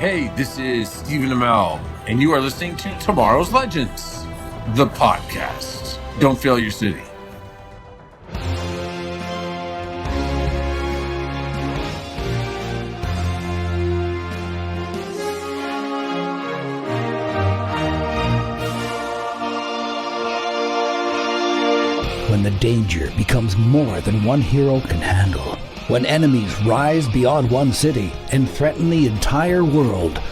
Hey, this is Stephen Amell, and you are listening to Tomorrow's Legends, the podcast. Don't fail your city. When the danger becomes more than one hero can handle, when enemies rise beyond one city and threaten the entire world,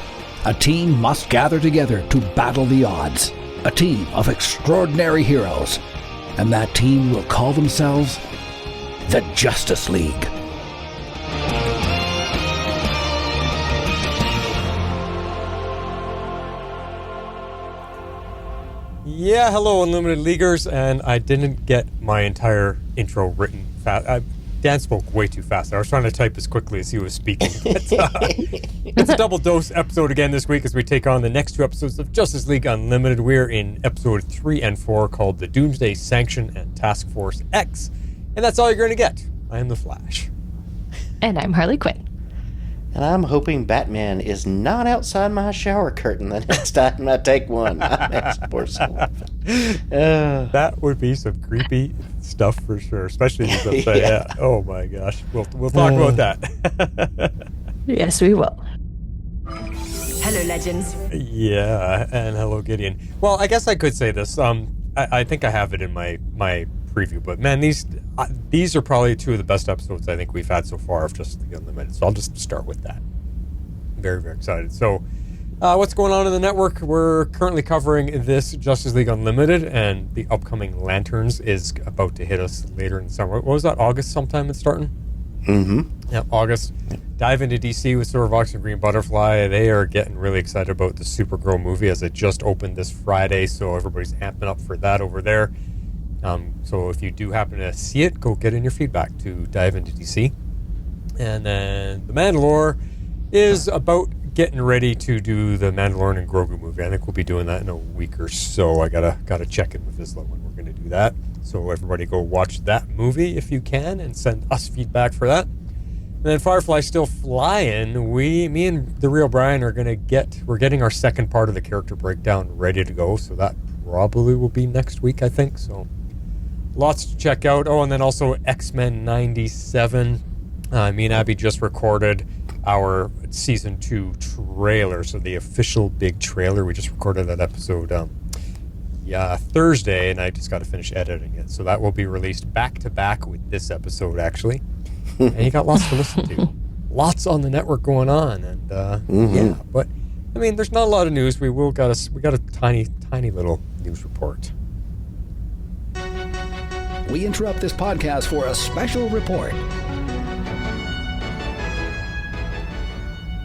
a team must gather together to battle the odds. A team of extraordinary heroes. And that team will call themselves the Justice League. Yeah, hello, Unlimited Leaguers, and I didn't get my entire intro written fast. Dan spoke way too fast. I was trying to type as quickly as he was speaking. But, it's a double dose episode again this week as we take on the next two episodes of Justice League Unlimited. We're in episode 3 and 4 called the Doomsday Sanction and Taskforce X. And that's all you're going to get. I am the Flash. And I'm Harley Quinn. And I'm hoping Batman is not outside my shower curtain the next time I take one. That would be some creepy stuff for sure, especially yeah. Oh my gosh, we'll talk about that. Yes, we will. Hello, legends. Yeah, and hello, Gideon. Well, I guess I could say this. I think I have it in my preview, but man, these are probably two of the best episodes I think we've had so far of Justice League Unlimited. So I'll just start with that. Very, very excited. So, what's going on in the network? We're currently covering this Justice League Unlimited, and the upcoming Lanterns is about to hit us later in the summer. What was that? August sometime it's starting? Mm-hmm. Yeah, August. Dive into DC with Silver Fox and Green Butterfly. They are getting really excited about the Supergirl movie as it just opened this Friday, so everybody's amping up for that over there. So if you do happen to see it, go get in your feedback to Dive into DC. And then The Mandalore is about getting ready to do the Mandalorian and Grogu movie. I think we'll be doing that in a week or so. I gotta check in with Isla when we're going to do that. So everybody go watch that movie if you can and send us feedback for that. And then Firefly's still flying. Me and the real Brian are we're getting our second part of the character breakdown ready to go. So that probably will be next week, I think. So lots to check out. Oh, and then also X-Men 97. Me and Abby just recorded our season 2 trailer, so the official big trailer. We just recorded that episode Thursday, and I just got to finish editing it. So that will be released back to back with this episode, actually. And you got lots to listen to. Lots on the network going on, and yeah. But I mean, there's not a lot of news. We got a tiny little news report. We interrupt this podcast for a special report.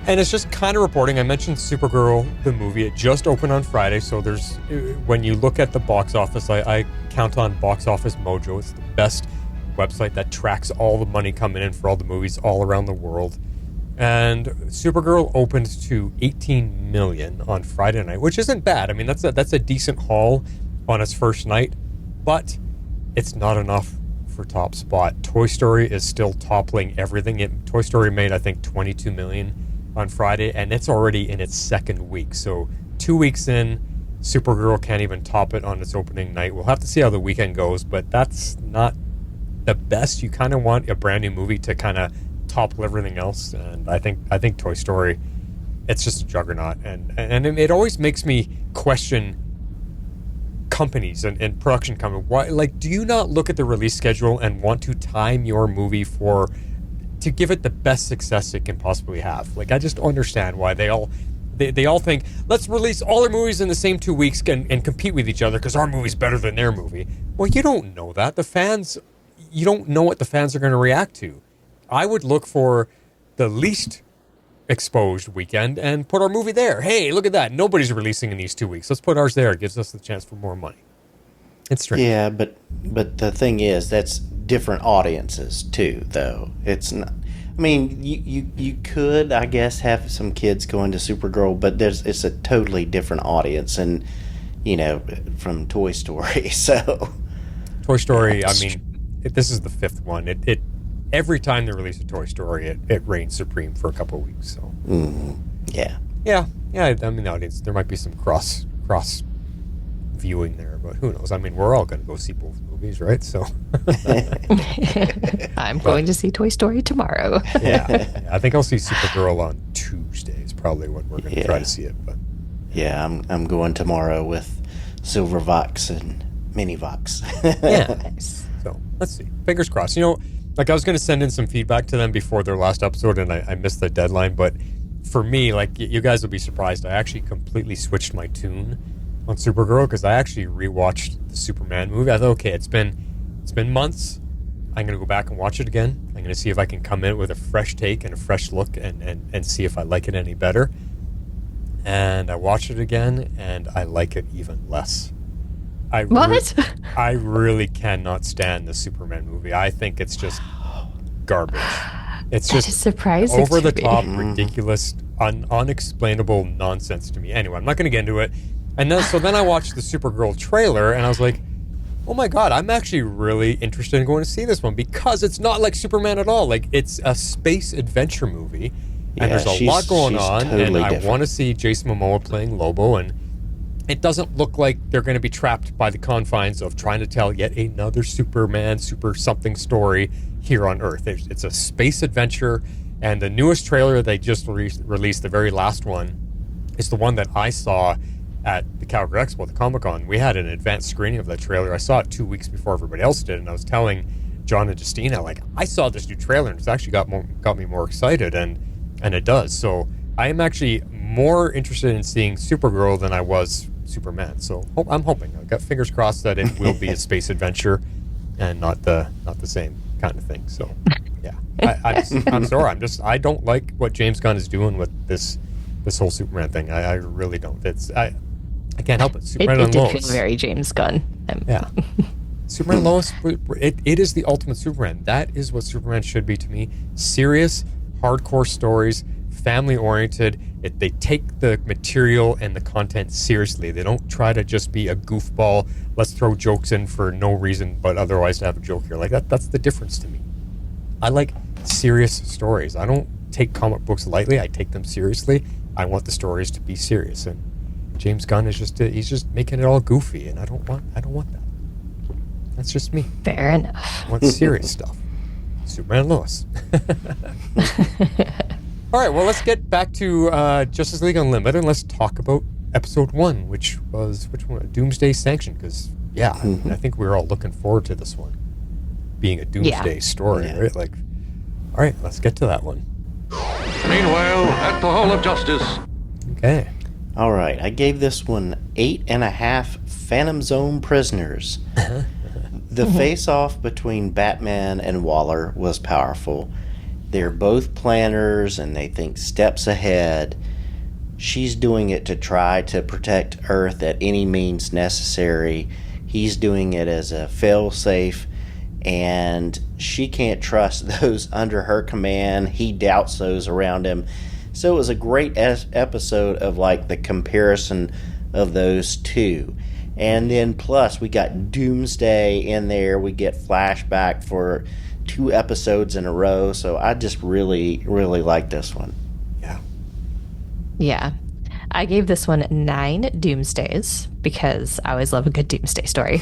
And it's just kind of reporting. I mentioned Supergirl, the movie. It just opened on Friday, so when you look at the box office, I count on Box Office Mojo. It's the best website that tracks all the money coming in for all the movies all around the world. And Supergirl opened to 18 million on Friday night, which isn't bad. I mean, that's a decent haul on its first night, but it's not enough for top spot. Toy Story is still toppling everything. Toy Story made, I think, 22 million on Friday, and it's already in its second week. So 2 weeks in, Supergirl can't even top it on its opening night. We'll have to see how the weekend goes, but that's not the best. You kind of want a brand new movie to kind of topple everything else, and I think Toy Story, it's just a juggernaut, and it always makes me question companies and production companies. Why, like, do you not look at the release schedule and want to time your movie to give it the best success it can possibly have? Like, I just don't understand why they all think, let's release all our movies in the same 2 weeks and compete with each other because our movie's better than their movie. Well, you don't know that. You don't know what the fans are going to react to. I would look for the least exposed weekend and put our movie there. Hey, look at that. Nobody's releasing in these 2 weeks. Let's put ours there. It gives us the chance for more money. It's strange. Yeah, but the thing is, that's different audiences too, though. It's not. I mean, you could, I guess, have some kids going to Supergirl, but it's a totally different audience, and from Toy Story. So, Toy Story. I mean, this is the fifth one. It every time they release a Toy Story, it reigns supreme for a couple of weeks. So, yeah. Yeah. I mean, nowadays there might be some cross viewing there, but who knows? I mean, we're all going to go see both movies, right? So I'm going to see Toy Story tomorrow. yeah, I think I'll see Supergirl on Tuesday. Is probably when we're going to try to see it. But yeah, I'm going tomorrow with Silver Vox and Mini Vox. yeah, nice. So let's see. Fingers crossed. You know, like I was going to send in some feedback to them before their last episode, and I missed the deadline. But for me, like you guys will be surprised, I actually completely switched my tune on Supergirl because I actually rewatched the Superman movie. I thought, okay, it's been months. I'm going to go back and watch it again. I'm going to see if I can come in with a fresh take and a fresh look and see if I like it any better. And I watched it again, and I like it even less. I really cannot stand the Superman movie. I think it's just garbage. It's just surprising, over the top, ridiculous, unexplainable nonsense to me. Anyway, I'm not going to get into it. And then I watched the Supergirl trailer, and I was like, oh my God, I'm actually really interested in going to see this one because it's not like Superman at all. Like, it's a space adventure movie, and there's a lot going on, totally and I want to see Jason Momoa playing Lobo, and it doesn't look like they're going to be trapped by the confines of trying to tell yet another Superman, super something story here on Earth. It's a space adventure, and the newest trailer they just released, the very last one, is the one that I saw at the Calgary Expo, the Comic-Con. We had an advanced screening of that trailer. I saw it 2 weeks before everybody else did, and I was telling John and Justina, like, I saw this new trailer, and it's actually got me more excited, and it does. So I am actually more interested in seeing Supergirl than I was Superman. So I'm hoping. I've got fingers crossed that it will be a space adventure and not the same kind of thing. So yeah, I'm sorry. I don't like what James Gunn is doing with this whole Superman thing. I really don't. I can't help it. Superman and Lois. It did feel very James Gunn. Yeah. Superman and Lois, it is the ultimate Superman. That is what Superman should be to me. Serious, hardcore stories, family-oriented. They take the material and the content seriously. They don't try to just be a goofball, let's throw jokes in for no reason, but otherwise to have a joke here. Like, that's the difference to me. I like serious stories. I don't take comic books lightly. I take them seriously. I want the stories to be serious. And James Gunn is he's just making it all goofy, and I don't want that. That's just me. Fair enough. I want serious stuff. Superman and Lois. All right, well, let's get back to Justice League Unlimited, and let's talk about episode 1, which one? Doomsday Sanction, because, I think we're all looking forward to this one being a Doomsday story, right? Like, all right, let's get to that one. Meanwhile, at the Hall of Justice. Okay. All right, I gave this one 8.5 Phantom Zone prisoners. The face-off between Batman and Waller was powerful. They're both planners, and they think steps ahead. She's doing it to try to protect Earth at any means necessary. He's doing it as a fail-safe, and she can't trust those under her command. He doubts those around him. So it was a great episode of, like, the comparison of those two. And then plus we got Doomsday in there. We get flashback for 2 episodes in a row. So I just really, really like this one. Yeah. I gave this one 9 Doomsdays because I always love a good Doomsday story.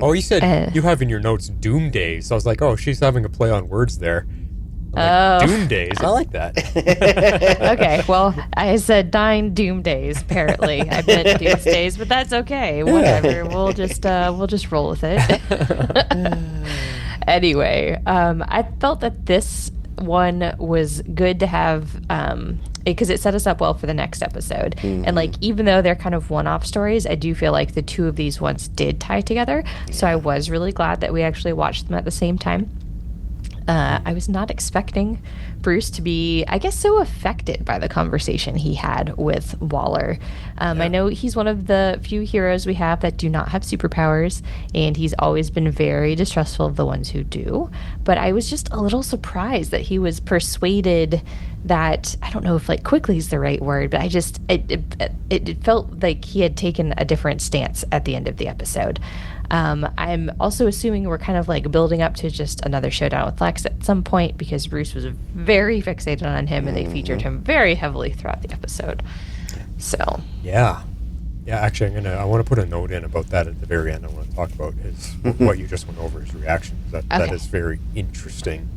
Oh, you said you have in your notes Doom Days. So I was like, oh, she's having a play on words there. Like, Doom Days. I like that. Okay, well, I said 9 Doom Days. Apparently, I meant Doomsdays, but that's okay. Whatever. We'll just roll with it. Anyway, I felt that this one was good to have because it set us up well for the next episode. Mm-hmm. And, like, even though they're kind of one-off stories, I do feel like the 2 of these ones did tie together. So I was really glad that we actually watched them at the same time. I was not expecting Bruce to be, I guess, so affected by the conversation he had with Waller. I know he's one of the few heroes we have that do not have superpowers, and he's always been very distrustful of the ones who do. But I was just a little surprised that he was persuaded that, I don't know if, like, quickly is the right word, but it felt like he had taken a different stance at the end of the episode. I'm also assuming we're kind of like building up to just another showdown with Lex at some point, because Bruce was very fixated on him and they featured him very heavily throughout the episode. So yeah, actually I want to put a note in about that at the very end. I want to talk about is what you just went over, his reaction. That is very interesting.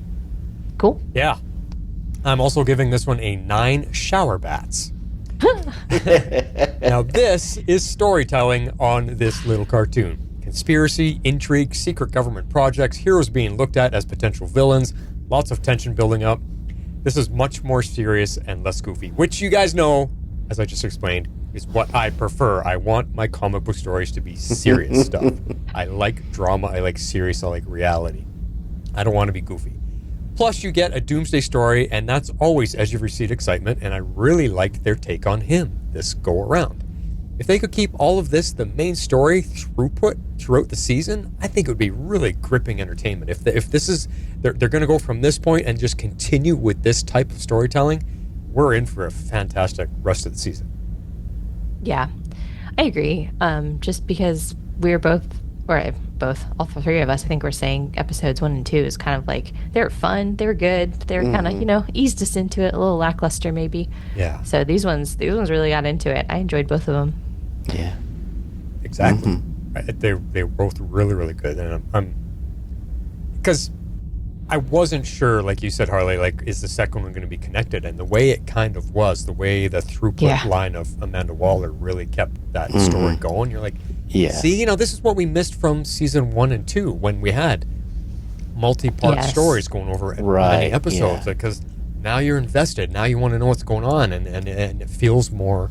Cool. Yeah. I'm also giving this one a 9 shower bats. Now this is storytelling on this little cartoon. Conspiracy, intrigue, secret government projects, heroes being looked at as potential villains, lots of tension building up. This is much more serious and less goofy, which you guys know, as I just explained, is what I prefer. I want my comic book stories to be serious stuff. I like drama, I like serious, I like reality. I don't want to be goofy. Plus, you get a Doomsday story, and that's always as you receive excitement, and I really like their take on him this go around. If they could keep all of this the main story throughput throughout the season, I think it would be really gripping entertainment. If this is, they're going to go from this point and just continue with this type of storytelling, we're in for a fantastic rest of the season. Yeah, I agree. Just because we're all three of us, I think we're saying episodes 1 and 2 is kind of like, they're fun, they're good, they're kind of, eased us into it, a little lackluster maybe. Yeah. So these ones really got into it. I enjoyed both of them. Yeah. Exactly. They were both really, really good. And I'm because I wasn't sure, like you said, Harley, like, is the second one going to be connected? And the way it kind of was, the way the throughput line of Amanda Waller really kept that story going, you're like, see, this is what we missed from season 1 and 2 when we had multi-part stories going over many episodes. Because now you're invested. Now you want to know what's going on, and it feels more,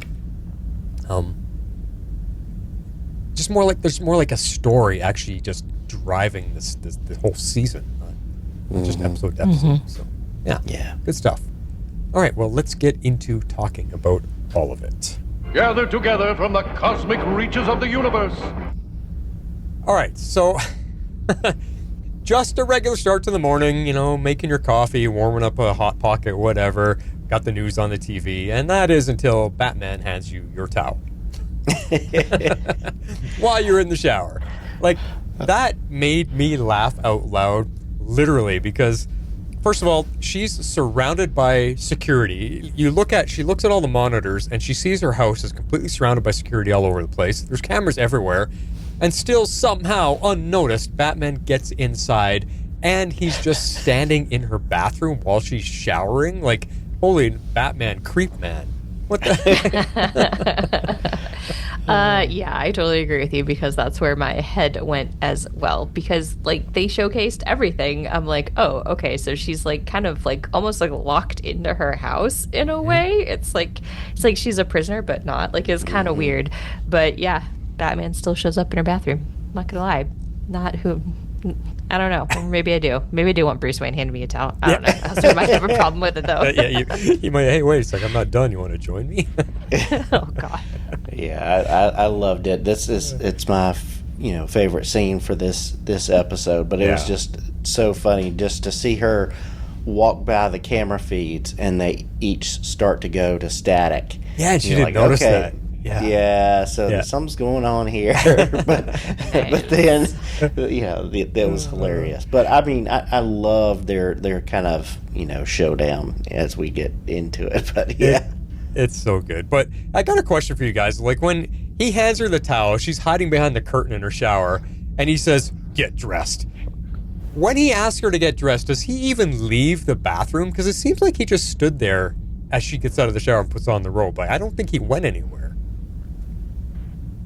just more like there's more like a story actually just driving the whole season, not just episode to episode. So yeah, good stuff. All right, well, let's get into talking about all of it. Gathered together from the cosmic reaches of the universe. All right, so just a regular start to the morning, making your coffee, warming up a Hot Pocket, whatever, got the news on the TV, and that is until Batman hands you your towel while you're in the shower. Like, that made me laugh out loud, literally, because first of all, she's surrounded by security. She looks at all the monitors, and she sees her house is completely surrounded by security all over the place. There's cameras everywhere, and still somehow, unnoticed, Batman gets inside, and he's just standing in her bathroom while she's showering. Like, holy Batman, creep man. What the yeah, I totally agree with you, because that's where my head went as well, because like they showcased everything. I'm like, oh, okay, so she's like kind of like almost like locked into her house in a way. It's like she's a prisoner but not. Like, it's kind of weird. But yeah, Batman still shows up in her bathroom. I'm not gonna lie. I don't know. Maybe I do. Maybe I do want Bruce Wayne handing me a towel. I don't know. I also might have a problem with it, though. You might, hey, wait a second, I'm not done. You want to join me? Oh, God. Yeah, I loved it. It's my favorite scene for this episode, but it was just so funny just to see her walk by the camera feeds and they each start to go to static. Yeah, and she didn't notice that. Yeah, so something's going on here, but then that was hilarious. But I mean, I love their kind of showdown as we get into it. But it's so good. But I got a question for you guys. Like, when he hands her the towel, she's hiding behind the curtain in her shower, and he says, "Get dressed." When he asks her to get dressed, does he even leave the bathroom? Because it seems like he just stood there as she gets out of the shower and puts on the robe. I don't think he went anywhere.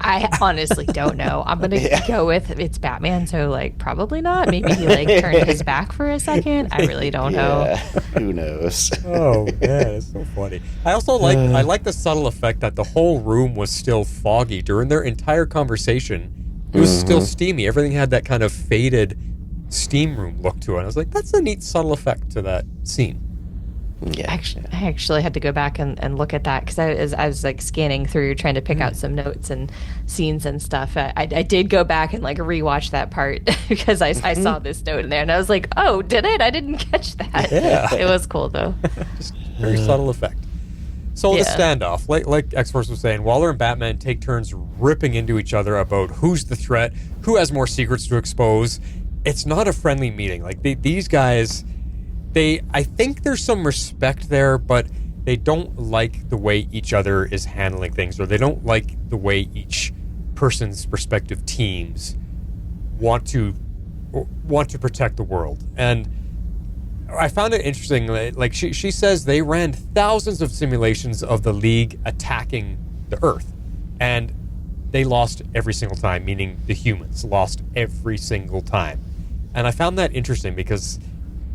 I honestly don't know. I'm gonna go with it's Batman, so like probably not. Maybe he like turned his back for a second. I really don't know. Who knows? Oh man, it's so funny. I also like the subtle effect that the whole room was still foggy during their entire conversation. It was still steamy. Everything had that kind of faded steam room look to it. I was like, that's a neat subtle effect to that scene. Yeah, I actually had to go back and look at that, because I was like scanning through trying to pick out some notes and scenes and stuff. I did go back and like rewatch that part because I saw this note in there and I was like, oh, did it? I didn't catch that. Yeah. It was cool though. Just very subtle effect. So the standoff, like X-Force was saying, Waller and Batman take turns ripping into each other about who's the threat, who has more secrets to expose. It's not a friendly meeting. Like these guys, I think there's some respect there, but they don't like the way each other is handling things, or they don't like the way each person's respective teams want to protect the world. And I found it interesting. Like she says, they ran thousands of simulations of the League attacking the Earth, and they lost every single time. Meaning the humans lost every single time. And I found that interesting because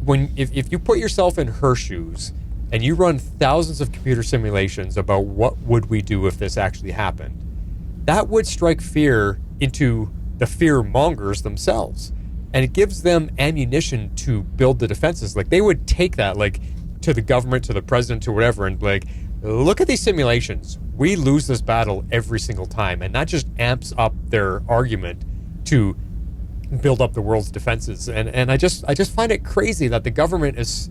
if you put yourself in her shoes and you run thousands of computer simulations about what would we do if this actually happened, that would strike fear into the fear mongers themselves. And it gives them ammunition to build the defenses. Like, they would take that, like, to the government, to the president, to whatever, and like, look at these simulations. We lose this battle every single time. And that just amps up their argument to build up the world's defenses. And I just find it crazy that the government is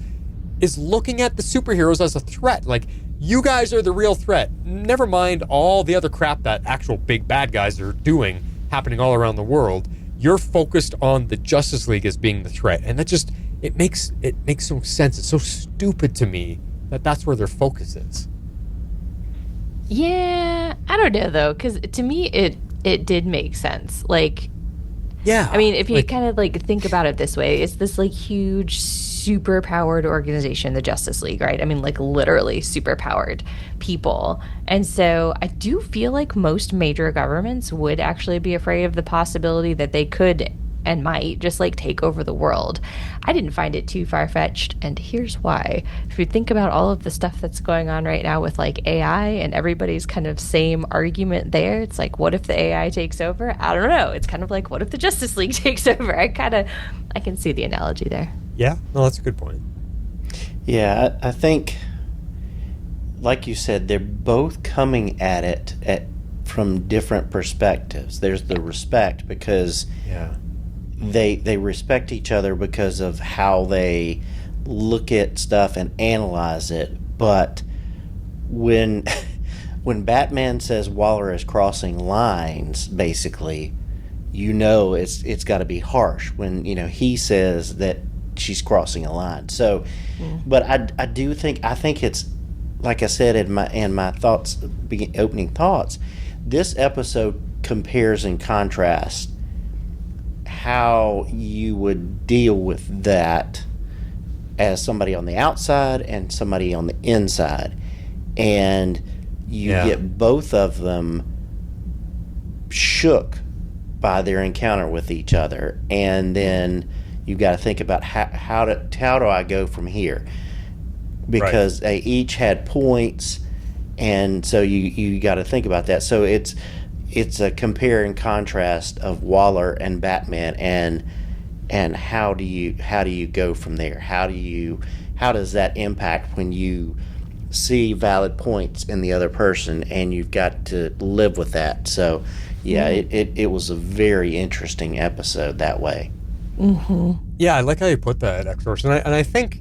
looking at the superheroes as a threat. Like, you guys are the real threat. Never mind all the other crap that actual big bad guys are doing, happening all around the world. You're focused on the Justice League as being the threat, and that just it makes no sense. It's so stupid to me that that's where their focus is. Yeah, I don't know though, because to me it did make sense. Like, yeah, I mean, if you kind of like think about it this way, it's this like huge, super powered organization, the Justice League, right? I mean, like literally super powered people. And so I do feel like most major governments would actually be afraid of the possibility that they could and might just like take over the world. I didn't find it too far-fetched, and here's why. If you think about all of the stuff that's going on right now with like AI and everybody's kind of same argument there, it's like, what if the AI takes over? I don't know. It's kind of like, what if the Justice League takes over? I can see the analogy there. Yeah, no, that's a good point. Yeah, I think, like you said, they're both coming at it from different perspectives. There's the respect because they respect each other because of how they look at stuff and analyze it. But when Batman says Waller is crossing lines, basically, it's got to be harsh. When he says that she's crossing a line. So, but I think it's, like I said in my thoughts, opening thoughts, this episode compares and contrasts how you would deal with that as somebody on the outside and somebody on the inside, and you get both of them shook by their encounter with each other, and then you've got to think about how do I go from here, because they each had points, and so you got to think about that. So it's a compare and contrast of Waller and Batman, and how do you go from there? How does that impact when you see valid points in the other person, and you've got to live with that? So yeah, it was a very interesting episode that way. Mm-hmm. Yeah, I like how you put that, X-Force, and I think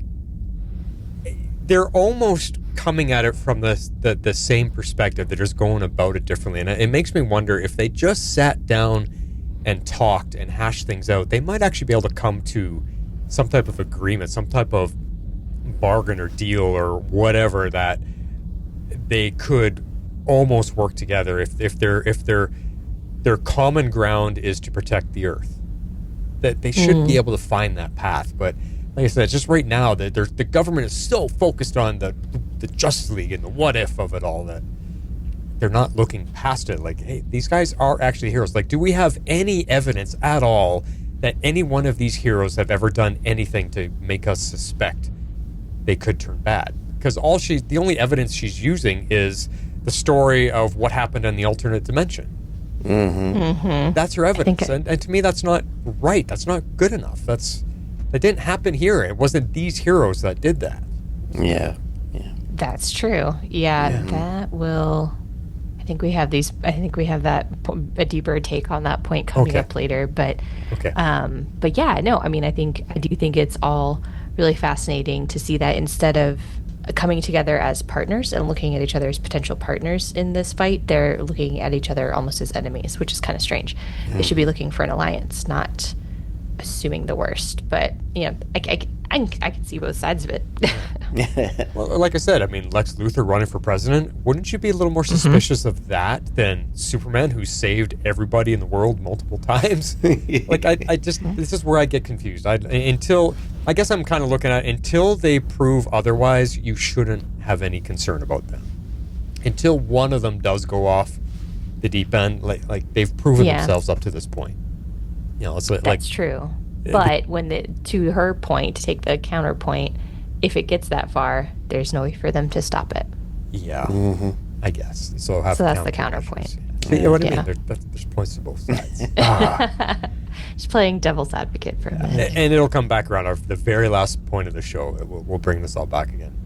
they're almost coming at it from the same perspective. They're just going about it differently, and it makes me wonder if they just sat down and talked and hashed things out, they might actually be able to come to some type of agreement, some type of bargain or deal or whatever, that they could almost work together if their common ground is to protect the Earth. That they should be able to find that path. But like I said, just right now, the government is so focused on the Justice League and the what if of it all that they're not looking past it. Like, hey, these guys are actually heroes. Like, do we have any evidence at all that any one of these heroes have ever done anything to make us suspect they could turn bad? Because the only evidence she's using is the story of what happened in the alternate dimension. Mm-hmm. Mm-hmm. That's her evidence, and to me, that's not right. That's not good enough. That didn't happen here. It wasn't these heroes that did that. Yeah. That's true. Yeah, that will. I think we have that a deeper take on that point coming up later. But yeah, no. I mean, I do think it's all really fascinating to see that instead of coming together as partners and looking at each other as potential partners in this fight. They're looking at each other almost as enemies, which is kind of strange. They should be looking for an alliance, not assuming the worst. But, you know, I can see both sides of it. Well, like I said, I mean, Lex Luthor running for president, wouldn't you be a little more suspicious of that than Superman, who saved everybody in the world multiple times? Like, I just, this is where I get confused. I guess I'm kind of looking at, until they prove otherwise, you shouldn't have any concern about them. Until one of them does go off the deep end, like they've proven themselves up to this point. You know, it's like, that's true. But to her point, to take the counterpoint, if it gets that far, there's no way for them to stop it. Yeah, I guess. So that's the counterpoint. Yeah. You know what I mean? There's points to both sides. Just playing devil's advocate for a minute. And it'll come back around. The very last point of the show, we'll bring this all back again.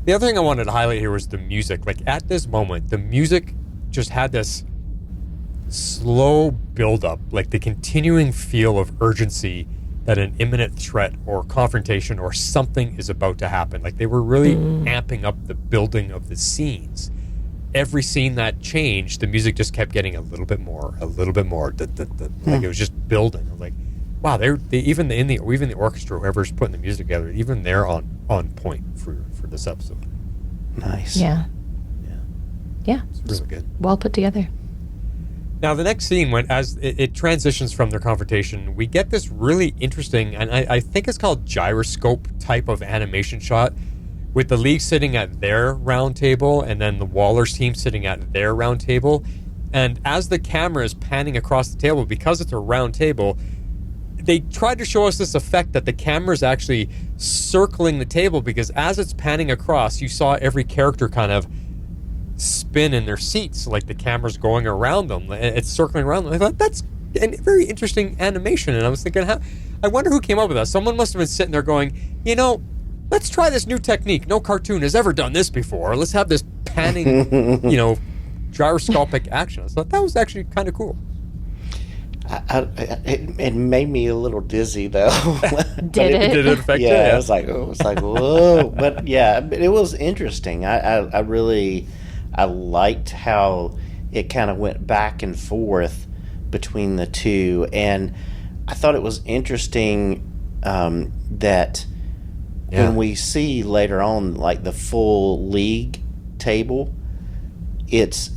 The other thing I wanted to highlight here was the music. Like, at this moment, the music just had this slow build-up, like the continuing feel of urgency that an imminent threat or confrontation or something is about to happen. Like, they were really amping up the building of the scenes. Every scene that changed, the music just kept getting a little bit more. Like, it was just building. I was like, wow, they even the orchestra, whoever's putting the music together, even they're on point for this episode. Nice. Yeah. It's really good. Well put together. Now, the next scene, as it transitions from their confrontation, we get this really interesting, and I think it's called gyroscope type of animation shot, with the League sitting at their round table and then the Waller's team sitting at their round table. And as the camera is panning across the table, because it's a round table, they tried to show us this effect that the camera is actually circling the table, because as it's panning across, you saw every character kind of spin in their seats, like the camera's going around them. It's circling around them. I thought that's a very interesting animation, and I was thinking, I wonder who came up with that. Someone must have been sitting there going, you know, let's try this new technique. No cartoon has ever done this before. Let's have this panning, gyroscopic action. I thought that was actually kind of cool. It made me a little dizzy, though. Did it? Did it affect you? Yeah, I was like, whoa. But yeah, it was interesting. I really liked how it kind of went back and forth between the two, and I thought it was interesting that when we see later on, like, the full League table, it's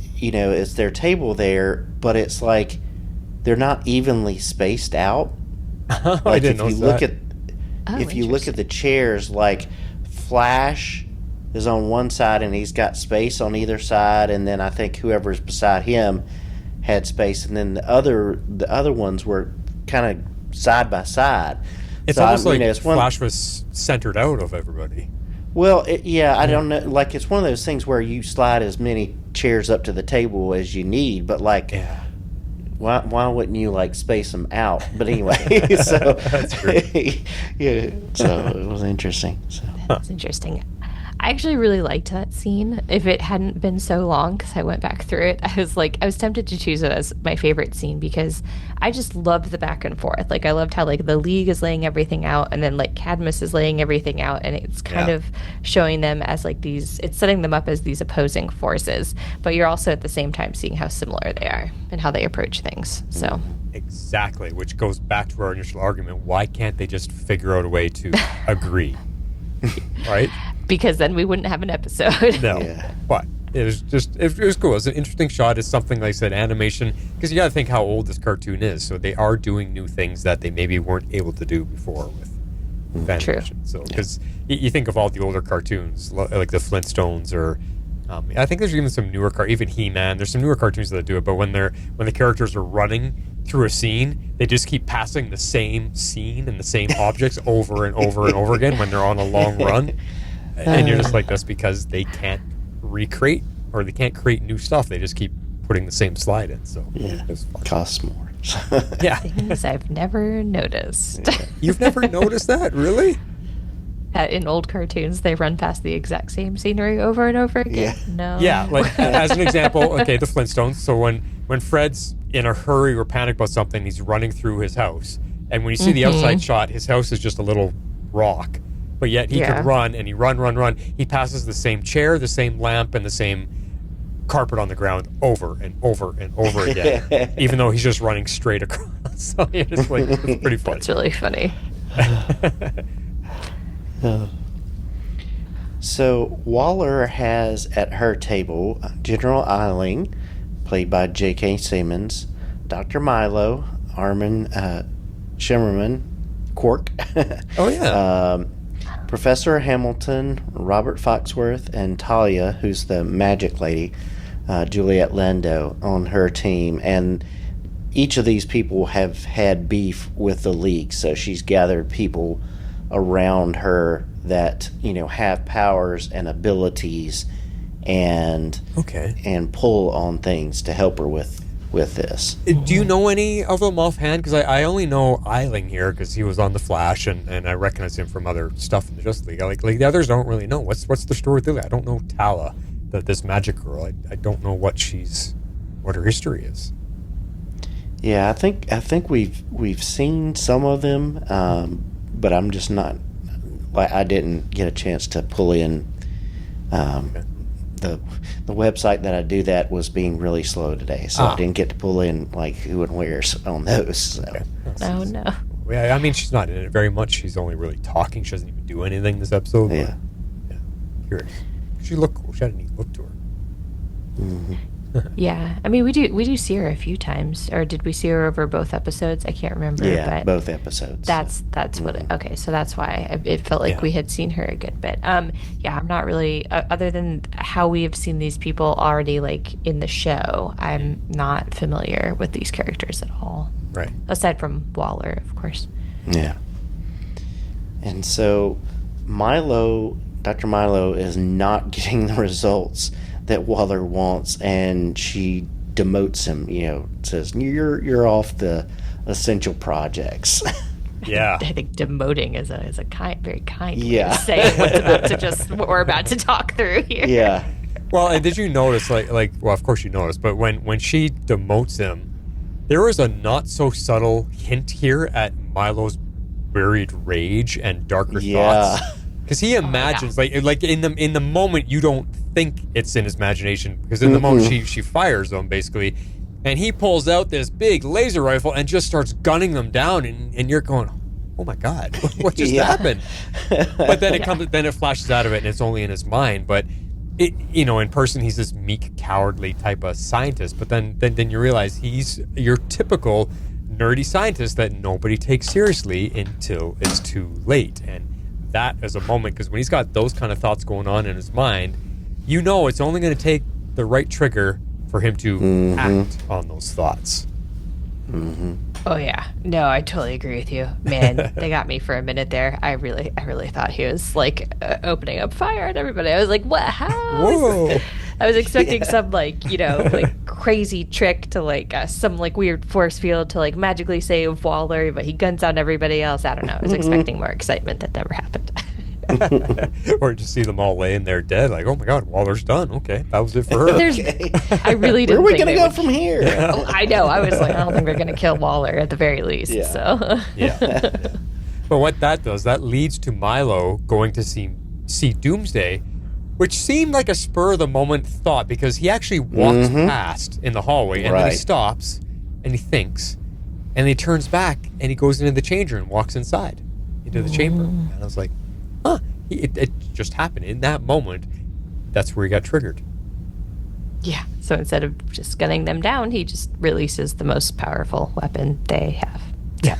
their table there, but it's like they're not evenly spaced out. Like, I didn't know that. If you look at the chairs, like, Flash is on one side and he's got space on either side, and then I think whoever's beside him had space, and then the other ones were kind of side by side. It's almost like Flash was centered out of everybody. Well, I don't know. Like, it's one of those things where you slide as many chairs up to the table as you need, but like, why wouldn't you, like, space them out? But anyway, so that's great. So it was interesting. So that's interesting. I actually really liked that scene. If it hadn't been so long, because I went back through it, I was tempted to choose it as my favorite scene, because I just loved the back and forth. Like, I loved how, like, the League is laying everything out, and then, like, Cadmus is laying everything out, and it's kind of showing them as, like, it's setting them up as these opposing forces, but you're also at the same time seeing how similar they are and how they approach things. So exactly, which goes back to our initial argument. Why can't they just figure out a way to agree? Right? Because then we wouldn't have an episode. No. Yeah. But it was cool. It was an interesting shot. It's something, like I said, animation, because you got to think how old this cartoon is. So they are doing new things that they maybe weren't able to do before with animation. True. So, because you think of all the older cartoons, like the Flintstones, or I think there's even some newer even He-Man. There's some newer cartoons that do it. But when the characters are running through a scene, they just keep passing the same scene and the same objects over and over and over again when they're on a long run. And you're just like, that's because they can't recreate, or they can't create new stuff. They just keep putting the same slide in. So it costs more. Things I've never noticed. You've never noticed that, really? In old cartoons, they run past the exact same scenery over and over again. No. Yeah, like, as an example, the Flintstones. So when Fred's in a hurry or panic about something, he's running through his house, and when you see the outside shot, his house is just a little rock. but yet he could run, and he run. He passes the same chair, the same lamp, and the same carpet on the ground over and over and over again, even though he's just running straight across. So it's pretty funny. That's really funny. So Waller has at her table General Eiling, played by J.K. Simmons, Dr. Milo, Armin Shimmerman, Quark. Oh, yeah. Professor Hamilton, Robert Foxworth, and Talia, who's the magic lady, Juliet Lando, on her team. And each of these people have had beef with the League, so she's gathered people around her that, have powers and abilities and pull on things to help her with this. Do you know any of them offhand? Because I only know Eiling here because he was on The Flash, and I recognize him from other stuff in the Justice League. Like the others don't really know. What's the story with Lily? I don't know Tala, this magic girl. I don't know what her history is. Yeah, I think we've seen some of them, but I'm just not. I didn't get a chance to pull in. The website that I do that was being really slow today, so I didn't get to pull in who and where's on those. So. Okay. Oh no. Yeah, I mean, she's not in it very much. She's only really talking. She doesn't even do anything this episode. Yeah. Curious. She looked cool. She had a neat look to her. Mm-hmm. Yeah, I mean, we do see her a few times, or did we see her over both episodes? I can't remember. Yeah, but both episodes. That's what. Okay, so that's why it felt like we had seen her a good bit. Yeah, I'm not really other than how we have seen these people already in the show. I'm not familiar with these characters at all. Right. Aside from Waller, of course. Yeah. And so Dr. Milo is not getting the results that Waller wants, and she demotes him, says, you're off the essential projects. Yeah. I think demoting is a very kind way of saying what we're about to talk through here. Yeah. Well, and did you notice, well, of course you noticed, but when she demotes him, there was a not so subtle hint here at Milo's buried rage and darker thoughts. Because he imagines, in the moment, you don't think it's in his imagination. Because in the moment, she fires them, basically. And he pulls out this big laser rifle and just starts gunning them down. And you're going, oh my God, what just happened? But then it flashes out of it, and it's only in his mind. But, in person, he's this meek, cowardly type of scientist. But then you realize he's your typical nerdy scientist that nobody takes seriously until it's too late. And that is a moment, because when he's got those kind of thoughts going on in his mind, it's only going to take the right trigger for him to act on those thoughts. Mm-hmm. Oh yeah, no, I totally agree with you, man. They got me for a minute there. I really thought he was opening up fire at everybody. I was like, what? How? Whoa! I was expecting some crazy trick to some weird force field to magically save Waller, but he guns down everybody else. I don't know. I was expecting more excitement. That never happened. Or just see them all laying there dead, oh my God, Waller's done. Okay, that was it for her. I really didn't. Where are we gonna go from here? Oh, I know. I was I don't think we're gonna kill Waller at the very least. Yeah. So But what that does, that leads to Milo going to see Doomsday, which seemed like a spur of the moment thought, because he actually walks past in the hallway, and then he stops and he thinks, and he turns back and he goes into the changer and walks inside into the chamber. And I was like, huh, it just happened in that moment. That's where he got triggered. yeah. So instead of just gunning them down, he just releases the most powerful weapon they have. So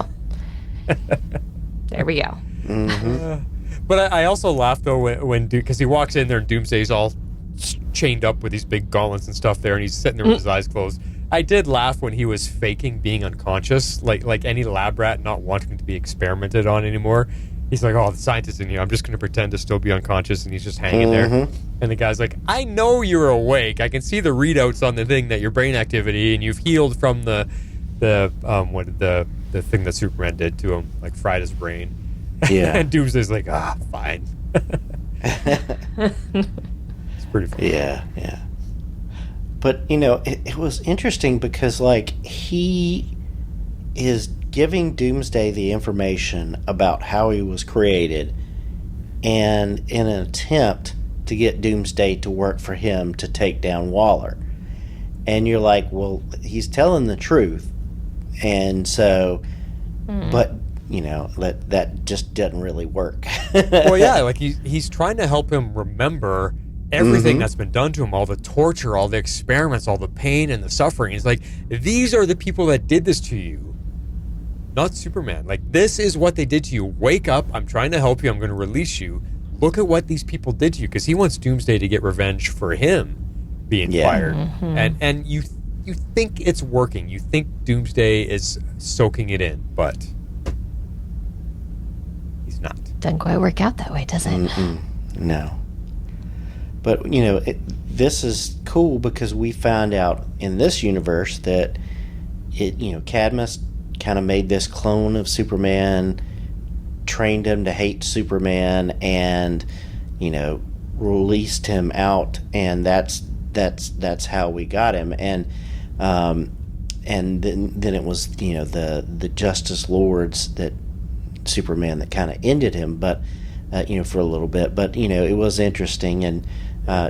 there we go. But I also laughed though when because he walks in there and Doomsday's all chained up with these big gauntlets and stuff there, and he's sitting there with his eyes closed. I did laugh when he was faking being unconscious, like any lab rat not wanting to be experimented on anymore. He's like, oh, the scientist in here, I'm just going to pretend to still be unconscious, and he's just hanging there. And the guy's like, I know you're awake. I can see the readouts on the thing that your brain activity, and you've healed from the thing that Superman did to him, fried his brain. Yeah. And Doomsday's like, fine. It's pretty funny. Yeah. But, it was interesting because, he is giving Doomsday the information about how he was created, and in an attempt to get Doomsday to work for him to take down Waller. And you're like, well, he's telling the truth. And so, but, that just doesn't really work. Well, yeah, like he's trying to help him remember everything that's been done to him, all the torture, all the experiments, all the pain and the suffering. It's like, these are the people that did this to you, not Superman. Like, this is what they did to you. Wake up. I'm trying to help you. I'm going to release you. Look at what these people did to you, because he wants Doomsday to get revenge for him being fired. And you think it's working. You think Doomsday is soaking it in, but he's not. Doesn't quite work out that way, does it? No. But, this is cool because we found out in this universe that Cadmus kind of made this clone of Superman, trained him to hate Superman, and, released him out, and that's how we got him. And then it was, the Justice Lords that Superman that kind of ended him, but for a little bit. But it was interesting. And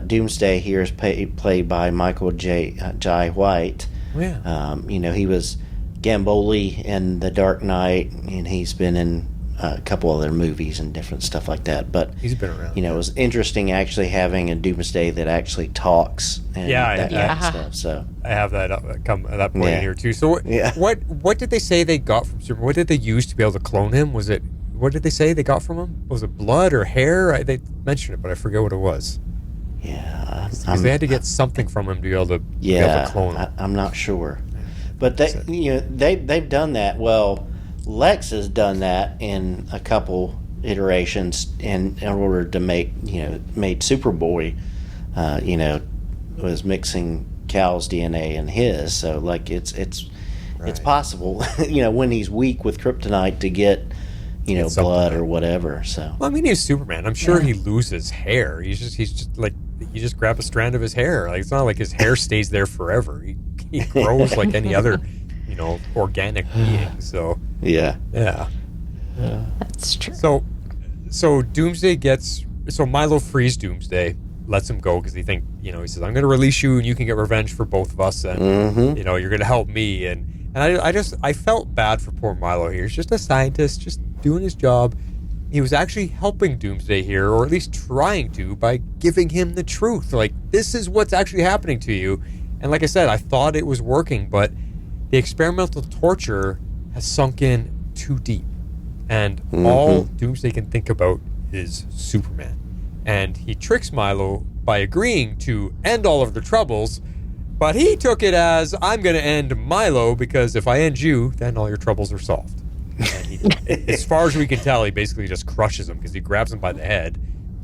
Doomsday here is played by Michael Jai White. Yeah. He was Gamboli in The Dark Knight, and he's been in a couple other movies and different stuff like that. But he's been around. It was interesting actually having a Doomsday that actually talks and that kind of stuff. So I have that come at that point in here too. So what did they say they got from Superman? What did they use to be able to clone him? What did they say they got from him? Was it blood or hair? They mentioned it, but I forget what it was. Yeah, because they had to get something from him to be able to clone him. I'm not sure, but they've done that. Well, Lex has done that in a couple iterations in order to made Superboy. Was mixing Cal's DNA and his, so like it's possible. When he's weak with kryptonite to get blood or whatever. So well, I mean, he's Superman. I'm sure he loses hair. He's just like, you just grab a strand of his hair. Like, it's not like his hair stays there forever. He grows like any other organic being. So yeah, that's true. So Doomsday Milo frees Doomsday, lets him go because he says, I'm going to release you and you can get revenge for both of us, and you're going to help me. And I felt bad for poor Milo here. He's just a scientist, just doing his job. He was actually helping Doomsday here, or at least trying to, by giving him the truth. Like, this is what's actually happening to you. And like I said, I thought it was working, but the experimental torture has sunk in too deep. And all Doomsday can think about is Superman. And he tricks Milo by agreeing to end all of their troubles, but he took it as, I'm going to end Milo, because if I end you, then all your troubles are solved. And as far as we can tell, he basically just crushes him, because he grabs him by the head,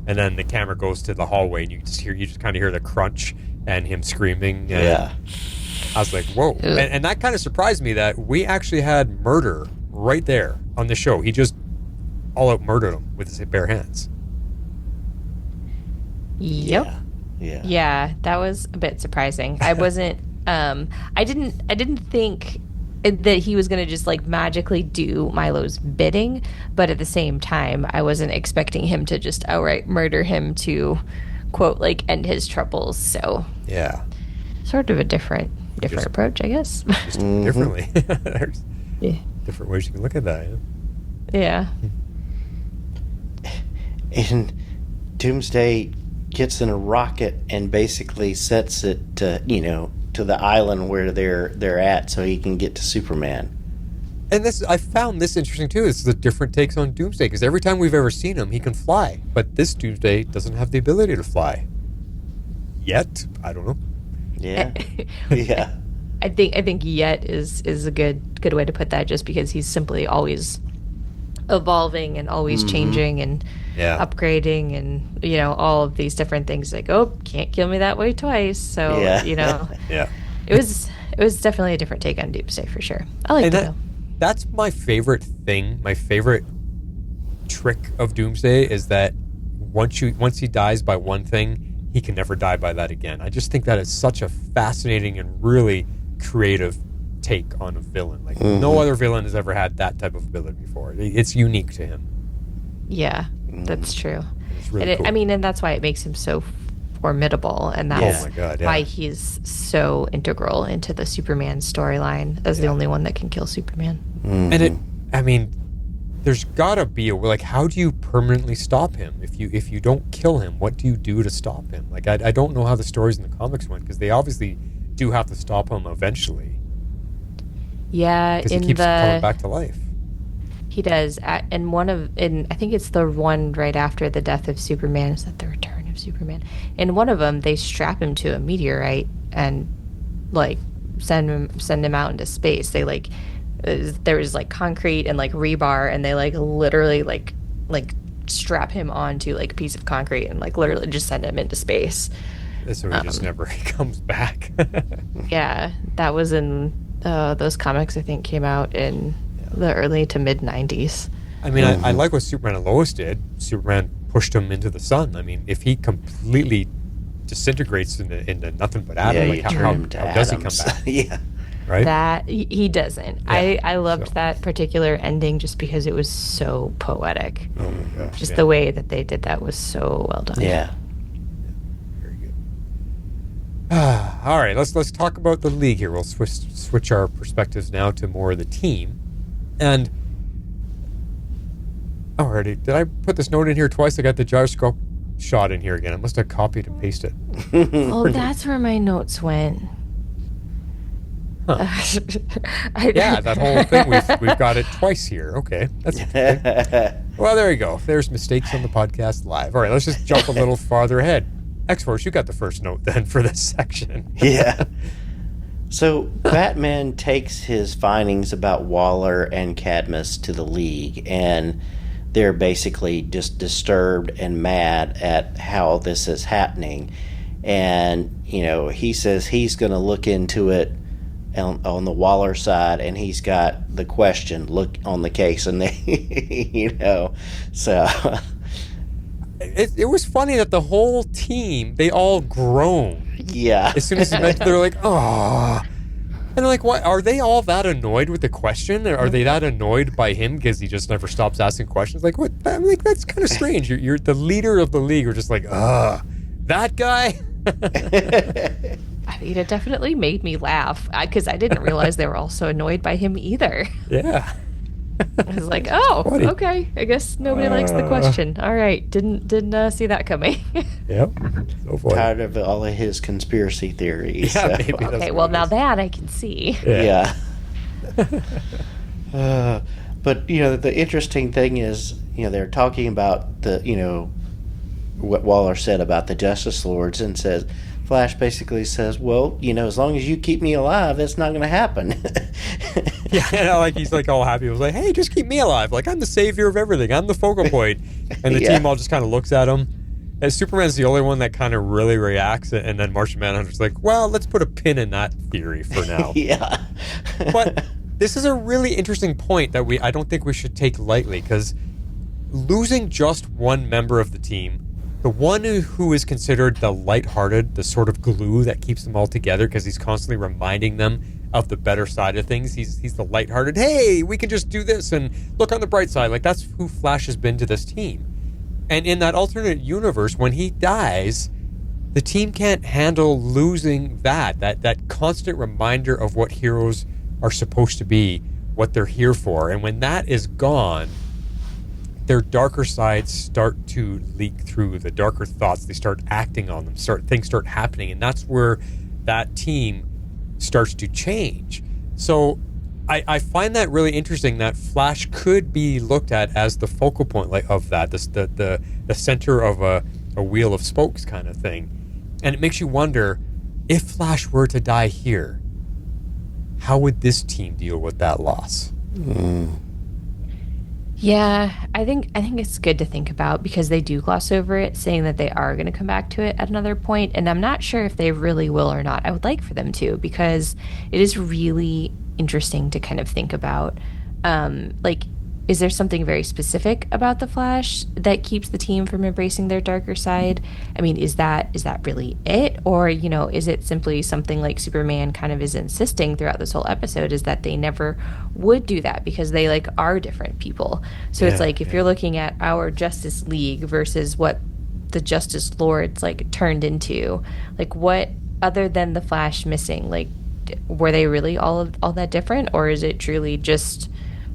and then the camera goes to the hallway, and you just kind of hear the crunch and him screaming. And I was like, whoa. And that kind of surprised me that we actually had murder right there on the show. He just all out murdered him with his bare hands. Yep. Yeah, that was a bit surprising. I wasn't I didn't think that he was going to just like magically do Milo's bidding, but at the same time, I wasn't expecting him to just outright murder him to, quote, like, end his troubles. So yeah, sort of a different approach, I guess. Just differently. There's different ways you can look at that. Yeah. And Doomsday gets in a rocket and basically sets it to the island where they're at, so he can get to Superman. And I found this interesting too. It's the different takes on Doomsday, because every time we've ever seen him, he can fly, but this Doomsday doesn't have the ability to fly yet. I don't know. Yeah. Yeah. I think yet is a good way to put that, just because he's simply always evolving and always changing and upgrading and all of these different things. Like, oh, can't kill me that way twice. So yeah, it was definitely a different take on Doomsday for sure. I like that. That's my favorite thing. My favorite trick of Doomsday is that once he dies by one thing, he can never die by that again. I just think that is such a fascinating and really creative take on a villain. Like, no other villain has ever had that type of ability before. It's unique to him. Yeah, that's true. It's really cool. And that's why it makes him so formidable, and that's why he's so integral into the Superman storyline as the only one that can kill Superman. And there's gotta be how do you permanently stop him? If you don't kill him, what do you do to stop him? Like, I don't know how the stories in the comics went, because they obviously do have to stop him eventually. Yeah, because he keeps coming back to life. He does. I think it's the one right after the death of Superman. Is that the return of Superman? In one of them, they strap him to a meteorite and send him out into space. They there was concrete and rebar, and they literally strap him onto a piece of concrete and literally just send him into space. So he just never comes back. Yeah, that was in those comics. I think came out in the early to mid 90s. I mean, I like what Superman and Lois did. Superman pushed him into the sun. I mean, if he completely disintegrates into nothing but atoms, how does he come back? Yeah. Right? That he doesn't. Yeah. I loved that particular ending just because it was so poetic. Oh my gosh. Just the way that they did that was so well done. Yeah. Very good. All right, let's talk about the league here. We'll switch our perspectives now to more of the team. And already, did I put this note in here twice? I got the gyroscope shot in here again. I must have copied and pasted. Oh, that's where my notes went. Huh. Yeah, that whole thing, we've got it twice here. Okay, that's okay. Well, there you go. There's mistakes on the podcast live. All right, let's just jump a little farther ahead. X-Force, you got the first note then for this section. Yeah. So Batman takes his findings about Waller and Cadmus to the League, and they're basically just disturbed and mad at how this is happening. And, he says he's going to look into it on the Waller side, and he's got the question look on the case, and they, so... It was funny that the whole team, they all groaned. Yeah. As soon as he mentioned, they're like, oh. And like, what? Are they all that annoyed with the question? Or are they that annoyed by him because he just never stops asking questions? Like, what? I'm like, that's kind of strange. You're the leader of the league. We're just like, that guy? I mean, it definitely made me laugh because I didn't realize they were all so annoyed by him either. Yeah. I was like, oh, okay. I guess nobody likes the question. All right. Didn't see that coming. Yep. So funny. Tired of all of his conspiracy theories. Yeah, so. maybe that's okay, well, now that I can see. Yeah. But, the interesting thing is, they're talking about the, what Waller said about the Justice Lords, and says, Flash basically says, well, as long as you keep me alive, it's not going to happen. Yeah, he's all happy. He was like, hey, just keep me alive. Like, I'm the savior of everything. I'm the focal point. And the team all just kind of looks at him. And Superman's the only one that kind of really reacts. And then Martian Manhunter's like, well, let's put a pin in that theory for now. Yeah. But this is a really interesting point that I don't think we should take lightly, because losing just one member of the team, the one who is considered the lighthearted, the sort of glue that keeps them all together, because he's constantly reminding them of the better side of things. He's the lighthearted, hey, we can just do this and look on the bright side. Like, that's who Flash has been to this team. And in that alternate universe, when he dies, the team can't handle losing that constant reminder of what heroes are supposed to be, what they're here for. And when that is gone, their darker sides start to leak through, the darker thoughts, they start acting on them, things start happening, and that's where that team starts to change. So I find that really interesting, that Flash could be looked at as the focal point of that, the center of a wheel of spokes kind of thing. And it makes you wonder, if Flash were to die here, how would this team deal with that loss? Yeah, I think it's good to think about, because they do gloss over it, saying that they are going to come back to it at another point, and I'm not sure if they really will or not. I would like for them to, because it is really interesting to kind of think about. Is there something very specific about the Flash that keeps the team from embracing their darker side? I mean, is that really it? Or, is it simply something like Superman kind of is insisting throughout this whole episode, is that they never would do that because they are different people. So it's if you're looking at our Justice League versus what the Justice Lords like turned into. Like, what other than the Flash missing? Like, were they really all that different, or is it truly just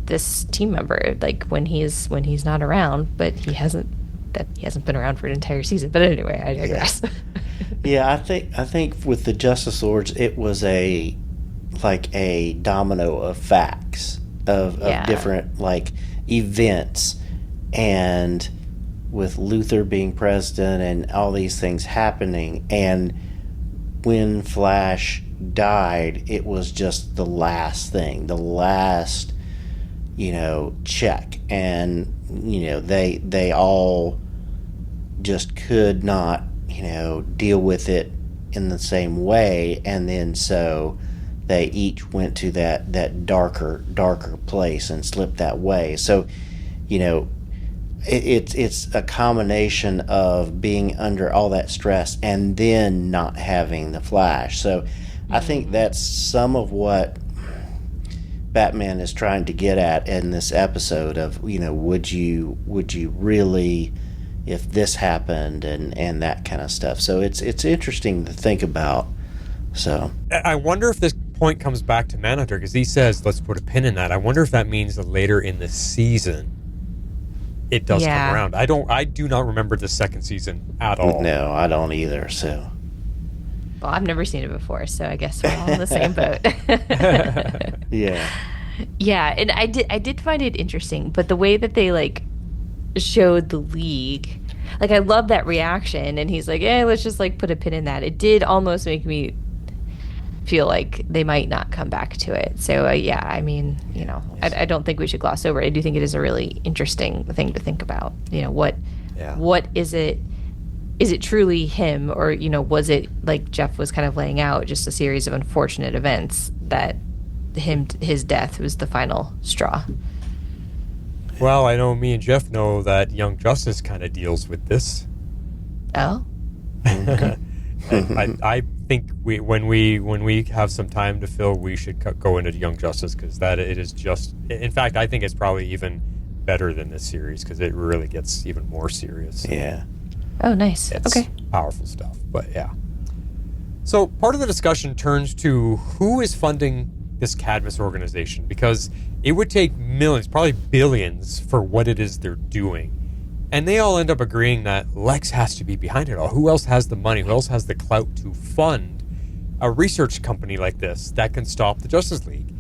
this team member? Like when he's not around, but he hasn't been around for an entire season. But anyway, I digress. Yeah, I think with the Justice Lords, it was a domino of facts of different like events, and with Luthor being president and all these things happening, and when Flash died, it was just the last thing, the last, check, and they all just could not deal with it in the same way, and then so they each went to that darker place and slipped that way. So it's a combination of being under all that stress and then not having the Flash. So I think that's some of what Batman is trying to get at in this episode of, would you really, if this happened, and that kind of stuff. So it's interesting to think about. So I wonder if this point comes back to Manhunter, because he says, let's put a pin in that. I wonder if that means that later in the season it does come around. I do not remember the second season at all. No, I don't either. So, well, I've never seen it before, so I guess we're all in the same boat. Yeah, and I did find it interesting, but the way that they like showed the League, like I love that reaction, and he's like, let's just like put a pin in that. It did almost make me feel like they might not come back to it. So I mean, I don't think we should gloss over it. I do think it is a really interesting thing to think about. What is it? Is it truly him, or was it, like Jeff was kind of laying out, just a series of unfortunate events that his death was the final straw? Well, I know me and Jeff know that Young Justice kind of deals with this. Oh. I think when we have some time to fill, we should go into Young Justice, because it is just. In fact, I think it's probably even better than this series, because it really gets even more serious. Yeah. Oh, nice. It's okay. Powerful stuff, but yeah. So part of the discussion turns to who is funding this Cadmus organization, because it would take millions, probably billions, for what it is they're doing. And they all end up agreeing that Lex has to be behind it all. Who else has the money? Who else has the clout to fund a research company like this that can stop the Justice League?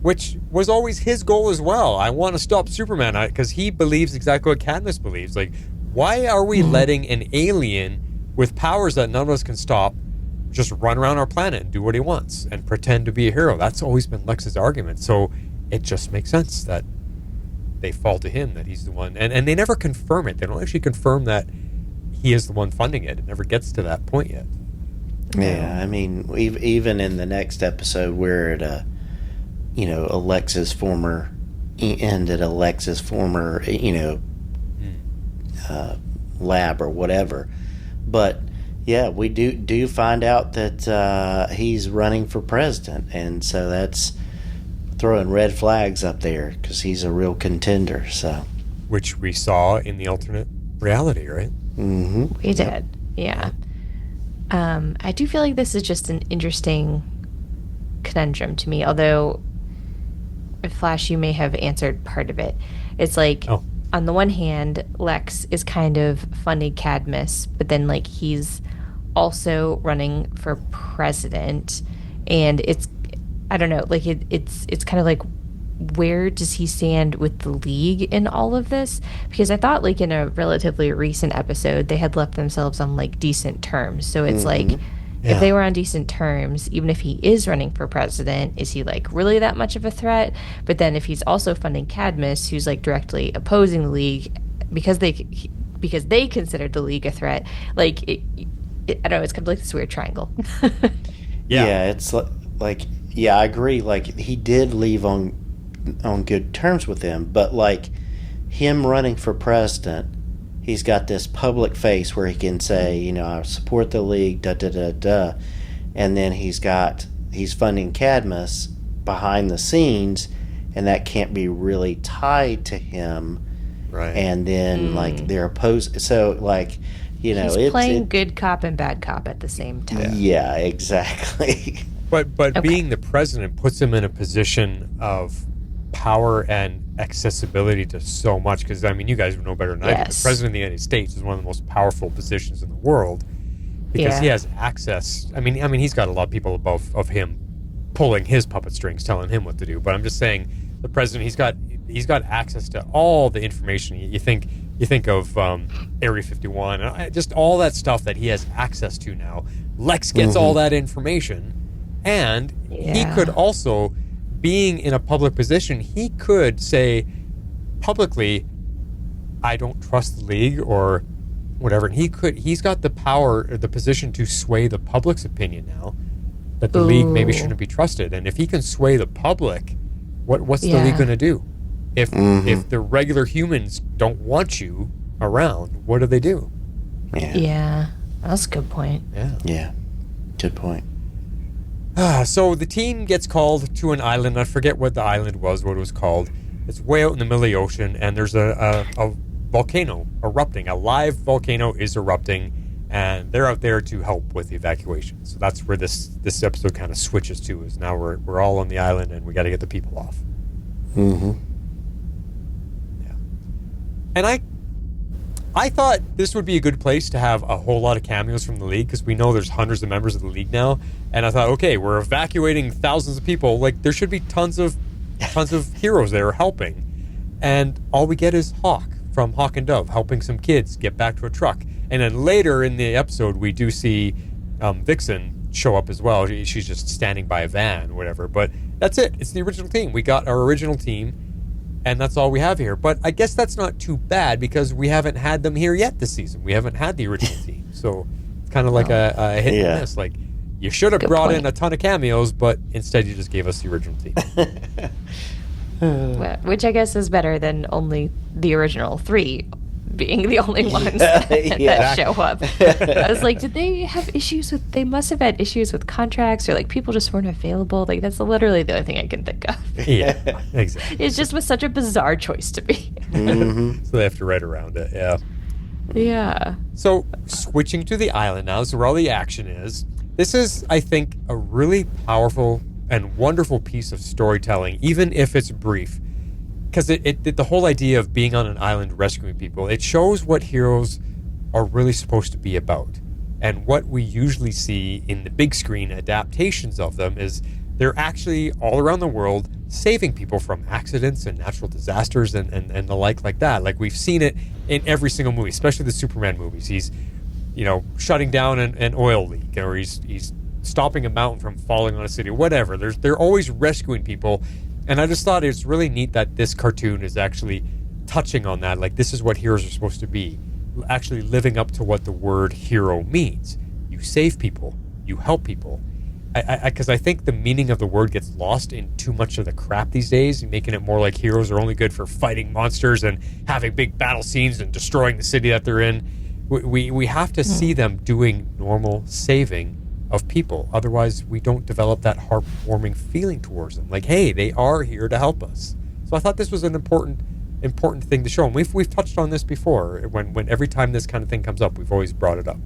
Which was always his goal as well. I want to stop Superman, because he believes exactly what Cadmus believes. Like, why are we letting an alien with powers that none of us can stop just run around our planet and do what he wants and pretend to be a hero? That's always been Lex's argument. So it just makes sense that they fall to him, that he's the one. And they never confirm it. They don't actually confirm that he is the one funding it. It never gets to that point yet. Yeah, I mean, even in the next episode where it, Alexa's former, lab or whatever. But yeah, we do find out that he's running for president, and so that's throwing red flags up there, because he's a real contender. So, which we saw in the alternate reality, right? Mm-hmm. We did, yeah. I do feel like this is just an interesting conundrum to me, although, Flash, you may have answered part of it. It's like, on the one hand, Lex is kind of funding Cadmus, but then like he's also running for president, and it's, I don't know, like it's kind of like, where does he stand with the League in all of this? Because I thought, like, in a relatively recent episode, they had left themselves on like decent terms. So it's like, if they were on decent terms, even if he is running for president, is he like really that much of a threat? But then if he's also funding Cadmus, who's like directly opposing the League, because they considered the League a threat, like I don't know, it's kind of like this weird triangle. Yeah, it's like yeah, I agree. Like, he did leave on good terms with them, but like him running for president, he's got this public face where he can say, I support the League, da da da da, and then he's funding Cadmus behind the scenes, and that can't be really tied to him, right? And then like they're opposed, so like You know, he's playing good cop and bad cop at the same time. Yeah, exactly. But being the president puts him in a position of power and accessibility to so much. Because, I mean, you guys would know better than I do. The president of the United States is one of the most powerful positions in the world because he has access. I mean, he's got a lot of people above of him pulling his puppet strings, telling him what to do. But I'm just saying, the president, he's got access to all the information. You think of Area 51 and just all that stuff that he has access to now. Lex gets all that information, and he could also, being in a public position, he could say publicly, "I don't trust the League," or whatever. And he's got the power, or the position to sway the public's opinion now that the League maybe shouldn't be trusted. And if he can sway the public, what's the League going to do? If the regular humans don't want you around, what do they do? Yeah, that's a good point. Yeah, good point. So the team gets called to an island. I forget what the island was, what it was called. It's way out in the middle of the ocean, and there's a volcano erupting. A live volcano is erupting, and they're out there to help with the evacuation. So that's where this episode kind of switches to, is now we're all on the island, and we got to get the people off. And I thought this would be a good place to have a whole lot of cameos from the League, because we know there's hundreds of members of the League now. And I thought, okay, we're evacuating thousands of people. Like, there should be tons of heroes there helping. And all we get is Hawk from Hawk and Dove helping some kids get back to a truck. And then later in the episode, we do see Vixen show up as well. She's just standing by a van or whatever. But that's it. It's the original team. We got our original team. And that's all we have here. But I guess that's not too bad, because we haven't had them here yet this season. We haven't had the original team. So it's kind of like a hit and miss. Like, you should have brought in a ton of cameos, but instead you just gave us the original team. Which I guess is better than only the original 3 being the only ones that show up. I was like, did they have issues with, they must have had issues with contracts, or like people just weren't available. Like, that's literally the only thing I can think of. Yeah, exactly. It just was such a bizarre choice to be. So they have to write around it, Yeah. So switching to the island now, so where all the action is. This is, I think, a really powerful and wonderful piece of storytelling, even if it's brief. Because the whole idea of being on an island rescuing people, it shows what heroes are really supposed to be about. And what we usually see in the big screen adaptations of them is they're actually all around the world saving people from accidents and natural disasters and the like that. Like, we've seen it in every single movie, especially the Superman movies. He's, shutting down an oil leak, or he's stopping a mountain from falling on a city, whatever. They're always rescuing people. And I just thought it's really neat that this cartoon is actually touching on that. Like, this is what heroes are supposed to be. Actually living up to what the word hero means. You save people. You help people. Because I think the meaning of the word gets lost in too much of the crap these days, making it more like heroes are only good for fighting monsters and having big battle scenes and destroying the city that they're in. We have to see them doing normal saving of people. Otherwise, we don't develop that heartwarming feeling towards them. Like, hey, they are here to help us. So I thought this was an important thing to show. And we've touched on this before. When every time this kind of thing comes up, we've always brought it up.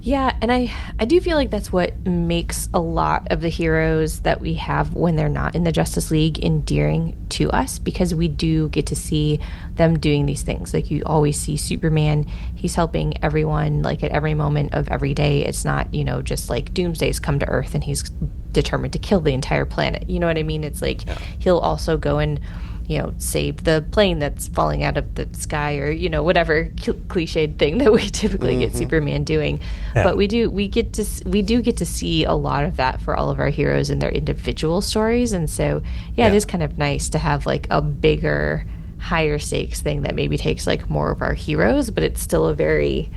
Yeah, and I do feel like that's what makes a lot of the heroes that we have when they're not in the Justice League endearing to us, because we do get to see them doing these things. Like, you always see Superman, he's helping everyone, like, at every moment of every day. It's not, just like Doomsday's come to Earth and he's determined to kill the entire planet. You know what I mean? It's like, he'll also go and save the plane that's falling out of the sky, or whatever cliched thing that we typically get Superman doing. But we do get to see a lot of that for all of our heroes in their individual stories. And so it is kind of nice to have like a bigger, higher stakes thing that maybe takes like more of our heroes, but it's still a very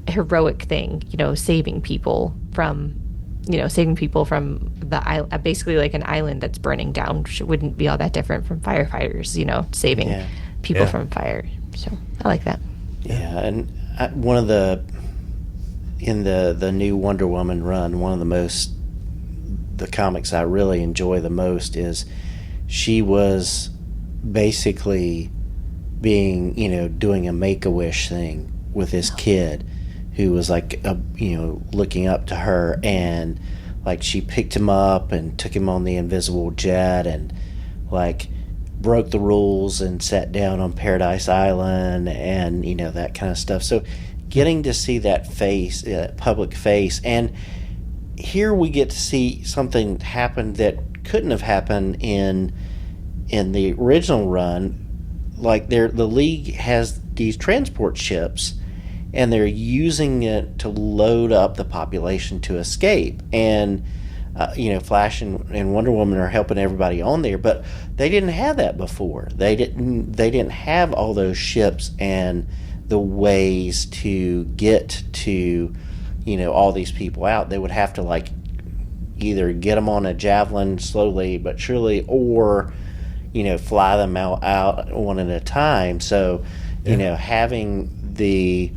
heroic thing, saving people from the island, basically like an island that's burning down, which wouldn't be all that different from firefighters, saving people from fire. So I like that. Yeah, and one of in the new Wonder Woman run, one of the comics I really enjoy the most is she was basically being, doing a Make-A-Wish thing with his kid, who was like, looking up to her, and like she picked him up and took him on the invisible jet, and like broke the rules and sat down on Paradise Island, and that kind of stuff. So getting to see that face, that public face, and here we get to see something happen that couldn't have happened in the original run. Like the League has these transport ships, and they're using it to load up the population to escape. And Flash and Wonder Woman are helping everybody on there, but they didn't have that before. They didn't have all those ships and the ways to get to all these people out. They would have to like either get them on a javelin slowly but surely, or fly them out one at a time. So having the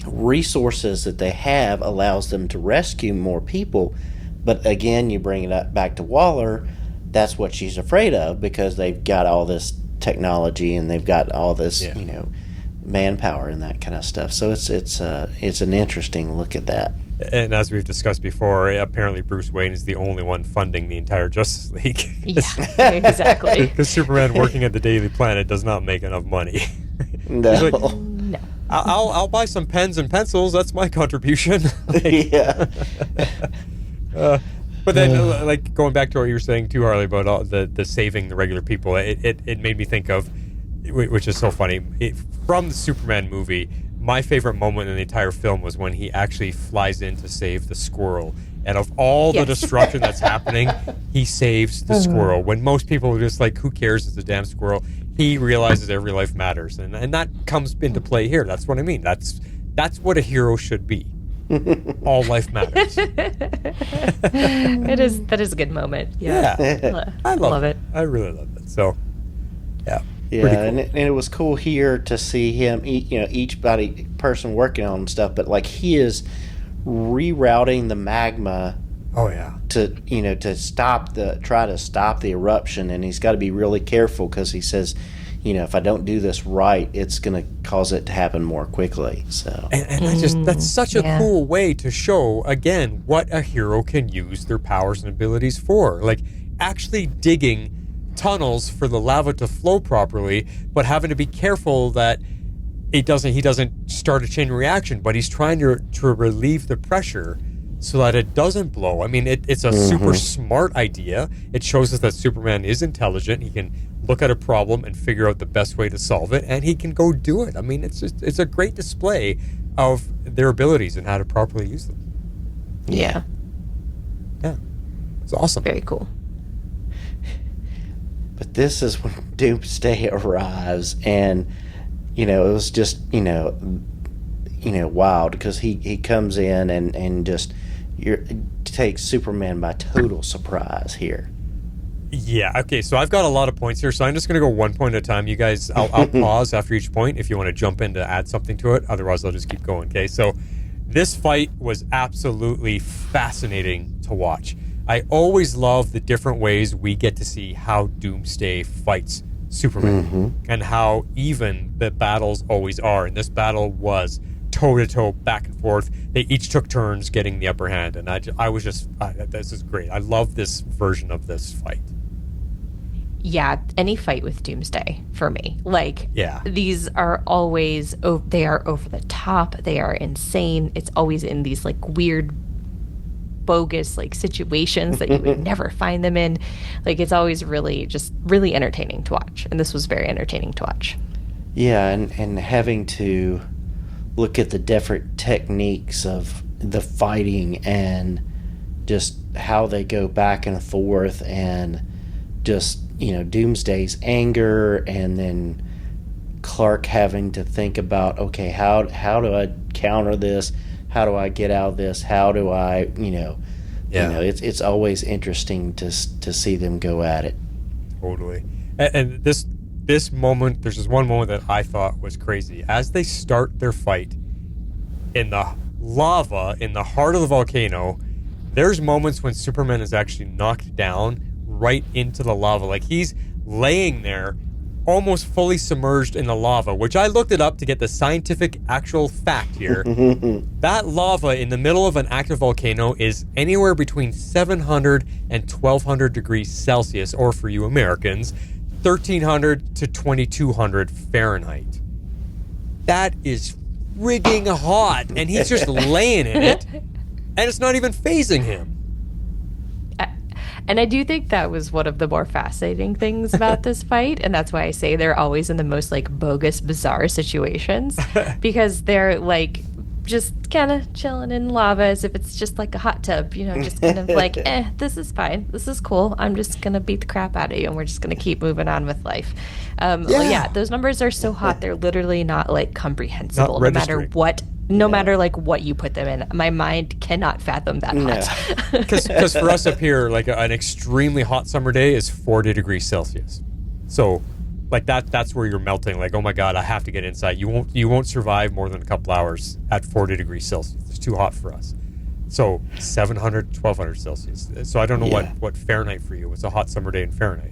resources that they have allows them to rescue more people. But again, you bring it back to Waller. That's what she's afraid of, because they've got all this technology and they've got all this manpower and that kind of stuff. So it's an interesting look at that. And as we've discussed before, apparently Bruce Wayne is the only one funding the entire Justice League. Yeah, exactly. Because Superman working at the Daily Planet does not make enough money. No. He's like, No. I'll buy some pens and pencils. That's my contribution. Yeah. But then, like, going back to what you were saying too, Harley, about all the saving the regular people, it made me think of, which is so funny, from the Superman movie, my favorite moment in the entire film was when he actually flies in to save the squirrel. And of all the destruction that's happening, he saves the squirrel. When most people are just like, who cares, it's a damn squirrel, he realizes every life matters. And that comes into play here. That's what I mean. That's what a hero should be. All life matters. That is a good moment. Yeah. I love it. I really love it. So, yeah. Yeah, cool. and it was cool here to see him, each person working on stuff, but like he is rerouting the magma. Oh yeah. To try to stop the eruption, and he's got to be really careful, because he says, if I don't do this right, it's going to cause it to happen more quickly. So, and that's such a cool way to show again what a hero can use their powers and abilities for, like actually digging tunnels for the lava to flow properly, but having to be careful that he doesn't start a chain reaction, but he's trying to relieve the pressure so that it doesn't blow. I mean, it's a super smart idea. It shows us that Superman is intelligent. He can look at a problem and figure out the best way to solve it, and he can go do it. I mean, it's a great display of their abilities and how to properly use them. Yeah. Yeah. It's awesome. Very cool. But this is when Doomsday arrives, and it was just wild, because he comes in and just takes Superman by total surprise here. Yeah. Okay. So I've got a lot of points here, so I'm just going to go one point at a time. You guys, I'll pause after each point if you want to jump in to add something to it. Otherwise, I'll just keep going. Okay. So this fight was absolutely fascinating to watch. I always love the different ways we get to see how Doomsday fights Superman, and how even the battles always are. And this battle was toe-to-toe, back and forth. They each took turns getting the upper hand, and I was just, this is great. I love this version of this fight. Yeah, any fight with Doomsday for me. Like, these are always, they are over the top. They are insane. It's always in these like weird, bogus like situations that you would never find them in. Like, it's always really entertaining to watch. And this was very entertaining to watch. Yeah, and having to look at the different techniques of the fighting and just how they go back and forth, and just Doomsday's anger, and then Clark having to think about, okay, how do I counter this? How do I get out of this? How do I, it's always interesting to see them go at it. Totally. And this moment, there's just one moment that I thought was crazy. As they start their fight in the lava, in the heart of the volcano, there's moments when Superman is actually knocked down right into the lava. Like, he's laying there almost fully submerged in the lava, which I looked it up to get the scientific actual fact here. That lava in the middle of an active volcano is anywhere between 700 and 1200 degrees Celsius, or for you Americans, 1300 to 2200 Fahrenheit. That is frigging hot, and he's just laying in it, and it's not even phasing him. And I do think that was one of the more fascinating things about this fight, and that's why I say they're always in the most like bogus, bizarre situations, because they're like just kind of chilling in lava as if it's just like a hot tub, you know, just kind of like, this is fine, this is cool, I'm just gonna beat the crap out of you, and we're just gonna keep moving on with life. Those numbers are so hot, they're literally not like comprehensible, no matter what. No matter like what you put them in, my mind cannot fathom that hot. Because for us up here, like an extremely hot summer day is 40 degrees Celsius. So, like that's where you're melting. Like, oh my God, I have to get inside. You won't survive more than a couple hours at 40 degrees Celsius. It's too hot for us. So 700, 1200 Celsius. So I don't know what Fahrenheit for you. What's a hot summer day in Fahrenheit?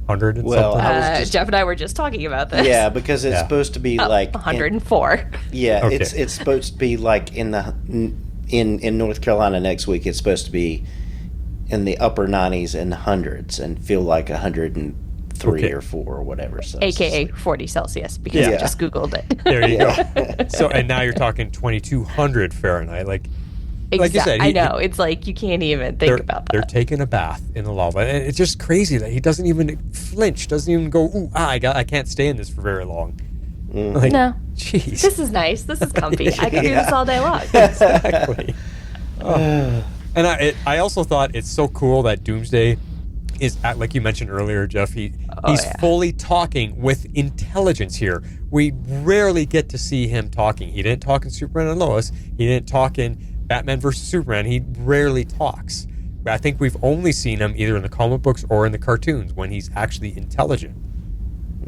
100 and something? Jeff and I were just talking about this. Yeah, because it's supposed to be like 104. Okay. It's supposed to be like in North Carolina next week. It's supposed to be in the upper 90s and hundreds, and feel like 103 or 4 or whatever. So a.k.a. 40 Celsius, because I just Googled it. There you go. So, and now you're talking 2200 Fahrenheit, like you said, I know. It's like you can't even think about that. They're taking a bath in the lava. And it's just crazy that he doesn't even flinch, doesn't even go, ooh, I can't stay in this for very long. Like, no. Jeez. This is nice. This is comfy. I can do this all day long. Exactly. And I also thought it's so cool that Doomsday is, like you mentioned earlier, Jeff, he's fully talking with intelligence here. We rarely get to see him talking. He didn't talk in Superman and Lois. He didn't talk in Batman versus Superman. He rarely talks. I think we've only seen him either in the comic books or in the cartoons when he's actually intelligent.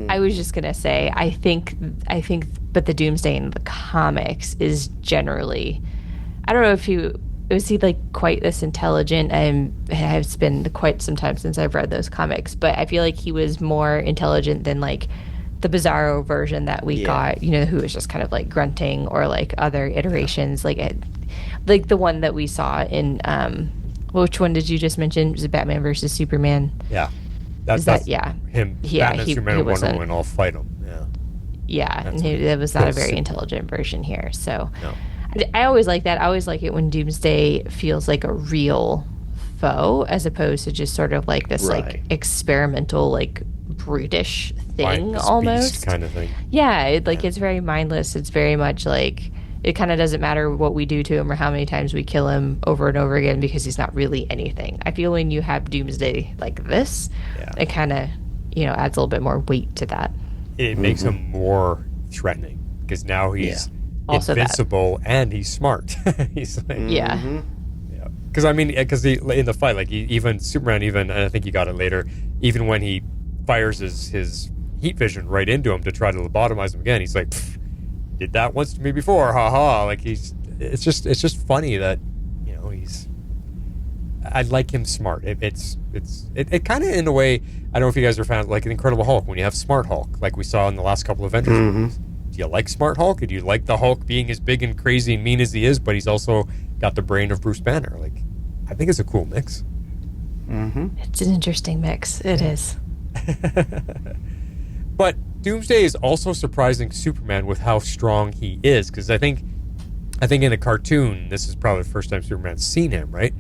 I was just gonna say, I think, but the Doomsday in the comics is generally, I don't know if he like quite this intelligent, and it's been quite some time since I've read those comics, but I feel like he was more intelligent than like the Bizarro version that we got, you know, who was just kind of like grunting, or like other iterations, like the one that we saw in which one did you just mention? Was it Batman versus Superman? Yeah. That's him. Yeah, Batman, Superman, and Wonder Woman all fight him. Yeah, and it was not a very intelligent version here. So I always like that. I always like it when Doomsday feels like a real foe, as opposed to just sort of like this like experimental, like brutish thing almost kind of thing. Yeah, it's very mindless. It's very much like it kind of doesn't matter what we do to him or how many times we kill him over and over again, because he's not really anything. I feel when you have Doomsday like this, it kind of, adds a little bit more weight to that. It makes him more threatening, because now he's invincible and he's smart. He's like, because in the fight, like even Superman, and I think you got it later, even when he fires his heat vision right into him to try to lobotomize him again, he's like, did that once to me before, haha. Like it's just funny that I like him smart. It kind of, in a way, I don't know if you guys are fans, like an Incredible Hulk, when you have Smart Hulk, like we saw in the last couple of Avengers movies. Do you like Smart Hulk? Or do you like the Hulk being as big and crazy and mean as he is, but he's also got the brain of Bruce Banner? Like, I think it's a cool mix. It's an interesting mix. It is. But Doomsday is also surprising Superman with how strong he is, because I think in a cartoon, this is probably the first time Superman's seen him, right?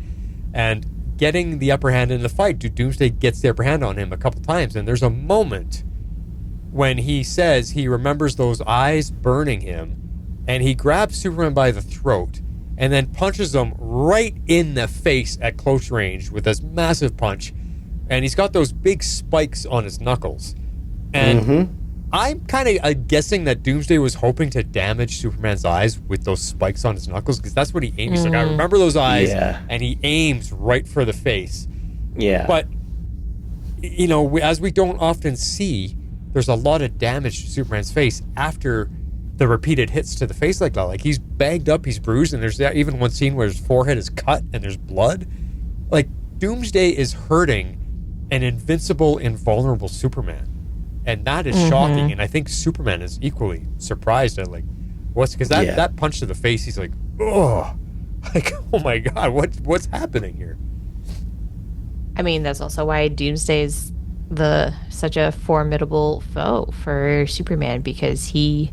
And getting the upper hand in the fight, Doomsday gets the upper hand on him a couple times, and there's a moment when he says he remembers those eyes burning him, and he grabs Superman by the throat and then punches him right in the face at close range with this massive punch, and he's got those big spikes on his knuckles. And I'm kind of guessing that Doomsday was hoping to damage Superman's eyes with those spikes on his knuckles, because that's what he aims. He's like, I remember those eyes, and he aims right for the face. Yeah. But, as we don't often see, there's a lot of damage to Superman's face after the repeated hits to the face like that. Like, he's bagged up, he's bruised, and there's even one scene where his forehead is cut and there's blood. Like, Doomsday is hurting an invincible, invulnerable Superman. And that is shocking. And I think Superman is equally surprised at, like, because that punch to the face, he's like, oh, like, oh my God, what's happening here? I mean, that's also why Doomsday is such a formidable foe for Superman, because he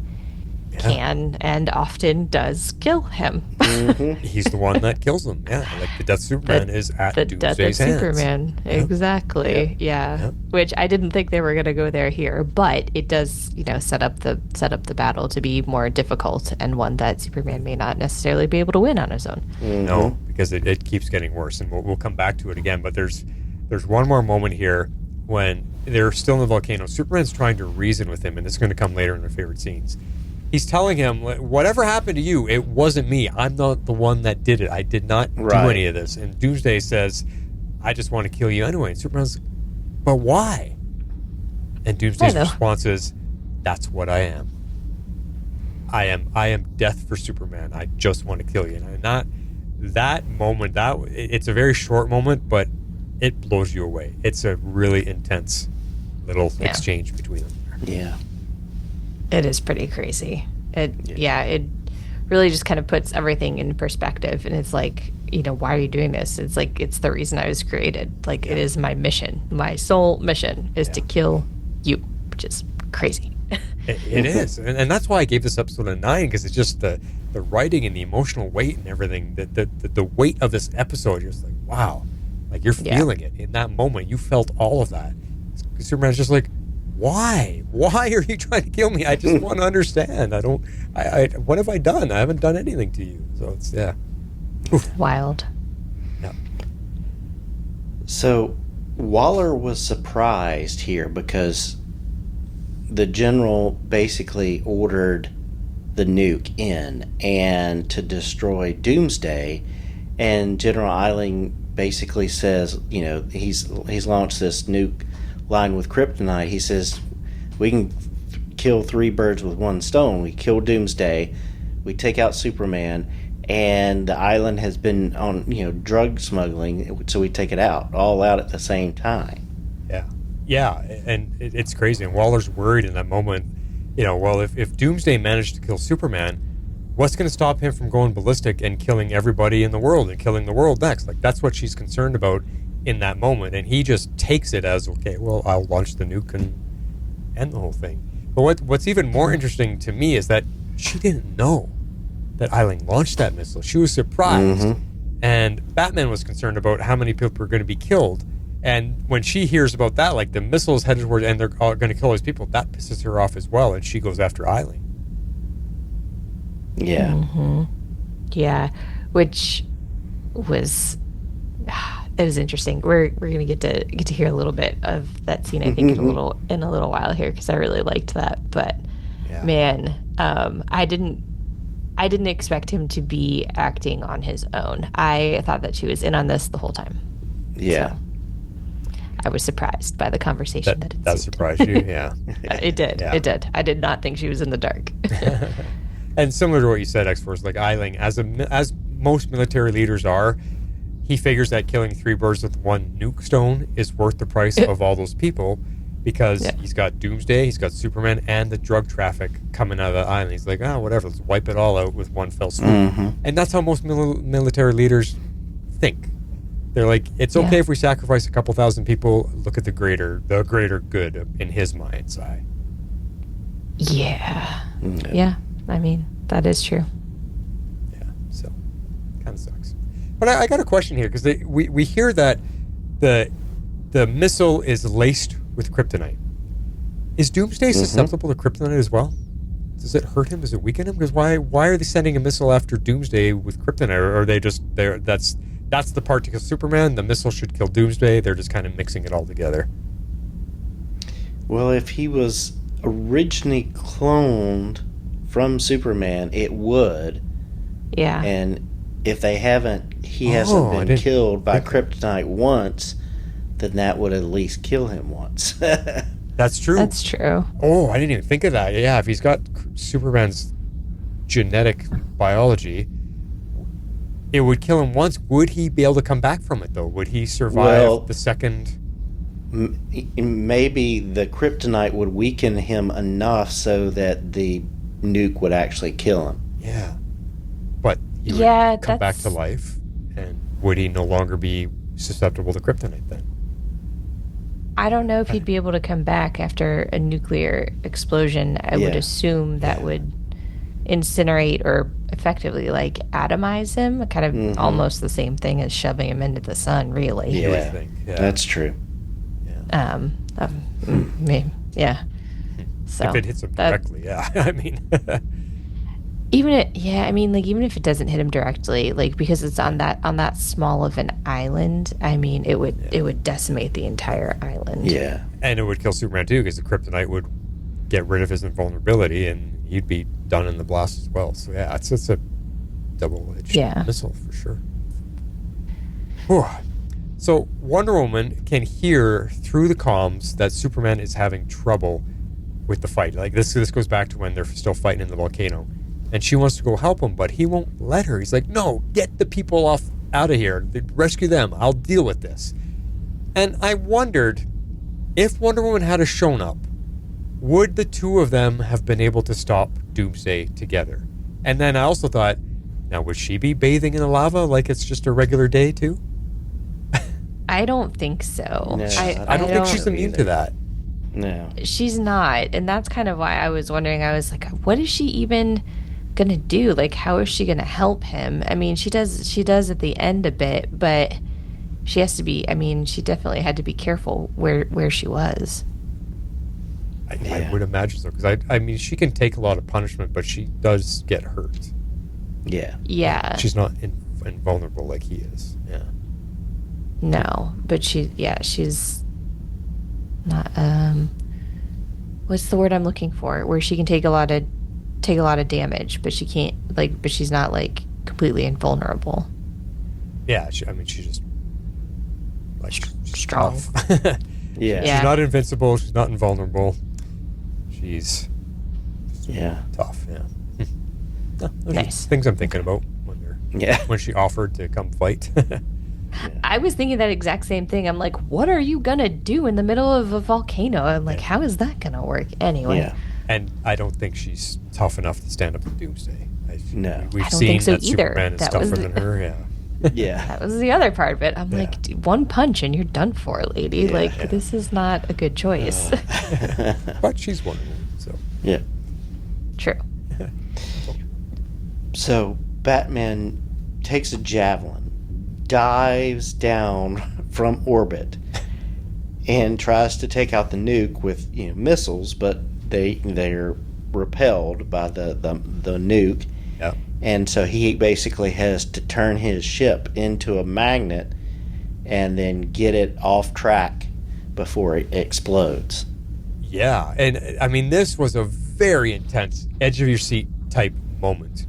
can and often does kill him. He's the one that kills him. Yeah, like the Death Superman is at the death of Doomsday's hands. Superman. Exactly. Yeah. Which I didn't think they were going to go there here, but it does, set up the battle to be more difficult, and one that Superman may not necessarily be able to win on his own. No, because it keeps getting worse, and we'll come back to it again. But there's one more moment here when they're still in the volcano. Superman's trying to reason with him, and this is going to come later in our favorite scenes. He's telling him, whatever happened to you, it wasn't me. I'm not the one that did it. I did not do any of this. And Doomsday says, I just want to kill you anyway. And Superman's like, but why? And Doomsday's response is, that's what I am. I am death for Superman. I just want to kill you. And that moment, it's a very short moment, but it blows you away. It's a really intense little exchange between them. Yeah. It is pretty crazy. It really just kind of puts everything in perspective. And it's like, why are you doing this? It's like, it's the reason I was created. Like, it is my mission. My sole mission is to kill you, which is crazy. It is. And that's why I gave this episode a 9, because it's just the writing and the emotional weight and everything. The weight of this episode, you're just like, wow. Like, you're feeling it. In that moment, you felt all of that. Superman's just like, why? Why are you trying to kill me? I just want to understand. What have I done? I haven't done anything to you. So it's, wild. Yeah. So Waller was surprised here because the general basically ordered the nuke in and to destroy Doomsday, and General Eiling basically says, he's launched this nuke line with Kryptonite. He says we can kill 3 birds with one stone. We kill Doomsday, we take out Superman, and the island has been on drug smuggling, so we take it all out at the same time. Yeah, and it's crazy. And Waller's worried in that moment. If Doomsday managed to kill Superman, what's going to stop him from going ballistic and killing everybody in the world and killing the world next? Like, that's what she's concerned about in that moment, and he just takes it as, okay, well, I'll launch the nuke and end the whole thing. But what's even more interesting to me is that she didn't know that Eiling launched that missile. She was surprised, and Batman was concerned about how many people were going to be killed. And when she hears about that, like the missile is headed towards, and they're going to kill all these people, that pisses her off as well, and she goes after Eiling. Yeah. Yeah, which was... It was interesting. We're gonna get to hear a little bit of that scene, I think, in a little while here, because I really liked that. But man, I didn't expect him to be acting on his own. I thought that she was in on this the whole time. Yeah, so I was surprised by the conversation that surprised you. Yeah, it did. Yeah. It did. I did not think she was in the dark. And similar to what you said, X-Force, like Eiling, as most military leaders are, he figures that killing 3 birds with one nuke stone is worth the price of all those people, because he's got Doomsday, he's got Superman, and the drug traffic coming out of the island. He's like, whatever, let's wipe it all out with one fell swoop. And that's how most military leaders think. They're like, it's okay if we sacrifice a couple thousand people. Look at the greater good in his mind's eye. Yeah. Yeah. I mean, that is true. Yeah. So, kind of sucks. But I got a question here, because we hear that the missile is laced with kryptonite. Is Doomsday susceptible to kryptonite as well? Does it hurt him? Does it weaken him? Because why are they sending a missile after Doomsday with kryptonite? Or are they just there? That's the part to kill Superman. The missile should kill Doomsday. They're just kind of mixing it all together. Well, if he was originally cloned from Superman, it would. Yeah. And if they haven't, he hasn't been killed by kryptonite once, then that would at least kill him once. That's true. That's true. Oh, I didn't even think of that. Yeah, if he's got Superman's genetic biology, it would kill him once. Would he be able to come back from it, though? Would he survive the second? maybe the kryptonite would weaken him enough so that the nuke would actually kill him. Yeah. But he would come back to life, and would he no longer be susceptible to kryptonite then? I don't know if he'd be able to come back after a nuclear explosion. I would assume that would incinerate or effectively like atomize him. Kind of almost the same thing as shoving him into the sun, really. Yeah, that's true. Yeah. So if it hits him directly, I mean, even if it doesn't hit him directly, like because it's on that small of an island, I mean, it would decimate the entire island. Yeah, and it would kill Superman too, because the kryptonite would get rid of his invulnerability, and he'd be done in the blast as well. So yeah, it's a double-edged missile for sure. Whew. So Wonder Woman can hear through the comms that Superman is having trouble with the fight. Like this goes back to when they're still fighting in the volcano, and she wants to go help him, but he won't let her. He's like, "No, get the people out of here. Rescue them. I'll deal with this." And I wondered if Wonder Woman had shown up, would the two of them have been able to stop Doomsday together? And then I also thought, now would she be bathing in the lava like it's just a regular day too? I don't think so. No, I don't think she's immune to that. No. She's not. And that's kind of why I was wondering. I was like, what is she even going to do? Like, how is she going to help him? I mean, she does at the end a bit, but she has to be, I mean, she definitely had to be careful where she was. I would imagine so, because I mean, she can take a lot of punishment, but she does get hurt. Yeah. Yeah. She's not invulnerable like he is. Yeah. No, but she's not. What's the word I'm looking for? Where she can take a lot of damage, but she can't but she's not like completely invulnerable. Yeah, she's just like strong. Yeah. She's not invincible. She's not invulnerable. She's tough. Yeah. No, nice things I'm thinking about when she offered to come fight. I was thinking that exact same thing. I'm like, what are you gonna do in the middle of a volcano? I'm like, how is that gonna work anyway? Yeah. And I don't think she's tough enough to stand up to Doomsday. No. We've I don't seen think so that either. Superman is tougher than her. Yeah. Yeah. That was the other part of it. I'm like, one punch and you're done for, lady. Yeah. Like, this is not a good choice. But she's Wonder Woman, so. Yeah. True. So Batman takes a javelin, dives down from orbit, and tries to take out the nuke with missiles, but they're repelled by the nuke. Yeah. And so he basically has to turn his ship into a magnet and then get it off track before it explodes. Yeah, and I mean, this was a very intense, edge of your seat type moment.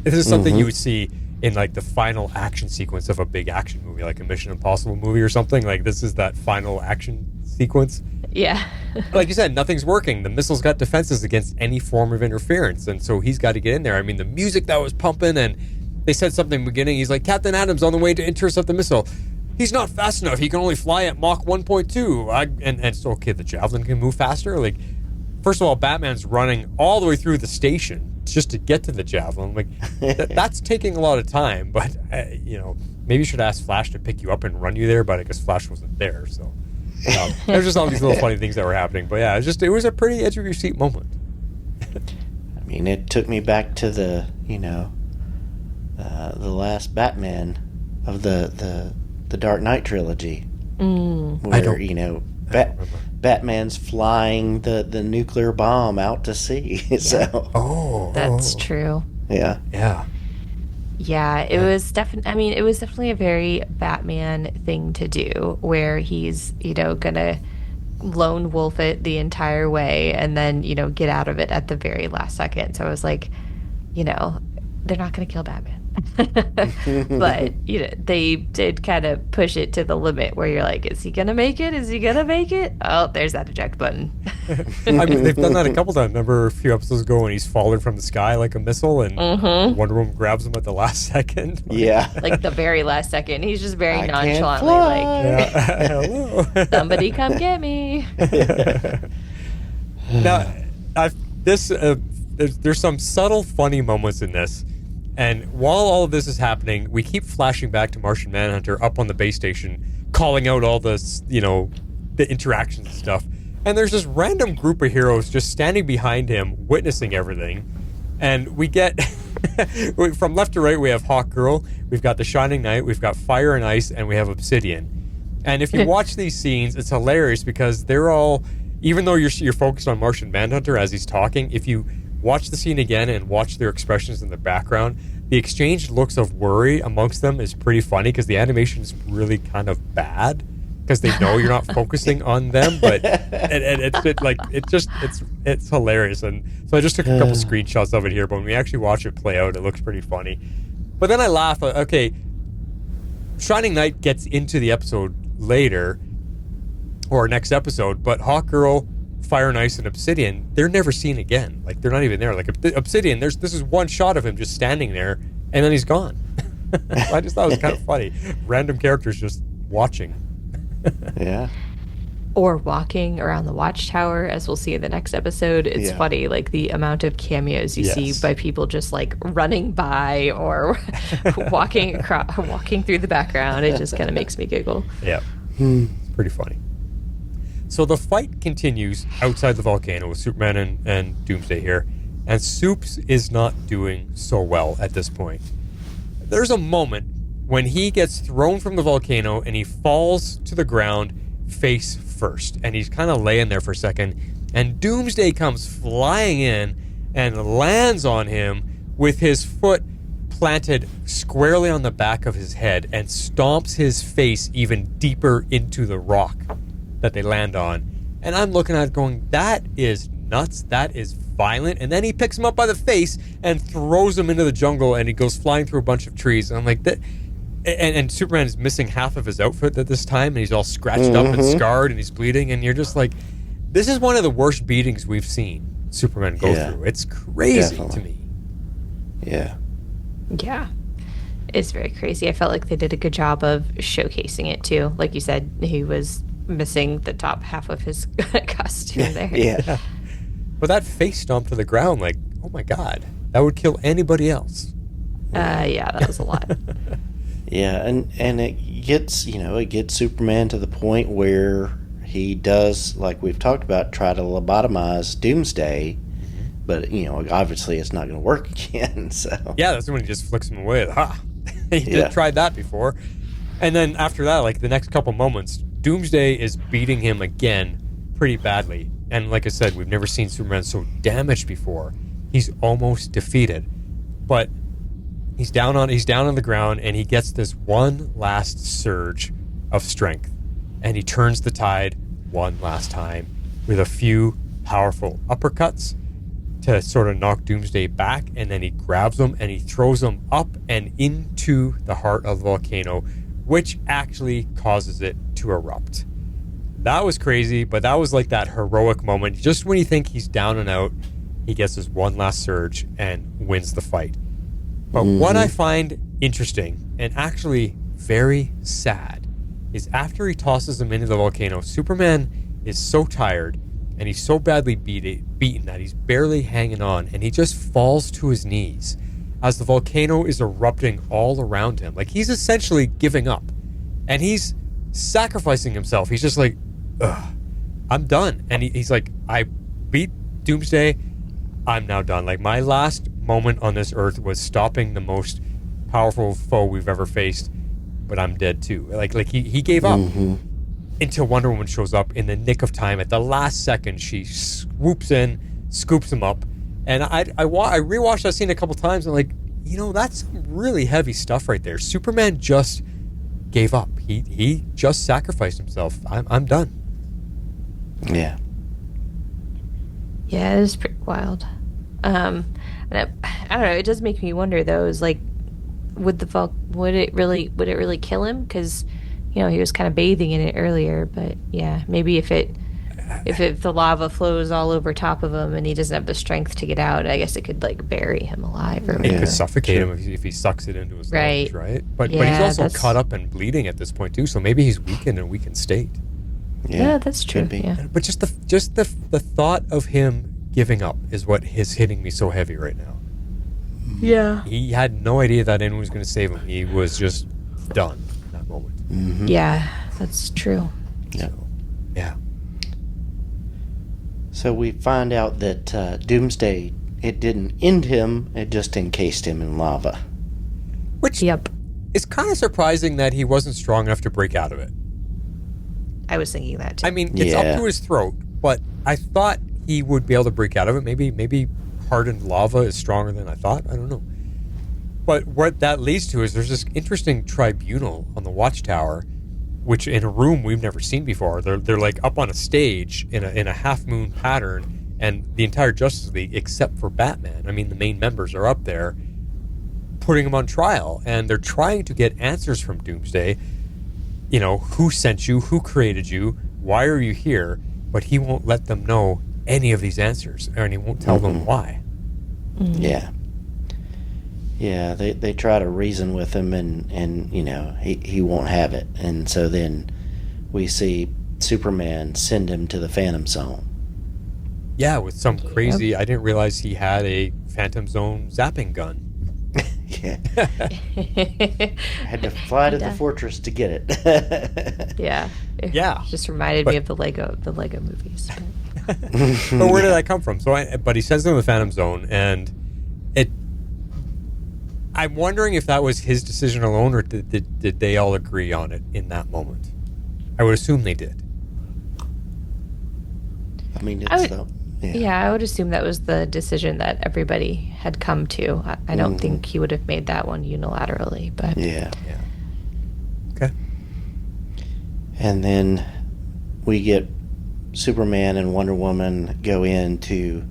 This is something you would see in like the final action sequence of a big action movie, like a Mission Impossible movie or something. Like this is that final action sequence. Yeah. Like you said, nothing's working. The missile's got defenses against any form of interference, and so he's got to get in there. I mean, the music that was pumping, and they said something in the beginning. He's like, Captain Adams on the way to intercept the missile. He's not fast enough. He can only fly at Mach 1.2. And it's okay, the Javelin can move faster. Like, first of all, Batman's running all the way through the station just to get to the Javelin. Like, that's taking a lot of time. But, maybe you should ask Flash to pick you up and run you there, but I guess Flash wasn't there, so... there's just all these little funny things that were happening. But yeah, it was a pretty edge of your seat moment. I mean, it took me back to the last Batman of the Dark Knight trilogy. Where, Batman's flying the nuclear bomb out to sea. So That's true. Yeah. Yeah. Yeah, it was definitely a very Batman thing to do, where he's, gonna lone wolf it the entire way and then, get out of it at the very last second. So I was like, they're not gonna kill Batman. But they did kind of push it to the limit where you're like, is he gonna make it? Is he gonna make it? Oh, there's that eject button. I mean, they've done that a couple times. Remember a few episodes ago when he's fallen from the sky like a missile, and Wonder Woman grabs him at the last second. Yeah. Like the very last second. He's just very I can't nonchalantly fly. like, Hello. somebody come get me. Now, there's some subtle funny moments in this, and while all of this is happening, we keep flashing back to Martian Manhunter up on the base station, calling out all this, the interactions and stuff. And there's this random group of heroes just standing behind him, witnessing everything. And we get, from left to right, we have Hawkgirl, we've got the Shining Knight, we've got Fire and Ice, and we have Obsidian. And if you watch these scenes, it's hilarious because they're all, even though you're focused on Martian Manhunter as he's talking, if you watch the scene again and watch their expressions in the background, the exchanged looks of worry amongst them is pretty funny because the animation is really kind of bad because they know you're not focusing on them, but it's hilarious. And so I just took a couple screenshots of it here, but when we actually watch it play out, it looks pretty funny. But then I laugh. Okay, Shining Knight gets into the episode later, or next episode, but Hawkgirl, Fire and Ice, and Obsidian, they're never seen again. Like, they're not even there. Like, Obsidian, this is one shot of him just standing there, and then he's gone. I just thought it was kind of funny. Random characters just watching. Yeah. Or walking around the watchtower, as we'll see in the next episode. It's funny, like the amount of cameos you see by people just like running by or walking through the background. It just kind of makes me giggle. Yeah. It's pretty funny. So the fight continues outside the volcano with Superman and Doomsday here, and Supes is not doing so well at this point. There's a moment when he gets thrown from the volcano and he falls to the ground face first, and he's kind of laying there for a second, and Doomsday comes flying in and lands on him with his foot planted squarely on the back of his head and stomps his face even deeper into the rock that they land on. And I'm looking at it going, that is nuts, that is violent. And then he picks him up by the face and throws him into the jungle, and he goes flying through a bunch of trees. And I'm like, that. And Superman is missing half of his outfit at this time, and he's all scratched up and scarred, and he's bleeding, and you're just like, this is one of the worst beatings we've seen Superman go through. It's crazy to me. Yeah. It's very crazy. I felt like they did a good job of showcasing it too. Like you said, he was missing the top half of his costume there. Yeah. But that face stomp to the ground, like, oh my God, that would kill anybody else. Yeah, that was a lot. Yeah, and it gets Superman to the point where he does, like we've talked about, try to lobotomize Doomsday, but obviously it's not going to work again. So yeah, that's when he just flicks him away. He did try that before, and then after that, like the next couple moments, Doomsday is beating him again pretty badly. And like I said, we've never seen Superman so damaged before. He's almost defeated, but he's down on the ground, and he gets this one last surge of strength, and he turns the tide one last time with a few powerful uppercuts to sort of knock Doomsday back, and then he grabs him and he throws him up and into the heart of the volcano, which actually causes it to erupt. That was crazy, but that was like that heroic moment. Just when you think he's down and out, he gets his one last surge and wins the fight. But what I find interesting and actually very sad is after he tosses him into the volcano, Superman is so tired and he's so badly beaten that he's barely hanging on, and he just falls to his knees as the volcano is erupting all around him. Like, he's essentially giving up, and he's sacrificing himself. He's just like, ugh, I'm done. And he's like, I beat Doomsday, I'm now done. Like, my last moment on this earth was stopping the most powerful foe we've ever faced, but I'm dead too. Like he gave up until Wonder Woman shows up in the nick of time. At the last second, she swoops in, scoops him up, and I rewatched that scene a couple times, and like, that's some really heavy stuff right there. Superman just gave up. He just sacrificed himself. I'm done. Yeah. Yeah, it is pretty wild. And I don't know. It does make me wonder, though. Is like would it really kill him? Because he was kind of bathing in it earlier. But yeah, maybe if the lava flows all over top of him and he doesn't have the strength to get out, I guess it could like bury him alive. Or it could suffocate him if he sucks it into his lungs, right? But he's also caught up and bleeding at this point too. So maybe he's weakened in a weakened state. Yeah, that's true. Yeah. But just the thought of him giving up is what is hitting me so heavy right now. Yeah. He had no idea that anyone was going to save him. He was just done in that moment. Mm-hmm. Yeah, that's true. Yeah. Yeah. So we find out that Doomsday, it didn't end him, it just encased him in lava. Which is kind of surprising that he wasn't strong enough to break out of it. I was thinking that too. I mean, it's up to his throat, but I thought he would be able to break out of it. Maybe hardened lava is stronger than I thought. I don't know. But what that leads to is there's this interesting tribunal on the Watchtower, which in a room we've never seen before. They're like up on a stage in a half moon pattern, and the entire Justice League except for Batman. I mean, the main members are up there putting him on trial, and they're trying to get answers from Doomsday. Who sent you? Who created you? Why are you here? But he won't let them know any of these answers, and he won't tell them why. Mm-hmm. Yeah. Yeah, they try to reason with him, and he won't have it. And so then we see Superman send him to the Phantom Zone. Yeah, with some crazy... I didn't realize he had a Phantom Zone zapping gun. Yeah. I had to fly to the fortress to get it. Yeah. Yeah. It just reminded me of the Lego movies. But where did that come from? But he sends them to the Phantom Zone, and I'm wondering if that was his decision alone, or did they all agree on it in that moment? I would assume they did. I mean, I would assume that was the decision that everybody had come to. I don't think he would have made that one unilaterally, but yeah. Okay. And then we get Superman and Wonder Woman go in to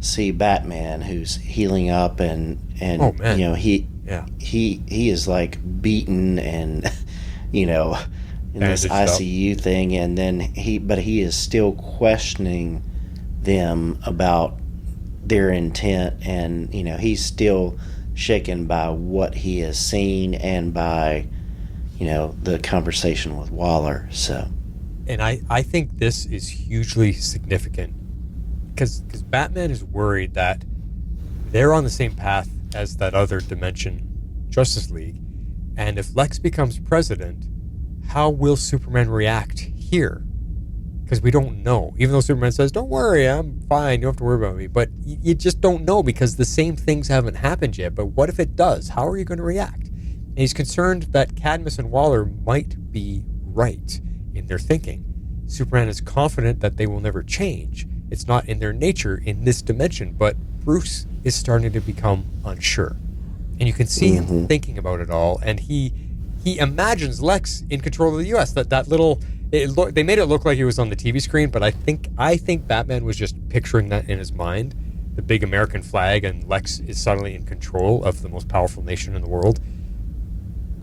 see Batman, who's healing up, and oh, man. he is like beaten and in this ICU thing, and then he is still questioning them about their intent, and he's still shaken by what he has seen and by the conversation with Waller. So, and I think this is hugely significant because Batman is worried that they're on the same path as that other dimension Justice League, and if Lex becomes president, how will Superman react here? Because we don't know. Even though Superman says, "Don't worry, I'm fine, you don't have to worry about me," but you just don't know because the same things haven't happened yet. But what if it does? How are you going to react? And he's concerned that Cadmus and Waller might be right in their thinking. Superman is confident that they will never change. It's not in their nature in this dimension, but Bruce is starting to become unsure. And you can see him thinking about it all, and he imagines Lex in control of the U.S. That little... they made it look like he was on the TV screen, but I think Batman was just picturing that in his mind. The big American flag, and Lex is suddenly in control of the most powerful nation in the world.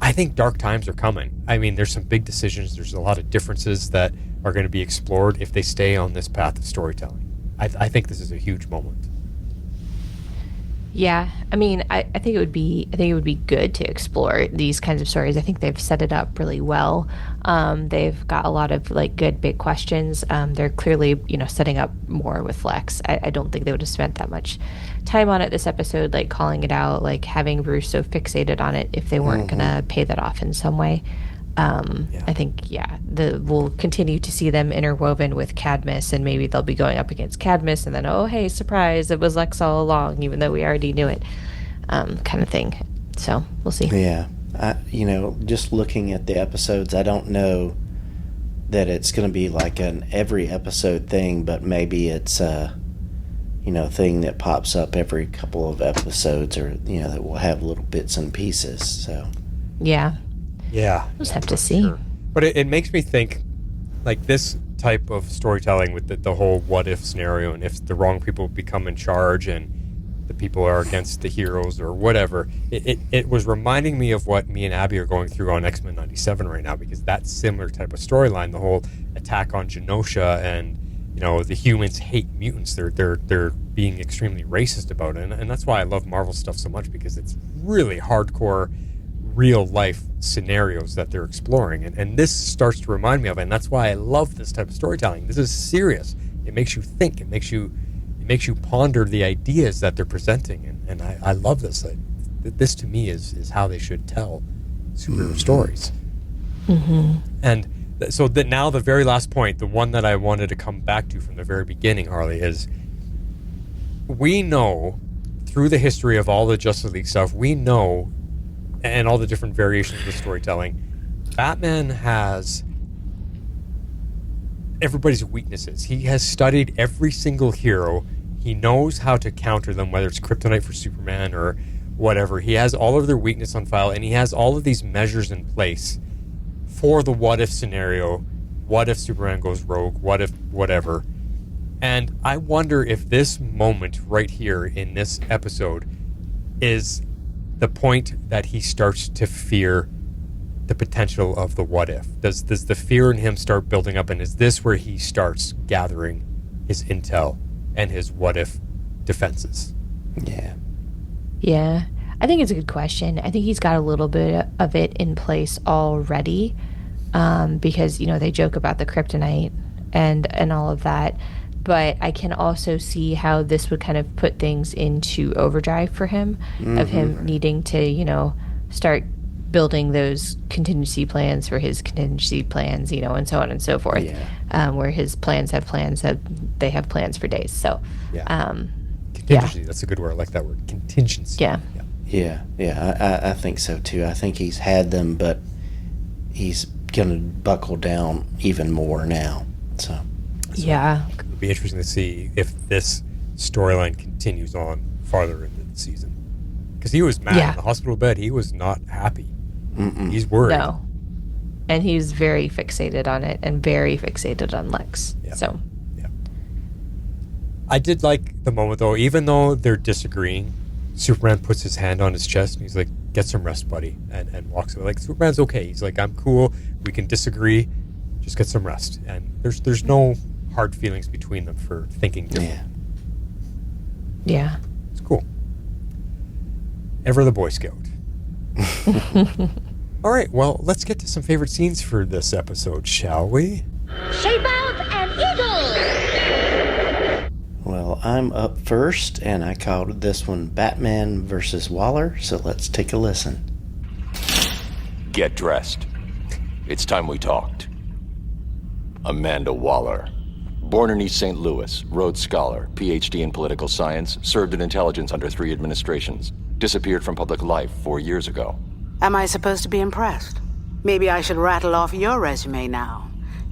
I think dark times are coming. I mean, there's some big decisions. There's a lot of differences that are going to be explored if they stay on this path of storytelling. I think this is a huge moment. Yeah, I mean, I think it would be good to explore these kinds of stories. I think they've set it up really well. They've got a lot of like good big questions. They're clearly setting up more with Lex. I don't think they would have spent that much time on it this episode, like calling it out, like having Bruce so fixated on it if they weren't gonna pay that off in some way. I think we'll continue to see them interwoven with Cadmus, and maybe they'll be going up against Cadmus, and then oh hey, surprise, it was Lex all along, even though we already knew it, kind of thing. So we'll see. Yeah, just looking at the episodes, I don't know that it's going to be like an every episode thing, but maybe it's a thing that pops up every couple of episodes, or that will have little bits and pieces. So yeah. Yeah. We'll just have to see. Sure. But it makes me think, like, this type of storytelling with the whole what-if scenario, and if the wrong people become in charge, and the people are against the heroes or whatever. It was reminding me of what me and Abby are going through on X-Men 97 right now, because that's similar type of storyline, the whole attack on Genosha, and the humans hate mutants. They're being extremely racist about it, and that's why I love Marvel stuff so much, because it's really hardcore real life scenarios that they're exploring, and this starts to remind me of it, and that's why I love this type of storytelling. This is serious. It makes you think. It makes you ponder the ideas that they're presenting, and I love this. This to me is how they should tell superhero stories. Mm-hmm. And so that now the very last point, the one that I wanted to come back to from the very beginning, Harley, is we know through the history of all the Justice League stuff, we know, and all the different variations of the storytelling, Batman has everybody's weaknesses. He has studied every single hero. He knows how to counter them, whether it's Kryptonite for Superman or whatever. He has all of their weakness on file, and he has all of these measures in place for the what-if scenario. What if Superman goes rogue? What if whatever? And I wonder if this moment right here in this episode is the point that he starts to fear the potential of the what if. Does the fear in him start building up, and is this where he starts gathering his intel and his what if defenses? Yeah, I think it's a good question. I think he's got a little bit of it in place already, because they joke about the kryptonite and all of that, but I can also see how this would kind of put things into overdrive for him, of him needing to start building those contingency plans for his contingency plans, and so on and so forth. Where his plans have plans, they have plans for days. So contingency, that's a good word. I like that word, contingency. I think so too. I think he's had them, but he's gonna buckle down even more now. So it'll be interesting to see if this storyline continues on farther into the season, because he was mad in the hospital bed. He was not happy. He's worried. No. And he's very fixated on it, and very fixated on Lex. I did like the moment, though, even though they're disagreeing, Superman puts his hand on his chest and he's like, "Get some rest, buddy," and walks away. Like, Superman's okay. He's like, "I'm cool. We can disagree. Just get some rest." And there's no hard feelings between them for thinking different. Yeah. It's cool. Ever the Boy Scout. All right, well, let's get to some favorite scenes for this episode, shall we? Shape out an eagle! Well, I'm up first, and I called this one Batman versus Waller, so let's take a listen. Get dressed. It's time we talked. Amanda Waller. Born in East St. Louis, Rhodes Scholar, PhD in political science, served in intelligence under 3 administrations. Disappeared from public life 4 years ago. Am I supposed to be impressed? Maybe I should rattle off your resume now.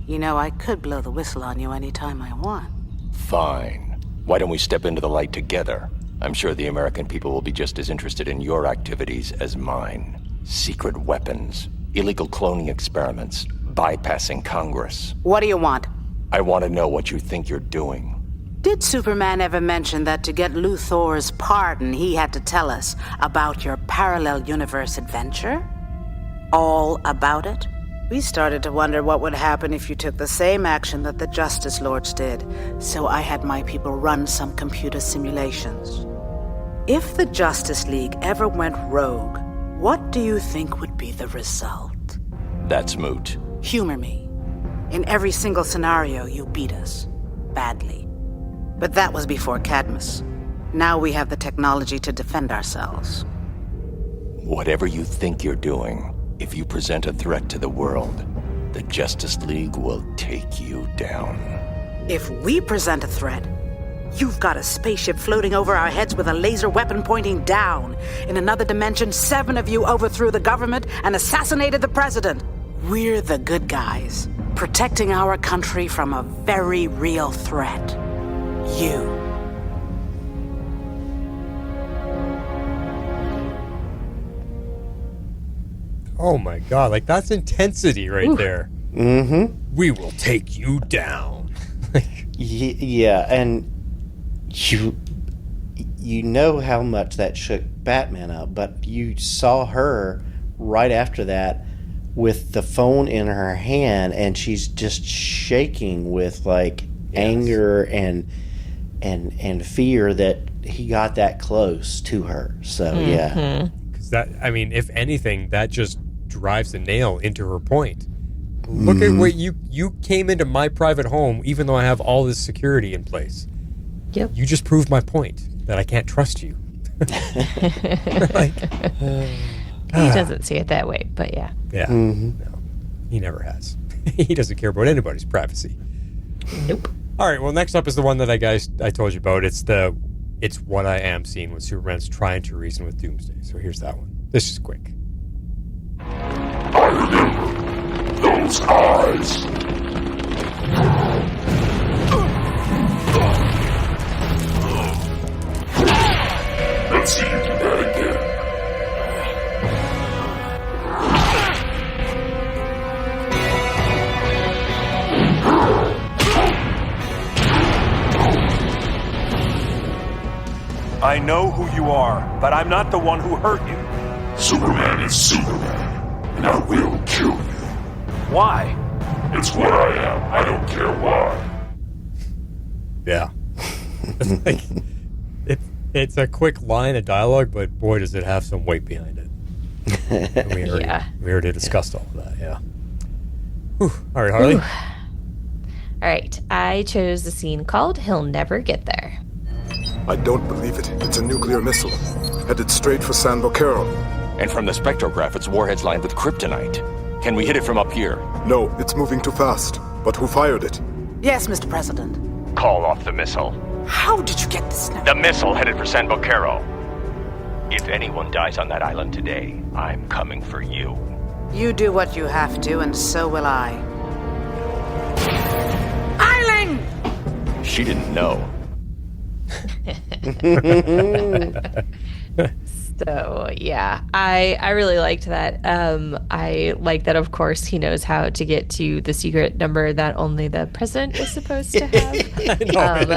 I could blow the whistle on you anytime I want. Fine. Why don't we step into the light together? I'm sure the American people will be just as interested in your activities as mine. Secret weapons, illegal cloning experiments, bypassing Congress. What do you want? I want to know what you think you're doing. Did Superman ever mention that to get Luthor's pardon, he had to tell us about your parallel universe adventure? All about it? We started to wonder what would happen if you took the same action that the Justice Lords did, so I had my people run some computer simulations. If the Justice League ever went rogue, what do you think would be the result? That's moot. Humor me. In every single scenario, you beat us. Badly. But that was before Cadmus. Now we have the technology to defend ourselves. Whatever you think you're doing, if you present a threat to the world, the Justice League will take you down. If we present a threat, you've got a spaceship floating over our heads with a laser weapon pointing down. In another dimension, 7 of you overthrew the government and assassinated the president. We're the good guys, protecting our country from a very real threat. You. Oh my God, that's intensity right there. Mm-hmm. We will take you down. Yeah, and you know how much that shook Batman up, but you saw her right after that with the phone in her hand, and she's just shaking with like anger and fear that he got that close to her. So yeah, because that, I mean, if anything, that just drives a nail into her point. Look at where you came into my private home, even though I have all this security in place. Yep. You just proved my point that I can't trust you. He doesn't see it that way, but yeah. Yeah. No, he never has. He doesn't care about anybody's privacy. Nope. All right. Well, next up is the one that I told you about. It's what I am seeing when Superman's trying to reason with Doomsday. So here's that one. This is quick. Those eyes. Let's see you do that again. I know who you are, but I'm not the one who hurt you. Superman is Superman, and I will kill you. Why? It's what I am. I don't care why. Yeah. It's a quick line of dialogue, but boy, does it have some weight behind it. We already discussed all of that, yeah. Whew. All right, Harley. All right, I chose the scene called He'll Never Get There. I don't believe it. It's a nuclear missile, headed straight for San Boquero. And from the spectrograph, its warhead's lined with kryptonite. Can we hit it from up here? No, it's moving too fast. But who fired it? Yes, Mr. President. Call off the missile. How did you get this now? The missile headed for San Boquero. If anyone dies on that island today, I'm coming for you. You do what you have to, and so will I. Eiling! She didn't know. So yeah, I really liked that. I like that, of course, he knows how to get to the secret number that only the president is supposed to have.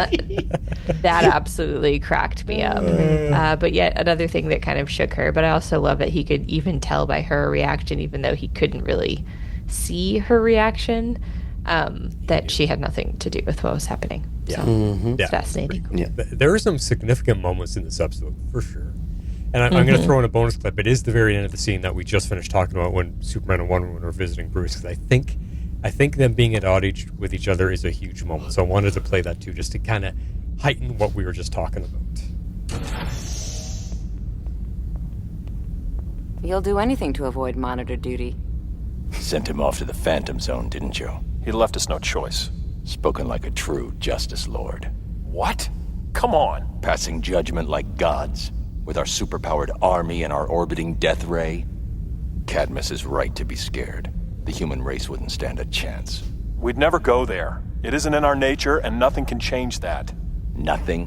That absolutely cracked me up. But yet another thing that kind of shook her. But I also love that he could even tell by her reaction, even though he couldn't really see her reaction, that she had nothing to do with what was happening. Yeah. So it's fascinating. Yeah. There are some significant moments in this episode, for sure. And I'm going to throw in a bonus clip. It is the very end of the scene that we just finished talking about when Superman and Wonder Woman are visiting Bruce. Because I think them being at odds with each other is a huge moment. So I wanted to play that too, just to kind of heighten what we were just talking about. You'll do anything to avoid monitor duty. Sent him off to the Phantom Zone, didn't you? He left us no choice. Spoken like a true Justice Lord. What? Come on. Passing judgment like gods. With our superpowered army and our orbiting death ray, Cadmus is right to be scared. The human race wouldn't stand a chance. We'd never go there. It isn't in our nature, and nothing can change that. Nothing?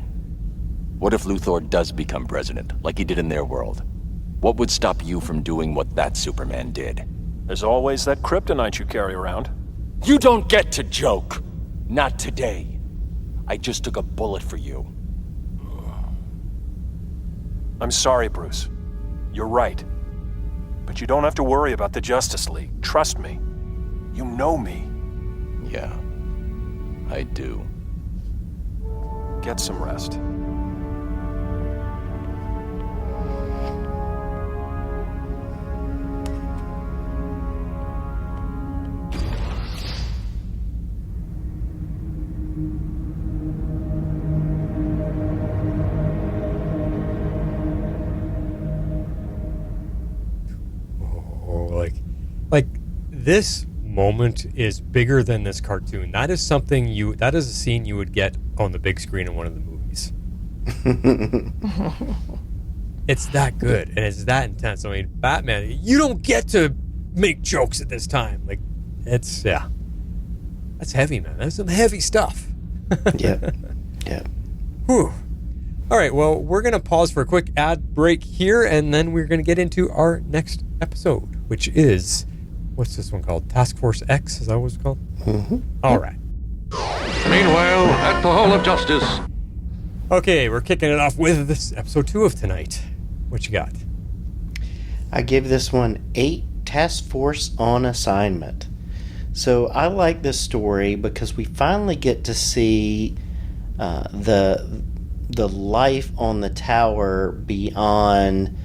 What if Luthor does become president, like he did in their world? What would stop you from doing what that Superman did? There's always that kryptonite you carry around. You don't get to joke! Not today. I just took a bullet for you. I'm sorry, Bruce. You're right. But you don't have to worry about the Justice League. Trust me. You know me. Yeah, I do. Get some rest. Like this moment is bigger than this cartoon. That is that is a scene you would get on the big screen in one of the movies. It's that good and it's that intense. I mean, Batman, you don't get to make jokes at this time. Like, that's heavy, man. That's some heavy stuff. Yeah. Whew. All right, well, we're going to pause for a quick ad break here, and then we're going to get into our next episode, which is, what's this one called? Taskforce X? Is that what it's called? Mm-hmm. All right. Meanwhile, at the Hall of Justice. Okay, we're kicking it off with this episode 2 of tonight. What you got? I give this one 8 Task Force on assignment. So I like this story because we finally get to see the life on the tower beyond,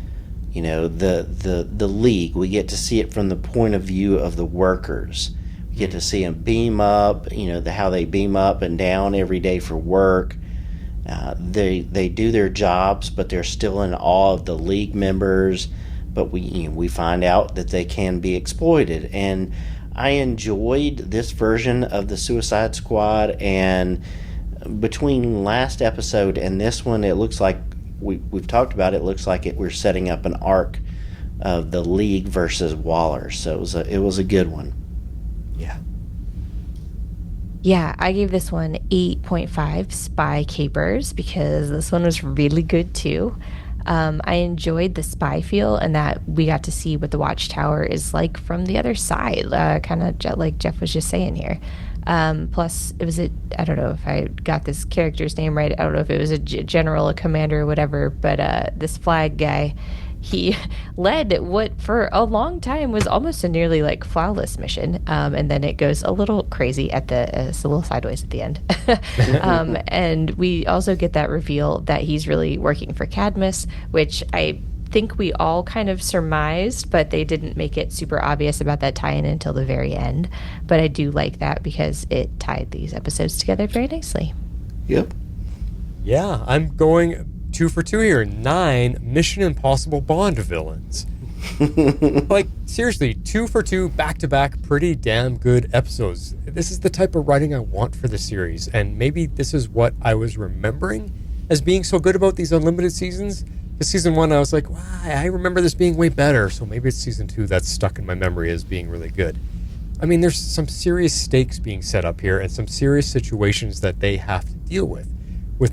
the League. We get to see it from the point of view of the workers. We get to see them beam up, how they beam up and down every day for work. They do their jobs, but they're still in awe of the League members. But we find out that they can be exploited, and I enjoyed this version of the Suicide Squad. And between last episode and this one, it looks like we've talked about it. It looks like we're setting up an arc of the League versus Waller. So it was a good one. Yeah. Yeah, I gave this one 8.5 Spy Capers because this one was really good too. I enjoyed the spy feel and that we got to see what the Watchtower is like from the other side, kind of like Jeff was just saying here. Plus, I don't know if I got this character's name right. I don't know if it was a general, a commander, or whatever, but this Flag guy, he led what for a long time was almost a nearly like flawless mission, and then it goes a little crazy it's a little sideways at the end. And we also get that reveal that he's really working for Cadmus, which I think we all kind of surmised, but they didn't make it super obvious about that tie-in until the very end. But I do like that because it tied these episodes together very nicely. Yep. Yeah, I'm going 2 for 2 here. 9 Mission Impossible Bond villains. Like, seriously, 2 for 2 back-to-back pretty damn good episodes. This is the type of writing I want for the series, and maybe this is what I was remembering as being so good about these unlimited seasons. Because season 1, I was like, wow, I remember this being way better, so maybe it's season 2 that's stuck in my memory as being really good. I mean, there's some serious stakes being set up here and some serious situations that they have to deal with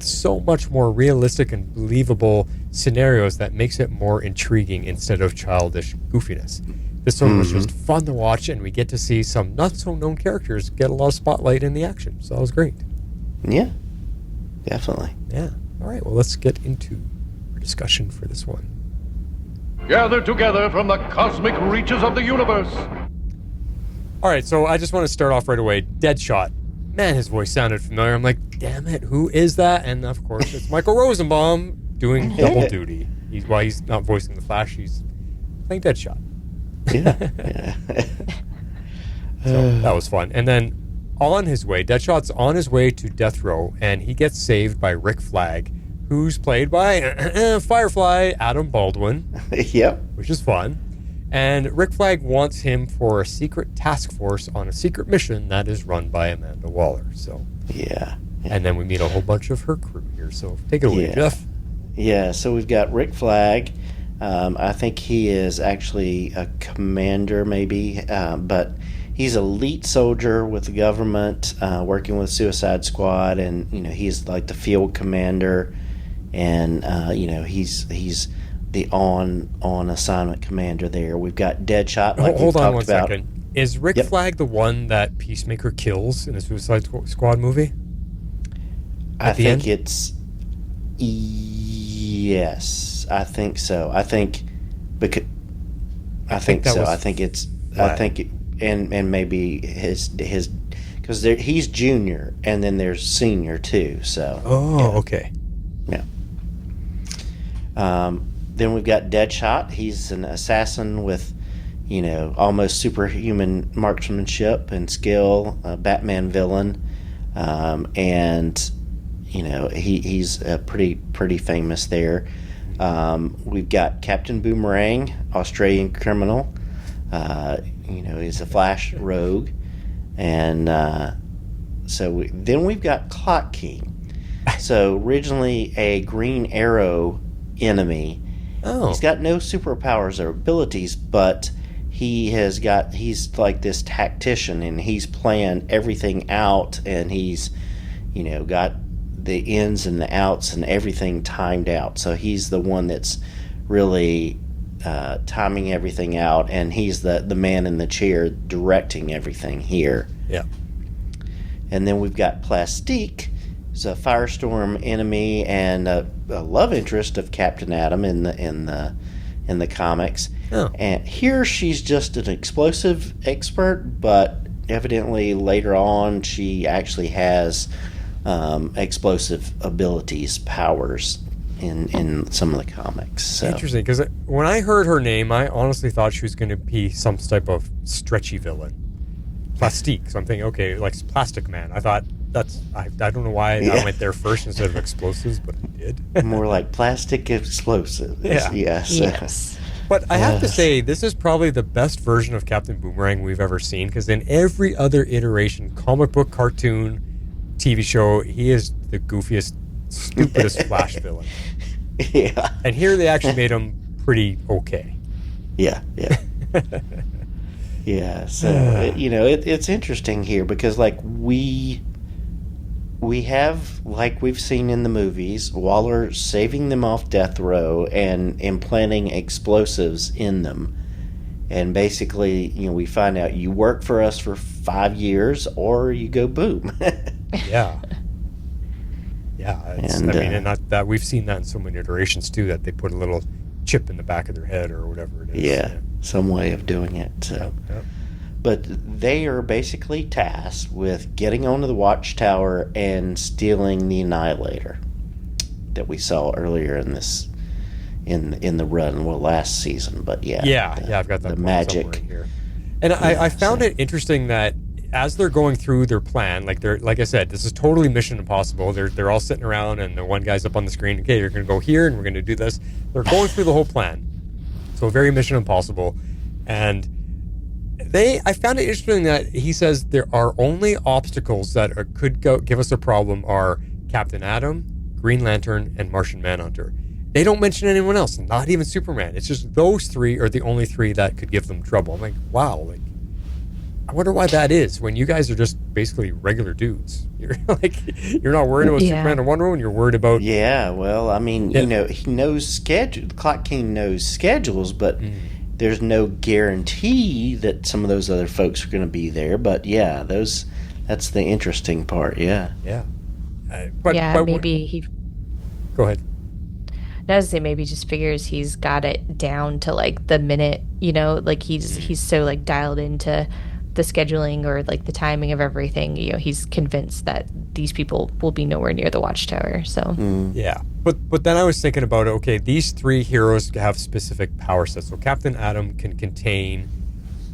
so much more realistic and believable scenarios that makes it more intriguing instead of childish goofiness. This one was just fun to watch, and we get to see some not-so-known characters get a lot of spotlight in the action, so that was great. Yeah, definitely. Yeah. All right, well, let's get into our discussion for this one. Gathered together from the cosmic reaches of the universe. All right, so I just want to start off right away. Deadshot. Man, his voice sounded familiar. I'm like, damn it, who is that? And of course, it's Michael Rosenbaum doing double duty. He's not voicing the Flash, he's playing Deadshot. Yeah. So that was fun. And then Deadshot's on his way to death row, and he gets saved by Rick Flag, who's played by Firefly Adam Baldwin. Yep. Which is fun. And Rick Flag wants him for a secret task force on a secret mission that is run by Amanda Waller. So yeah. And then we meet a whole bunch of her crew here. So take it away, Jeff. Yeah, so we've got Rick Flag. I think he is actually a commander, maybe, but he's an elite soldier with the government, working with Suicide Squad, and he's like the field commander, and he's the on assignment commander there. We've got Deadshot. Like hold on one second. Is Rick Flag the one that Peacemaker kills in the Suicide Squad movie? I think it's yes. I think so. I think and maybe his because he's junior and then there's senior too. So okay. Yeah. Then we've got Deadshot. He's an assassin with, almost superhuman marksmanship and skill, a Batman villain, and he's pretty famous there. We've got Captain Boomerang, Australian criminal. He's a Flash rogue, and then we've got Clock King. So originally a Green Arrow enemy. Oh. He's got no superpowers or abilities, but he's like this tactician, and he's planned everything out, and he's got the ins and the outs and everything timed out. So he's the one that's really timing everything out, and he's the man in the chair directing everything here. Yeah. And then we've got Plastique. who's a Firestorm enemy and a love interest of Captain Atom in the comics. Oh. And here she's just an explosive expert, but evidently later on she actually has explosive abilities, powers in some of the comics. So. Interesting, because when I heard her name, I honestly thought she was going to be some type of stretchy villain. Plastique. So I'm thinking, okay, like Plastic Man. I thought I don't know why I went there first instead of explosives, but I did. More like plastic explosive. Yeah. Yes. But I have to say, this is probably the best version of Captain Boomerang we've ever seen, because in every other iteration, comic book, cartoon, TV show, he is the goofiest, stupidest Flash villain. Yeah. And here they actually made him pretty okay. Yeah. Yeah, so it's interesting here because like we have, like we've seen in the movies, Waller saving them off death row and implanting explosives in them, and basically we find out you work for us for 5 years or you go boom. Yeah. And that we've seen that in so many iterations too, that they put a little chip in the back of their head or whatever it is. Yeah. Some way of doing it. So. Yep. But they are basically tasked with getting onto the watchtower and stealing the Annihilator that we saw earlier in this in the run, last season. But I've got that the magic here. And I found it interesting that as they're going through their plan, like I said, this is totally Mission Impossible. They're all sitting around, and the one guy's up on the screen. Okay, you're going to go here, and we're going to do this. They're going through the whole plan. So very Mission Impossible. And I found it interesting that he says there are only obstacles that could give us a problem are Captain Atom, Green Lantern, and Martian Manhunter. They don't mention anyone else, not even Superman. It's just those three are the only three that could give them trouble. I'm like, wow, I wonder why that is when you guys are just basically regular dudes. You're not worried about Superman and Wonder Woman. You're worried about... Yeah, well, I mean, he knows schedule. Clock King knows schedules, but there's no guarantee that some of those other folks are going to be there. But yeah, that's the interesting part. Yeah. Yeah. But maybe he... Go ahead. I was say maybe just figures he's got it down to like the minute, he's so like dialed into the scheduling or like the timing of everything. He's convinced that these people will be nowhere near the watchtower. So yeah, but then I was thinking about it. Okay, these three heroes have specific power sets. So Captain Atom can contain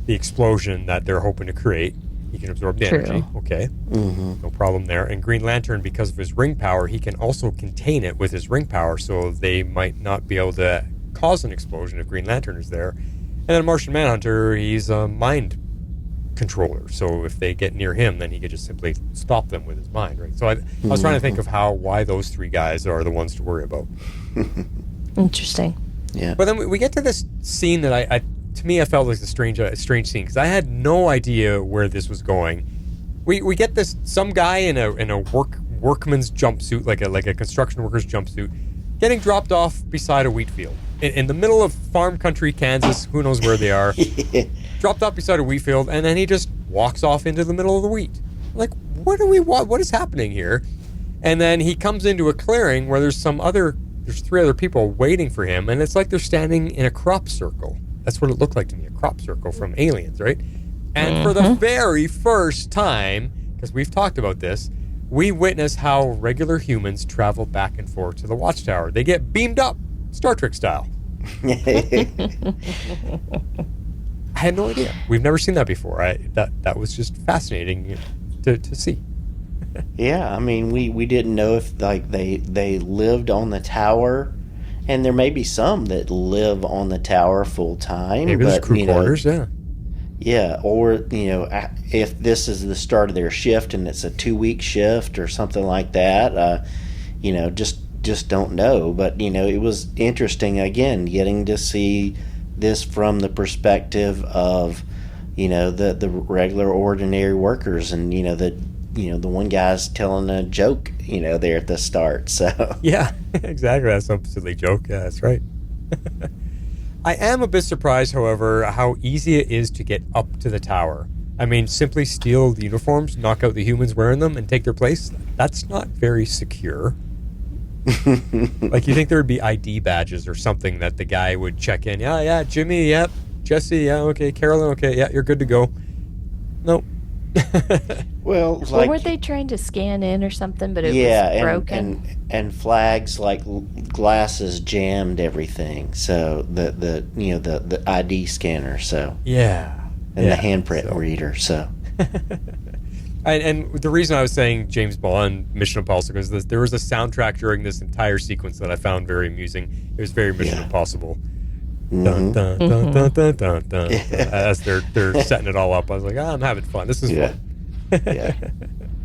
the explosion that they're hoping to create. He can absorb the energy. Okay, no problem there. And Green Lantern, because of his ring power, he can also contain it with his ring power. So they might not be able to cause an explosion if Green Lantern is there. And then Martian Manhunter, he's a mind controller. So if they get near him, then he could just simply stop them with his mind, right? So I was trying to think of why those three guys are the ones to worry about. Interesting. Yeah. But then we get to this scene that to me, I felt like a strange scene because I had no idea where this was going. We get some guy in a workman's jumpsuit, like a construction worker's jumpsuit, getting dropped off beside a wheat field in the middle of farm country, Kansas. Who knows where they are? Dropped off beside a wheat field, and then he just walks off into the middle of the wheat. Like, what is happening here? And then he comes into a clearing where there's three other people waiting for him, and it's like they're standing in a crop circle. That's what it looked like to me, a crop circle from Aliens, right? And for the very first time, because we've talked about this, we witness how regular humans travel back and forth to the Watchtower. They get beamed up, Star Trek style. I had no idea. We've never seen that before. That was just fascinating to see. Yeah, I mean, we didn't know if like they lived on the tower. And there may be some that live on the tower full time. Maybe there's crew quarters, yeah. Yeah, or, if this is the start of their shift and it's a 2-week shift or something like that, just don't know. But, it was interesting, again, getting to see this from the perspective of, the regular, ordinary workers and, the one guy's telling a joke, there at the start. So yeah, exactly. That's a silly joke. Yeah, that's right. I am a bit surprised, however, how easy it is to get up to the tower. I mean, simply steal the uniforms, knock out the humans wearing them, and take their place? That's not very secure. Like, you think there would be ID badges or something that the guy would check in. Yeah, Jimmy, yep. Jesse, yeah, okay. Carolyn, okay, yeah, you're good to go. Nope. Well, like, weren't they trying to scan in or something, but it was broken? And Flags, like, glasses jammed everything. So the ID scanner, so. Yeah. And the handprint reader, so. And the reason I was saying James Bond, Mission Impossible, is there was a soundtrack during this entire sequence that I found very amusing. It was very Mission Impossible. Dun, dun, dun, dun, dun, dun, dun. As they're setting it all up, I was like, I'm having fun. This is fun.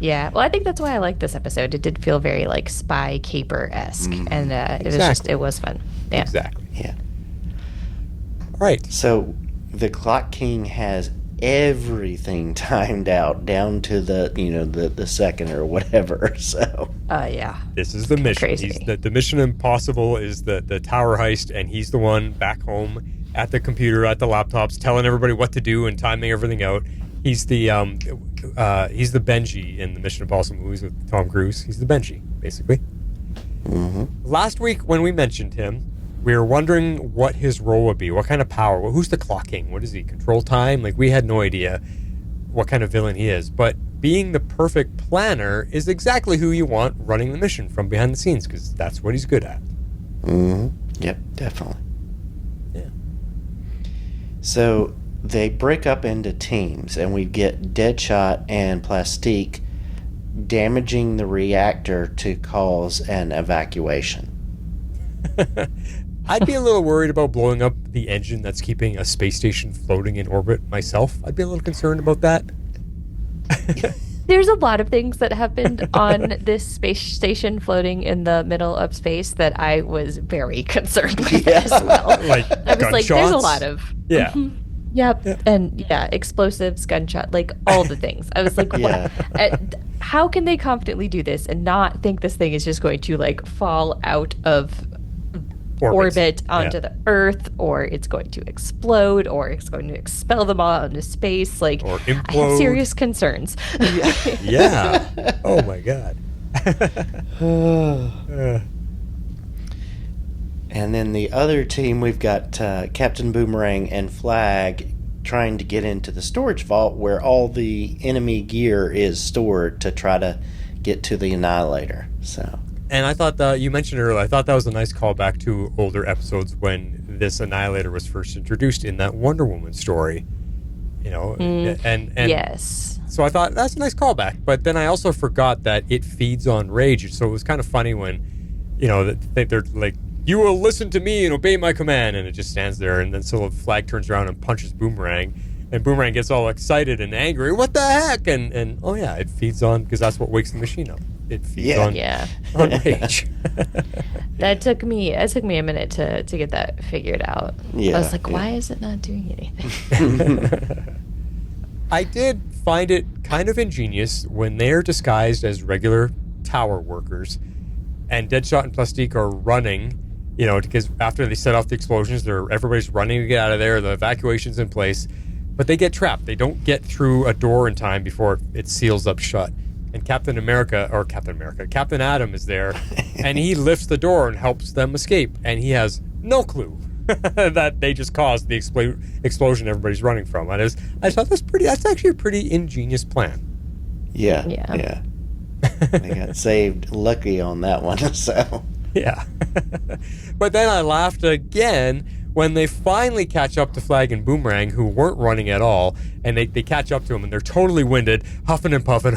Yeah. Well, I think that's why I like this episode. It did feel very like spy caper-esque, and it was fun. Yeah. Exactly. Yeah. All right. So the Clock King has everything timed out down to the second or whatever. So yeah, this is the mission. The Mission Impossible is the tower heist, and he's the one back home at the computer, at the laptops, telling everybody what to do and timing everything out. He's the Benji in the Mission Impossible movies with Tom Cruise. He's the Benji, basically. Last week when we mentioned him, we were wondering what his role would be, what kind of power. Well, who's the Clock King? What does he control time? Like, we had no idea what kind of villain he is. But being the perfect planner is exactly who you want running the mission from behind the scenes, because that's what he's good at. Yep, definitely. Yeah. So they break up into teams, and we get Deadshot and Plastique damaging the reactor to cause an evacuation. I'd be a little worried about blowing up the engine that's keeping a space station floating in orbit myself. I'd be a little concerned about that. There's a lot of things that happened on this space station floating in the middle of space that I was very concerned with as well. Like I was like, there's a lot of... Yeah. Yep. And explosives, gunshot, like all the things. I was like, what? How can they confidently do this and not think this thing is just going to like fall out of orbit onto the Earth, or it's going to explode, or it's going to expel them all into space? Like, or implode. I have serious concerns. Yeah. Oh my God. And then the other team, we've got Captain Boomerang and Flag trying to get into the storage vault where all the enemy gear is stored to try to get to the Annihilator. So. And I thought that you mentioned earlier, I thought that was a nice callback to older episodes when this Annihilator was first introduced in that Wonder Woman story. You know, and yes. So I thought that's a nice callback. But then I also forgot that it feeds on rage. So it was kind of funny when, they're like, you will listen to me and obey my command, and it just stands there, and then so Flag turns around and punches Boomerang, and Boomerang gets all excited and angry. What the heck? And oh yeah, it feeds on, because that's what wakes the machine up. It feeds on rage. That took me a minute to get that figured out. I was like, why is it not doing anything? I did find it kind of ingenious when they're disguised as regular tower workers, and Deadshot and Plastique are running, because after they set off the explosions, everybody's running to get out of there, the evacuation's in place, but they get trapped. They don't get through a door in time before it seals up shut. And Captain Atom is there, and he lifts the door and helps them escape, and he has no clue that they just caused the explosion everybody's running from. I thought that's actually a pretty ingenious plan. Yeah. They got saved lucky on that one, so. Yeah. But then I laughed again when they finally catch up to Flag and Boomerang, who weren't running at all, and they catch up to him, and they're totally winded, huffing and puffing.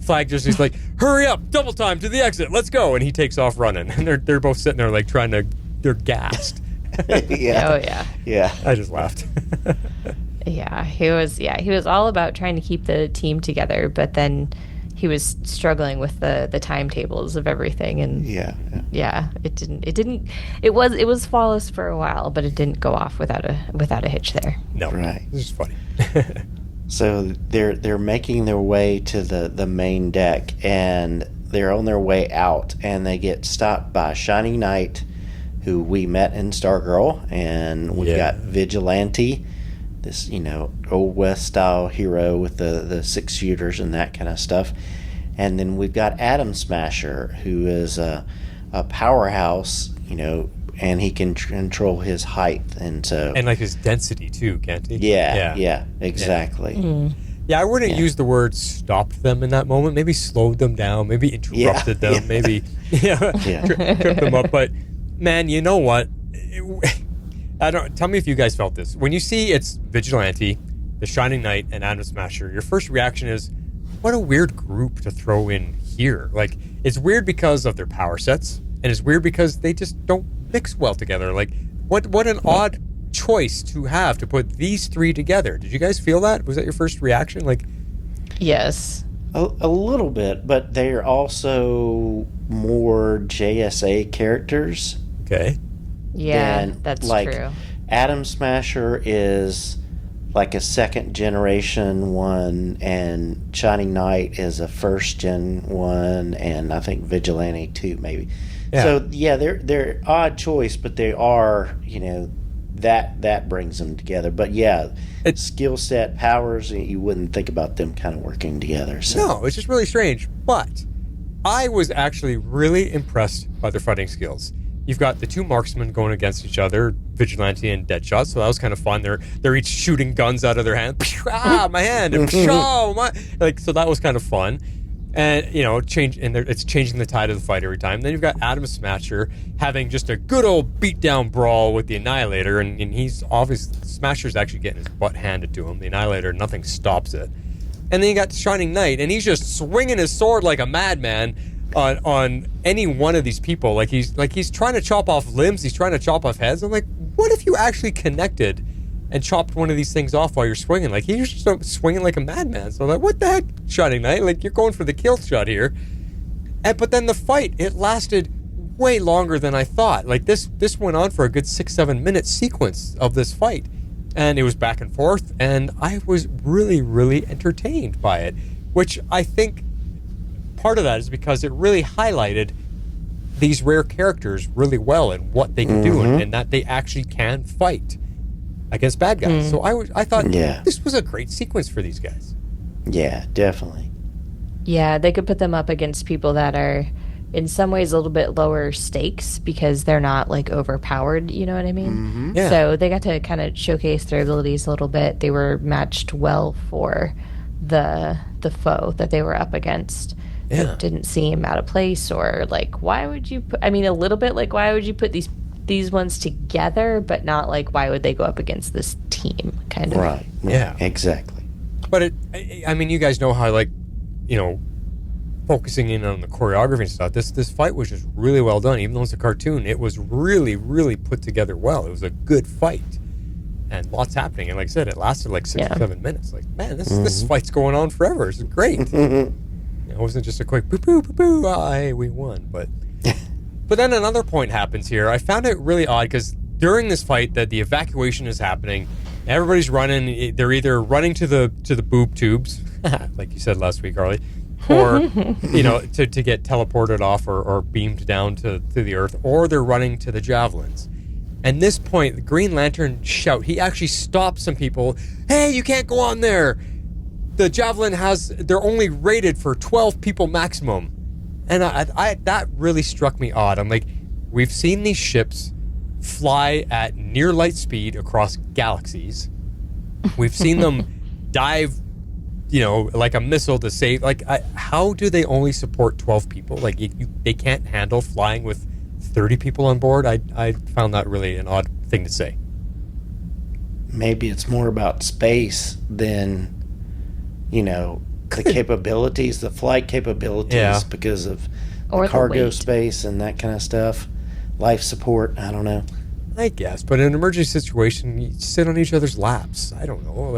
Flag just is like, hurry up, double time to the exit, let's go, and he takes off running, and they're both sitting there like they're gassed. Yeah. I just laughed. He was all about trying to keep the team together, but then he was struggling with the timetables of everything, and it was flawless for a while, but it didn't go off without a hitch there. No, right. This is funny. So they're making their way to the main deck, and they're on their way out, and they get stopped by Shining Knight, who we met in Stargirl, and we've got Vigilante, this old West style hero with the 6 shooters and that kind of stuff. And then we've got Atom Smasher, who is a powerhouse, and he can control his height and like his density too, can't he? Yeah, exactly. Mm. Yeah. Yeah, I wouldn't use the word stop them in that moment. Maybe slowed them down. Maybe interrupted them. Maybe trip them up. But man, you know what? Tell me if you guys felt this. When you see it's Vigilante, the Shining Knight, and Atom Smasher, your first reaction is, what a weird group to throw in here. Like, it's weird because of their power sets, and it's weird because they just don't mix well together. Like, what an odd choice to have to put these three together. Did you guys feel that? Was that your first reaction? Like, yes, a little bit, but they're also more JSA characters. Okay. Yeah, that's true. Atom Smasher is like a second generation one, and Shining Knight is a first gen one, and I think Vigilante 2 maybe. Yeah. So yeah, they're odd choice, but they are, that brings them together. But yeah, it's skill set, powers, you wouldn't think about them kind of working together. So. No, it's just really strange. But I was actually really impressed by their fighting skills. You've got the two marksmen going against each other, Vigilante and Deadshot, so that was kind of fun. They're each shooting guns out of their hand. My hand! And so that was kind of fun. And, it's changing the tide of the fight every time. Then you've got Atom Smasher having just a good old beatdown brawl with the Annihilator, and he's obviously, Smasher's actually getting his butt handed to him. The Annihilator, nothing stops it. And then you got Shining Knight, and he's just swinging his sword like a madman on any one of these people. Like he's trying to chop off limbs, he's trying to chop off heads. I'm like, what if you actually connected and chopped one of these things off while you're swinging? Like, he's just swinging like a madman. So I'm like, what the heck, Shining Knight? Like, you're going for the kill shot here. But then the fight, it lasted way longer than I thought. Like, this went on for a good 6-7 minute sequence of this fight. And it was back and forth, and I was really, really entertained by it. Which I think part of that is because it really highlighted these rare characters really well and what they can do, and that they actually can fight against bad guys. So I thought this was a great sequence for these guys. Yeah, definitely. Yeah, they could put them up against people that are in some ways a little bit lower stakes because they're not like overpowered, you know what I mean? Mm-hmm. Yeah. So they got to kind of showcase their abilities a little bit. They were matched well for the foe that they were up against. Yeah. It didn't seem out of place or like, why would you put, a little bit like, why would you put these ones together, but not like, why would they go up against this team kind of? Right. Yeah. Exactly. But you guys know how, like, focusing in on the choreography and stuff, this fight was just really well done. Even though it's a cartoon, it was really, really put together well. It was a good fight. And lots happening. And like I said, it lasted like 6 or 7 minutes. Like, man, this fight's going on forever. It's great. It wasn't just a quick boo-boo, hey, we won. But then another point happens here. I found it really odd because during this fight that the evacuation is happening, everybody's running. They're either running to the boob tubes, like you said last week, Harley, or to get teleported off or beamed down to the earth, or they're running to the javelins. And this point, the Green Lantern he actually stops some people. Hey, you can't go on there. The javelin they're only rated for 12 people maximum. And I that really struck me odd. I'm like, we've seen these ships fly at near light speed across galaxies. We've seen them dive, like a missile to save. Like, how do they only support 12 people? Like, they can't handle flying with 30 people on board? I found that really an odd thing to say. Maybe it's more about space than, the capabilities, the flight capabilities, because of the cargo space and that kind of stuff. Life support, I don't know. I guess, but in an emergency situation, you sit on each other's laps. I don't know.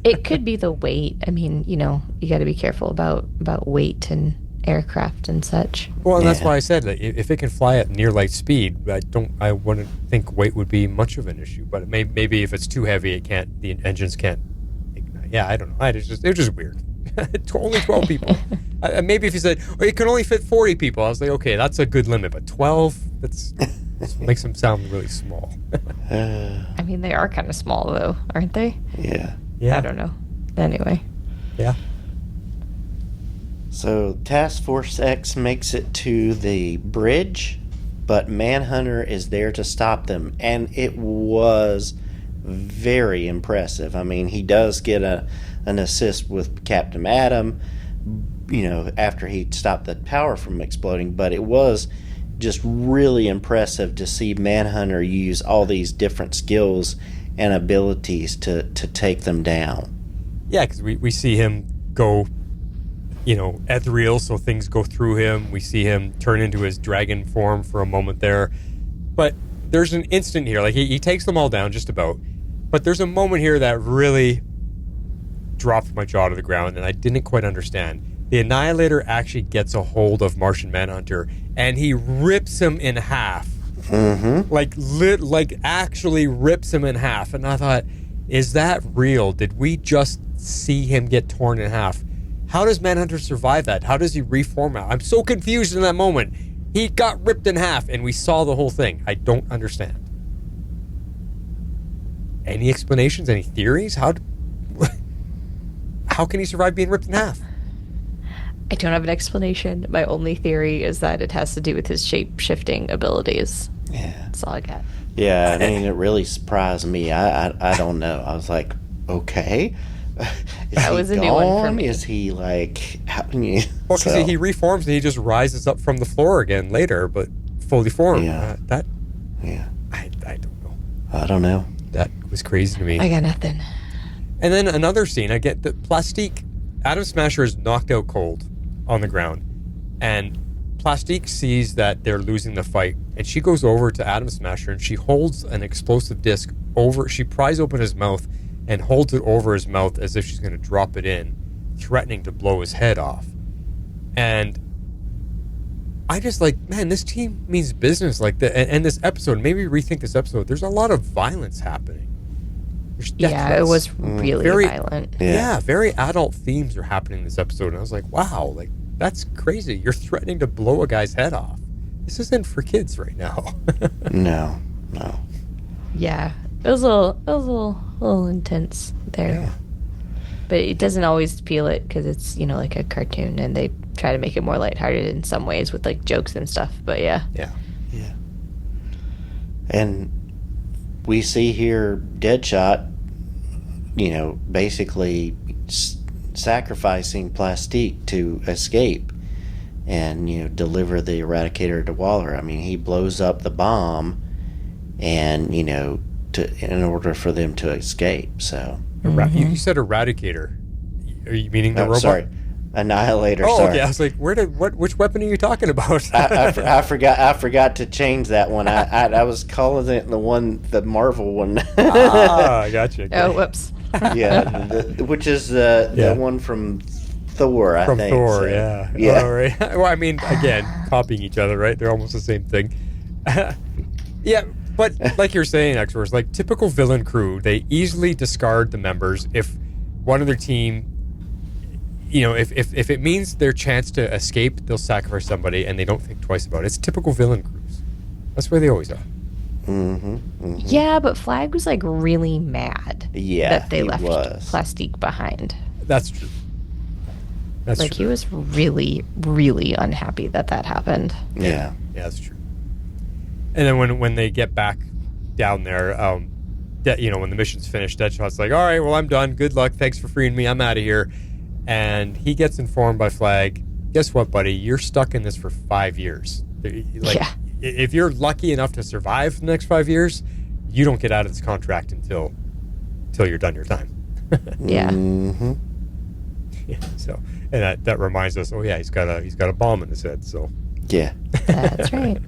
It could be the weight. You got to be careful about weight and aircraft and such. Well, and that's why I said that if it can fly at near light speed, I wouldn't think weight would be much of an issue. But maybe if it's too heavy, the engines can't ignite. Yeah, I don't know. It was just weird. Only 12 people. Maybe if you said, it can only fit 40 people, I was like, okay, that's a good limit. But 12, Makes them sound really small. I mean, they are kind of small, though, aren't they? Yeah. I don't know. Anyway. Yeah. So Taskforce X makes it to the bridge, but Manhunter is there to stop them, and it was very impressive. I mean, he does get an assist with Captain Atom, after he stopped the tower from exploding, but it was just really impressive to see Manhunter use all these different skills and abilities to take them down. Yeah, because we see him go, ethereal, so things go through him. We see him turn into his dragon form for a moment there. But there's an instant here, like he takes them all down just about. But there's a moment here that really dropped my jaw to the ground, and I didn't quite understand. The Annihilator actually gets a hold of Martian Manhunter, and he rips him in half. Mm-hmm. Like actually rips him in half. And I thought, is that real? Did we just see him get torn in half? How does Manhunter survive that? How does he reform out? I'm so confused in that moment. He got ripped in half, and we saw the whole thing. I don't understand. Any explanations? Any theories? How can he survive being ripped in half? I don't have an explanation. My only theory is that it has to do with his shape-shifting abilities. Yeah. That's all I got. Yeah, I mean, it really surprised me. I don't know. I was like, okay. That was a new one for me. Is he like... How can you... Well, because he reforms and he just rises up from the floor again later, but fully formed. Yeah. I don't know. I don't know. That was crazy to me. I got nothing. And then another scene, I get that Plastique, Atom Smasher is knocked out cold on the ground, and Plastique sees that they're losing the fight, and she goes over to Atom Smasher and she holds an explosive disc over, she pries open his mouth and holds it over his mouth as if she's going to drop it in, threatening to blow his head off. And I just man, this team means business. And this episode, maybe rethink this episode, there's a lot of violence happening. Yeah, it was really very violent. Yeah, very adult themes are happening in this episode. And I was like, wow, that's crazy. You're threatening to blow a guy's head off. This isn't for kids right now. No. Yeah, it was a little intense there. Yeah. But it doesn't always feel it because it's, like a cartoon, and they try to make it more lighthearted in some ways with jokes and stuff. But yeah. Yeah. And we see here Deadshot, basically sacrificing Plastique to escape and, deliver the Eradicator to Waller. I mean, he blows up the bomb and, in order for them to escape, so. You said Eradicator. Are you meaning the robot? Sorry. Annihilator. Oh, sorry. okay. I was like, which weapon are you talking about? I forgot to change that one. I was calling it the Marvel one. Gotcha. Oh, whoops. Yeah, which is the one from Thor, I think. From Thor, so. yeah. Yeah. All right. Well, I mean, again, copying each other, right? They're almost the same thing. Yeah, but like you're saying, X-Force, typical villain crew, they easily discard the members if one of their team, if it means their chance to escape, they'll sacrifice somebody and they don't think twice about it. It's typical villain crews. That's where they always are. Mm-hmm, mm-hmm. Yeah, but Flag was really mad that they left Plastique behind. That's true. That's true. He was really, really unhappy that happened. Yeah. Yeah, that's true. And then when they get back down there, when the mission's finished, Deadshot's like, all right, well, I'm done. Good luck. Thanks for freeing me. I'm out of here. And he gets informed by Flag, guess what, buddy? You're stuck in this for 5 years. If you're lucky enough to survive the next 5 years, you don't get out of this contract until you're done your time. Yeah. Mm-hmm. Yeah. So, and that reminds us, oh yeah, he's got a bomb in his head. So. Yeah. That's right.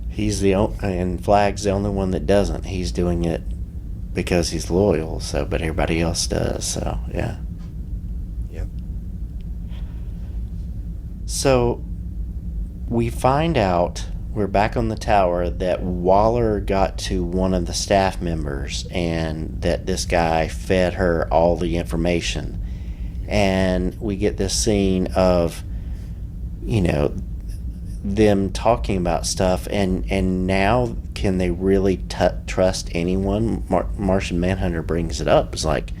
He's and Flag's the only one that doesn't. He's doing it because he's loyal. So, but everybody else does. So, yeah. Yep. So, we find out, we're back on the tower, that Waller got to one of the staff members and that this guy fed her all the information. And we get this scene of, them talking about stuff, and now can they really trust anyone? Martian Manhunter brings it up. It's like,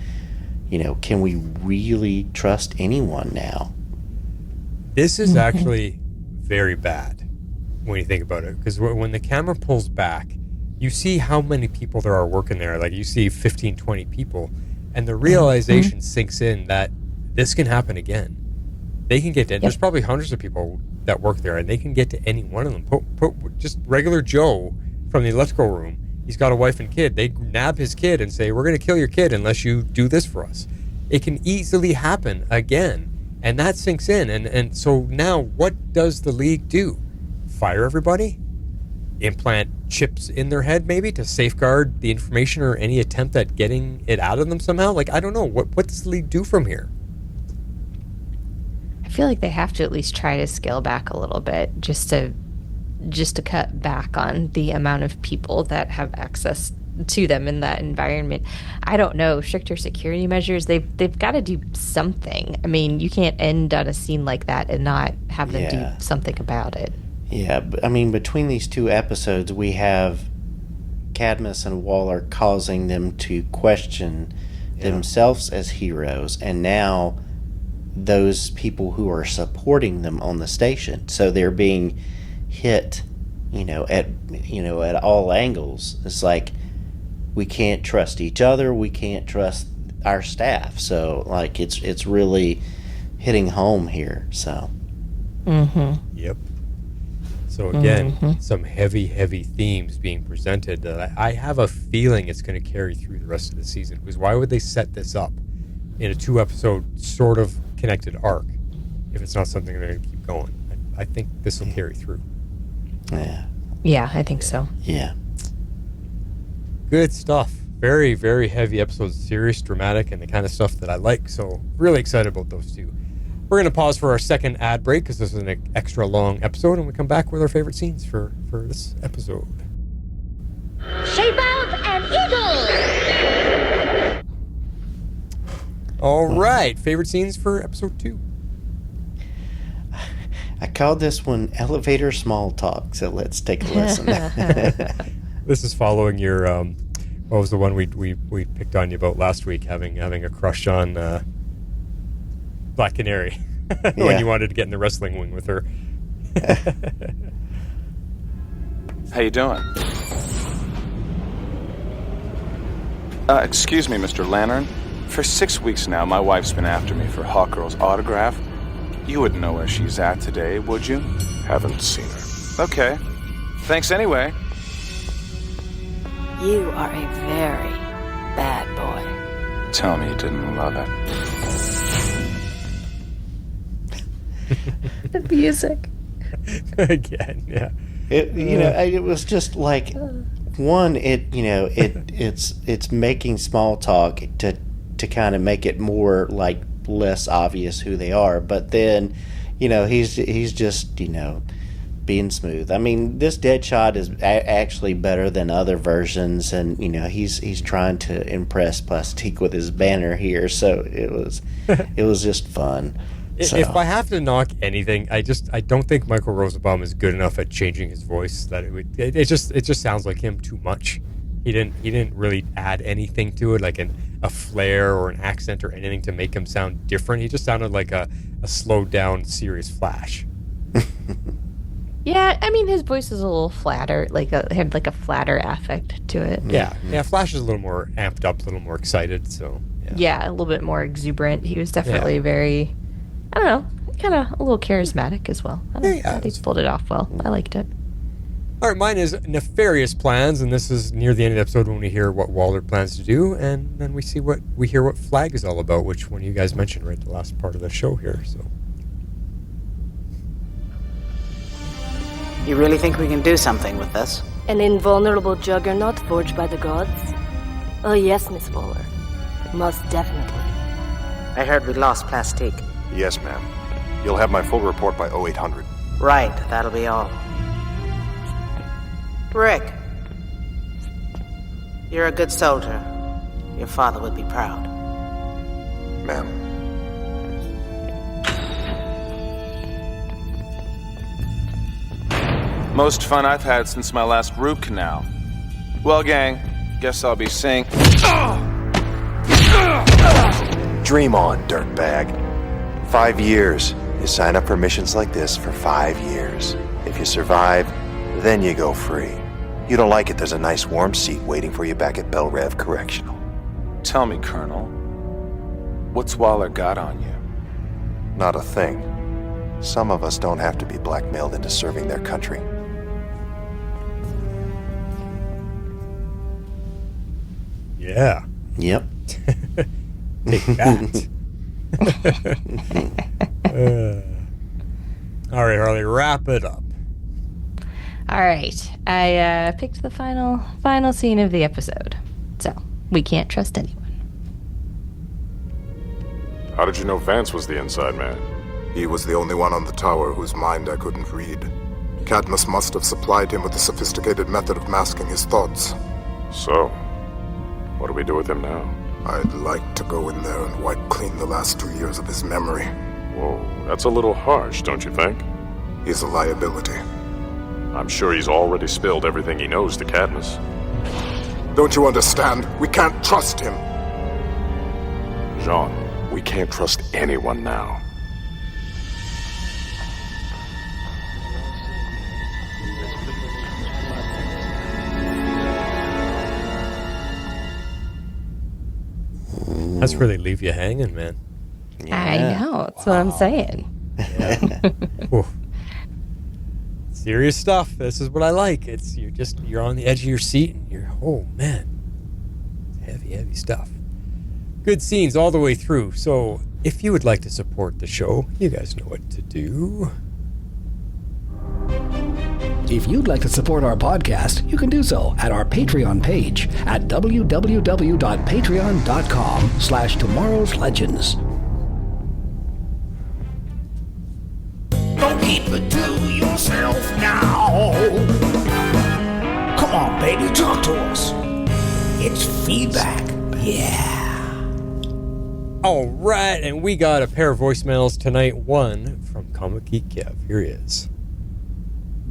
can we really trust anyone now? This is actually very bad when you think about it, because when the camera pulls back, you see how many people there are working there. Like, you see 15, 20 people, and the realization sinks in that this can happen again. They can get to, there's probably hundreds of people that work there, and they can get to any one of them. Put just regular Joe from the electrical room. He's got a wife and kid. They nab his kid and say, we're going to kill your kid unless you do this for us. It can easily happen again. And that sinks in. And so now what does the League do? Fire everybody? Implant chips in their head maybe to safeguard the information or any attempt at getting it out of them somehow? Like, I don't know. What does the League do from here? I feel like they have to at least try to scale back a little bit just to cut back on the amount of people that have access to them in that environment. I don't know, stricter security measures, they've got to do something. I mean, you can't end on a scene like that and not have them do something about it. Yeah, but I mean, between these two episodes, we have Cadmus and Waller causing them to question themselves as heroes, and now those people who are supporting them on the station. So they're being hit, at all angles. It's like, we can't trust each other. We can't trust our staff. So, like, it's really hitting home here. So. Yep. So again, some heavy themes being presented that I have a feeling it's going to carry through the rest of the season. Because why would they set this up in a 2-episode sort of connected arc if it's not something they're going to keep going? I think this will carry through. Yeah, I think so. Yeah. Good stuff. Very, very heavy episodes. Serious, dramatic, and the kind of stuff that I like. So really excited about those two. We're going to pause for our second ad break because this is an extra long episode, and we come back with our favorite scenes for this episode. Shape out an eagle! All right. Favorite scenes for episode 2. I called this one Elevator Small Talk, so let's take a listen. This is following your, what was the one we picked on you about last week, having a crush on Black Canary when you wanted to get in the wrestling wing with her. How you doing? Excuse me, Mr. Lantern. For 6 weeks now, my wife's been after me for Hawkgirl's autograph. You wouldn't know where she's at today, would you? Haven't seen her. Okay. Thanks anyway. You are a very bad boy. Tell me you didn't love it. The music. Again, yeah. It was just like, one, it's making small talk to kind of make it more like less obvious who they are, but then he's just being smooth. I mean, this Deadshot is actually better than other versions, and he's trying to impress Plastique with his banner here, so it was just fun. So. If I have to knock anything, I don't think Michael Rosenbaum is good enough at changing his voice. That it just sounds like him too much. He didn't really add anything to it, like a flair or an accent or anything to make him sound different. He just sounded like a slowed down, serious Flash. Yeah, I mean, his voice is a little flatter, had a flatter affect to it. Yeah. Flash is a little more amped up, a little more excited. So yeah, a little bit more exuberant. He was definitely very, I don't know, kind of a little charismatic as well. I thought he pulled it off well. I liked it. All right, mine is Nefarious Plans, and this is near the end of the episode when we hear what Waller plans to do, and then we hear what Flag is all about, which one you guys mentioned right at the last part of the show here. So, you really think we can do something with this? An invulnerable juggernaut forged by the gods? Oh yes, Miss Waller. Most definitely. I heard we lost Plastique. Yes, ma'am. You'll have my full report by 0800. Right, that'll be all. Rick, you're a good soldier. Your father would be proud. Ma'am. Most fun I've had since my last root canal. Well, gang, guess I'll be saying... Dream on, dirtbag. 5 years. You sign up for missions like this for 5 years. If you survive, then you go free. You don't like it, there's a nice warm seat waiting for you back at Bell Rev Correctional. Tell me, Colonel, what's Waller got on you? Not a thing. Some of us don't have to be blackmailed into serving their country. Yeah. Yep. Take that. All right, Harley, wrap it up. All right. I picked the final scene of the episode. So, we can't trust anyone. How did you know Vance was the inside man? He was the only one on the tower whose mind I couldn't read. Cadmus must have supplied him with a sophisticated method of masking his thoughts. So, what do we do with him now? I'd like to go in there and wipe clean the last 2 years of his memory. Whoa, that's a little harsh, don't you think? He's a liability. I'm sure he's already spilled everything he knows to Cadmus. Don't you understand? We can't trust him. Jean, we can't trust anyone now. That's where they leave you hanging, man. Yeah. I know. That's what I'm saying. Yeah. Serious stuff. This is what I like. You're on the edge of your seat and you're, oh man, heavy stuff. Good scenes all the way through. So if you would like to support the show, you guys know what to do. If you'd like to support our podcast, you can do so at our Patreon page at www.patreon.com/tomorrowslegends. Don't keep it to yourself now. Come on, baby, talk to us. It's feedback. Yeah. All right, and we got a pair of voicemails tonight. One from Comic Geek Kev. Here he is.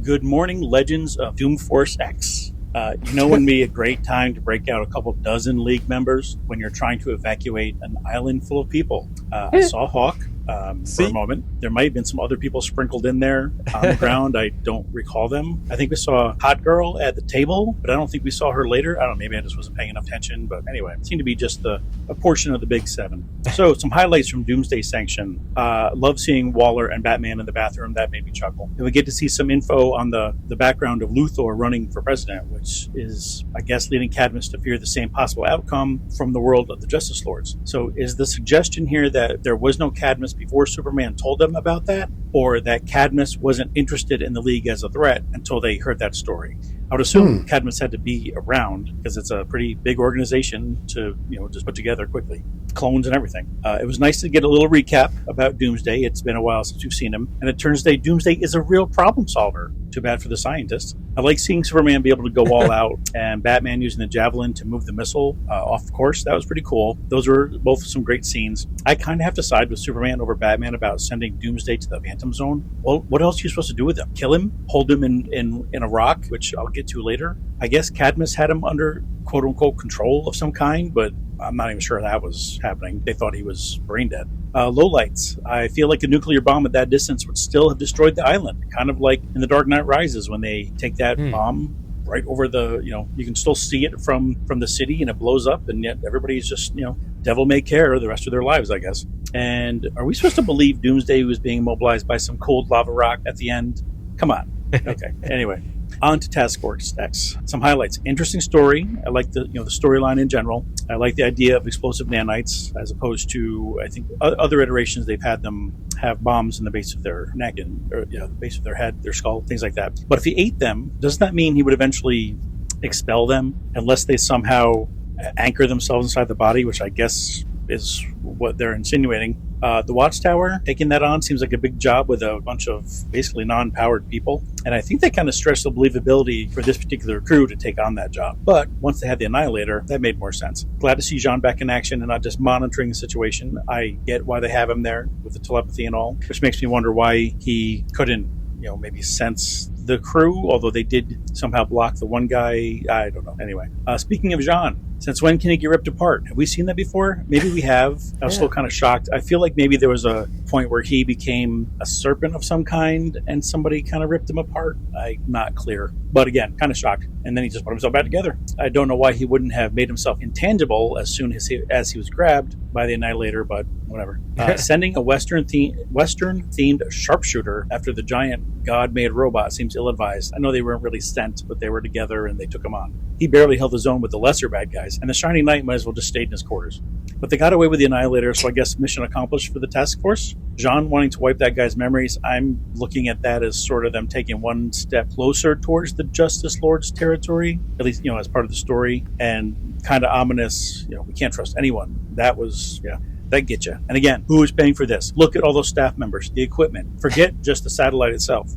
Good morning, legends of Doomsday X. When be a great time to break out a couple dozen League members when you're trying to evacuate an island full of people. I saw Hawk for a moment. There might have been some other people sprinkled in there on the ground. I don't recall them. I think we saw Hot Girl at the table, but I don't think we saw her later. I don't know, maybe I just wasn't paying enough attention. But anyway, it seemed to be just a portion of the big seven. So some highlights from Doomsday Sanction. Love seeing Waller and Batman in the bathroom. That made me chuckle. And we get to see some info on the background of Luthor running for president, which is, I guess, leading Cadmus to fear the same possible outcome from the world of the Justice Lords. So is the suggestion here that there was no Cadmus before Superman told them about that, or that Cadmus wasn't interested in the League as a threat until they heard that story? I would assume Cadmus had to be around because it's a pretty big organization to, just put together quickly. Clones and everything. It was nice to get a little recap about Doomsday. It's been a while since we've seen him. And it turns out Doomsday is a real problem solver. Too bad for the scientists. I like seeing Superman be able to go all out and Batman using the javelin to move the missile off course. That was pretty cool. Those were both some great scenes. I kind of have to side with Superman over Batman about sending Doomsday to the Phantom Zone. Well, what else are you supposed to do with him? Kill him? Hold him in a rock, which I'll get to later. I guess Cadmus had him under quote-unquote control of some kind, but I'm not even sure that was happening. They thought he was brain dead. Lowlights. I feel like a nuclear bomb at that distance would still have destroyed the island. Kind of like in The Dark Knight Rises when they take that bomb right over the, you can still see it from the city and it blows up, and yet everybody's just, devil may care the rest of their lives, I guess. And are we supposed to believe Doomsday was being immobilized by some cold lava rock at the end? Come on. Okay. Anyway. On to Taskforce X. Some highlights. Interesting story. I like the storyline in general. I like the idea of explosive nanites as opposed to, I think, other iterations they've had them have bombs in the base of their neck and the base of their head, their skull, things like that. But if he ate them, doesn't that mean he would eventually expel them unless they somehow anchor themselves inside the body, which I guess is what they're insinuating. The Watchtower, taking that on seems like a big job with a bunch of basically non-powered people. And I think they kind of stretched the believability for this particular crew to take on that job. But once they had the Annihilator, that made more sense. Glad to see Jean back in action and not just monitoring the situation. I get why they have him there with the telepathy and all, which makes me wonder why he couldn't, maybe sense the crew, although they did somehow block the one guy. I don't know. Anyway, speaking of Jean, since when can he get ripped apart? Have we seen that before? Maybe we have. I was still kind of shocked. I feel like maybe there was a point where he became a serpent of some kind and somebody kind of ripped him apart. I'm not clear. But again, kind of shocked. And then he just put himself back together. I don't know why he wouldn't have made himself intangible as soon as he was grabbed by the Annihilator, but whatever. Sending a Western-themed sharpshooter after the giant god-made robot seems ill-advised. I know they weren't really sent, but they were together and they took him on. He barely held his own with the lesser bad guys, and the Shining Knight might as well just stayed in his quarters. But they got away with the Annihilator, so I guess mission accomplished for the task force. Jean wanting to wipe that guy's memories, I'm looking at that as sort of them taking one step closer towards the Justice Lord's territory, at least, as part of the story, and kind of ominous, we can't trust anyone. That was, that get you. And again, who is paying for this? Look at all those staff members, the equipment. Forget just the satellite itself.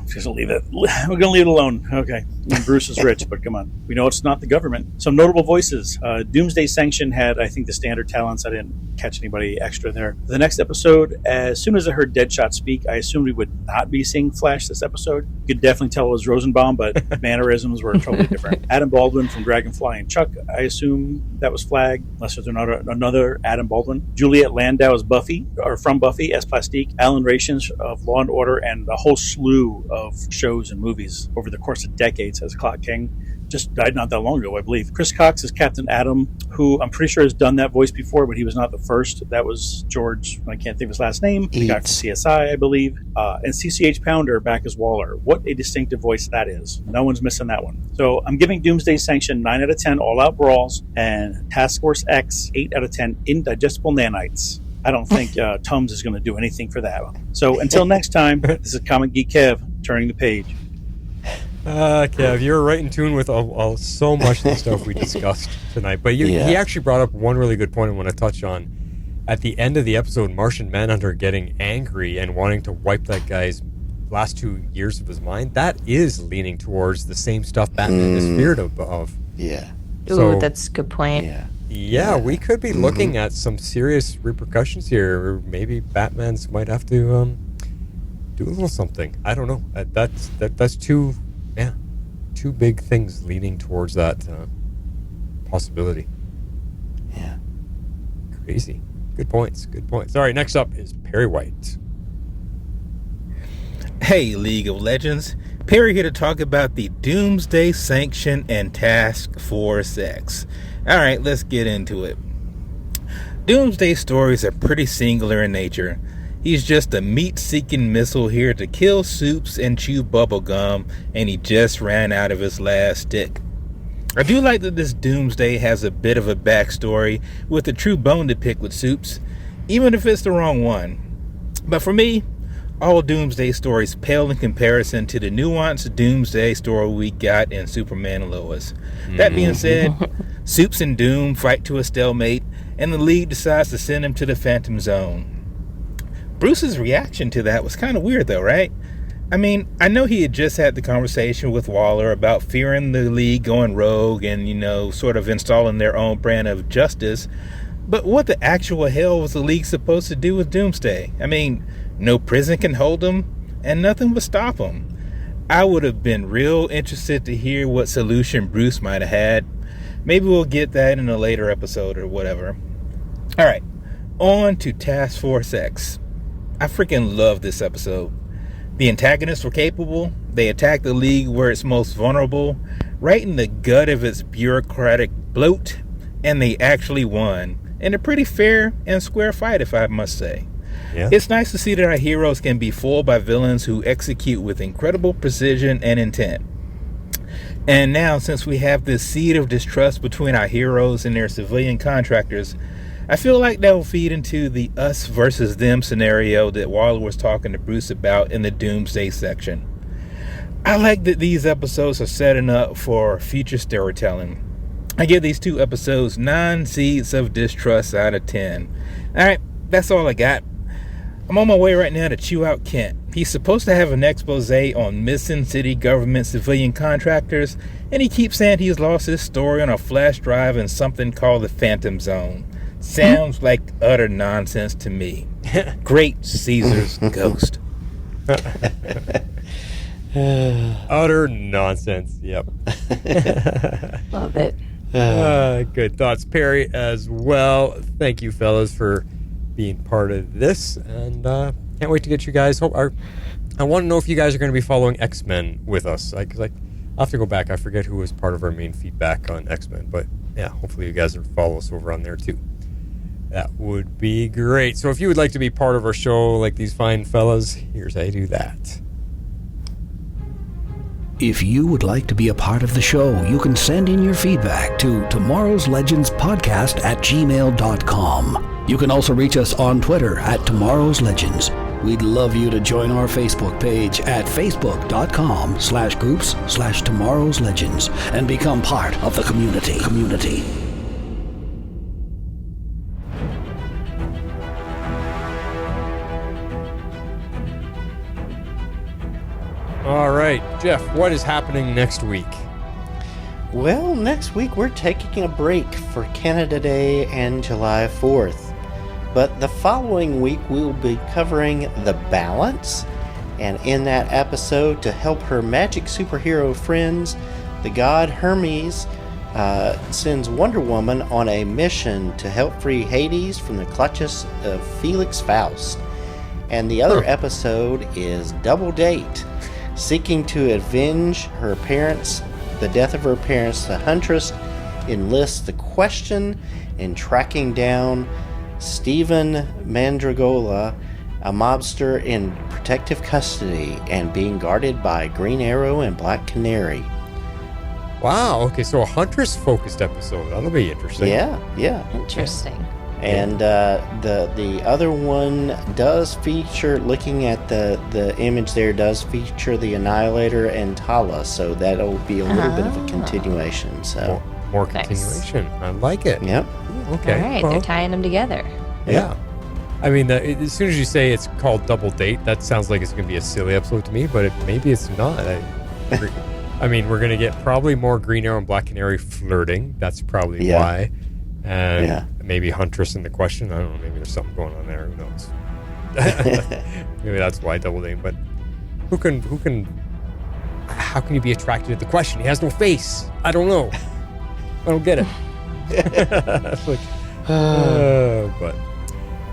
Just leave it. We're going to leave it alone. Okay. Bruce is rich, but come on. We know it's not the government. Some notable voices. Doomsday Sanction had, I think, the standard talents. I didn't catch anybody extra there. The next episode, as soon as I heard Deadshot speak, I assumed we would not be seeing Flash this episode. You could definitely tell it was Rosenbaum, but mannerisms were totally different. Adam Baldwin from Dragonfly and Chuck, I assume that was Flag, unless there's another Adam Baldwin. Juliet Landau is Buffy, or from Buffy, as Plastique. Alan Rations of Law & Order, and a whole slew of shows and movies over the course of decades as Clock King. Just died not that long ago, I believe. Chris Cox is Captain Adam, who I'm pretty sure has done that voice before, but he was not the first. That was George, I can't think of his last name, the guy from CSI, I believe. And CCH Pounder back as Waller. What a distinctive voice that is. No one's missing that one. So I'm giving Doomsday Sanction 9 out of 10 all-out brawls, and Taskforce X 8 out of 10 indigestible nanites. I don't think Tums is going to do anything for that. So until next time, this is Comic Geek Kev, turning the page. Kev, you're right in tune with so much of the stuff we discussed tonight. But he actually brought up one really good point I want to touch on. At the end of the episode, Martian Manhunter getting angry and wanting to wipe that guy's last 2 years of his mind, that is leaning towards the same stuff Batman is feared of. Yeah. So, ooh, that's a good point. Yeah, we could be looking at some serious repercussions here. Or maybe Batman's might have to do a little something. I don't know. That's two big things leaning towards that possibility. Yeah. Crazy. Good points. All right, next up is Perry White. Hey, League of Legends. Perry here to talk about the Doomsday Sanction and Taskforce X. Alright, let's get into it. Doomsday's stories are pretty singular in nature. He's just a meat-seeking missile here to kill soups and chew bubblegum, and he just ran out of his last stick. I do like that this Doomsday has a bit of a backstory with a true bone to pick with soups, even if it's the wrong one. But for me, all Doomsday stories pale in comparison to the nuanced Doomsday story we got in Superman and Lois. That being said, Soups and Doom fight to a stalemate, and the League decides to send him to the Phantom Zone. Bruce's reaction to that was kind of weird though, right? I mean, I know he had just had the conversation with Waller about fearing the League going rogue and, sort of installing their own brand of justice, but what the actual hell was the League supposed to do with Doomsday? I mean, no prison can hold him, and nothing would stop him. I would have been real interested to hear what solution Bruce might have had. Maybe we'll get that in a later episode or whatever. Alright, on to Taskforce X. I freaking love this episode. The antagonists were capable. They attacked the League where it's most vulnerable, right in the gut of its bureaucratic bloat, and they actually won. In a pretty fair and square fight, if I must say. Yeah. It's nice to see that our heroes can be fooled by villains who execute with incredible precision and intent. And now, since we have this seed of distrust between our heroes and their civilian contractors, I feel like that will feed into the us versus them scenario that Waller was talking to Bruce about in the Doomsday section. I like that these episodes are setting up for future storytelling. I give these 2 episodes 9 seeds of distrust out of 10. Alright, that's all I got. I'm on my way right now to chew out Kent. He's supposed to have an expose on missing city government civilian contractors, and he keeps saying he's lost his story on a flash drive in something called the Phantom Zone. Sounds like utter nonsense to me. Great Caesar's ghost. Utter nonsense. Yep. Love it. Good thoughts, Perry, as well. Thank you, fellas, for being part of this, and can't wait to get you guys. I want to know if you guys are going to be following X-Men with us. Because I'll have to go back. I forget who was part of our main feedback on X-Men, but yeah, hopefully you guys will follow us over on there too. That would be great. So if you would like to be part of our show like these fine fellas, here's how you do that. If you would like to be a part of the show, you can send in your feedback to tomorrowslegendspodcast@gmail.com. You can also reach us on Twitter at Tomorrow's Legends. We'd love you to join our Facebook page at facebook.com/groups/Tomorrow's Legends and become part of the community. All right, Jeff, what is happening next week? Well, next week we're taking a break for Canada Day and July 4th. But the following week we'll be covering The Balance. And in that episode, to help her magic superhero friends, the god Hermes sends Wonder Woman on a mission to help free Hades from the clutches of Felix Faust. And the other episode is Double Date. Seeking to avenge her parents, the death of her parents, the Huntress enlists the Question in tracking down Stephen Mandragola, a mobster in protective custody and being guarded by Green Arrow and Black Canary. Wow, okay, so a Huntress-focused episode. That'll be interesting. Yeah. Interesting. And the other one does feature, looking at the image there, does feature the Annihilator and Tala, so that'll be a little bit of a continuation. So more continuation. Nice. I like it. Yep. Okay. All right, they're tying them together. Yeah. I mean, as soon as you say it's called Double Date, that sounds like it's going to be a silly episode to me, but maybe it's not. I mean, we're going to get probably more Green Arrow and Black Canary flirting. That's probably why. And maybe Huntress in the Question. I don't know. Maybe there's something going on there. Who knows? Maybe that's why Double Date. But how can you be attracted to the Question? He has no face. I don't know. I don't get it. But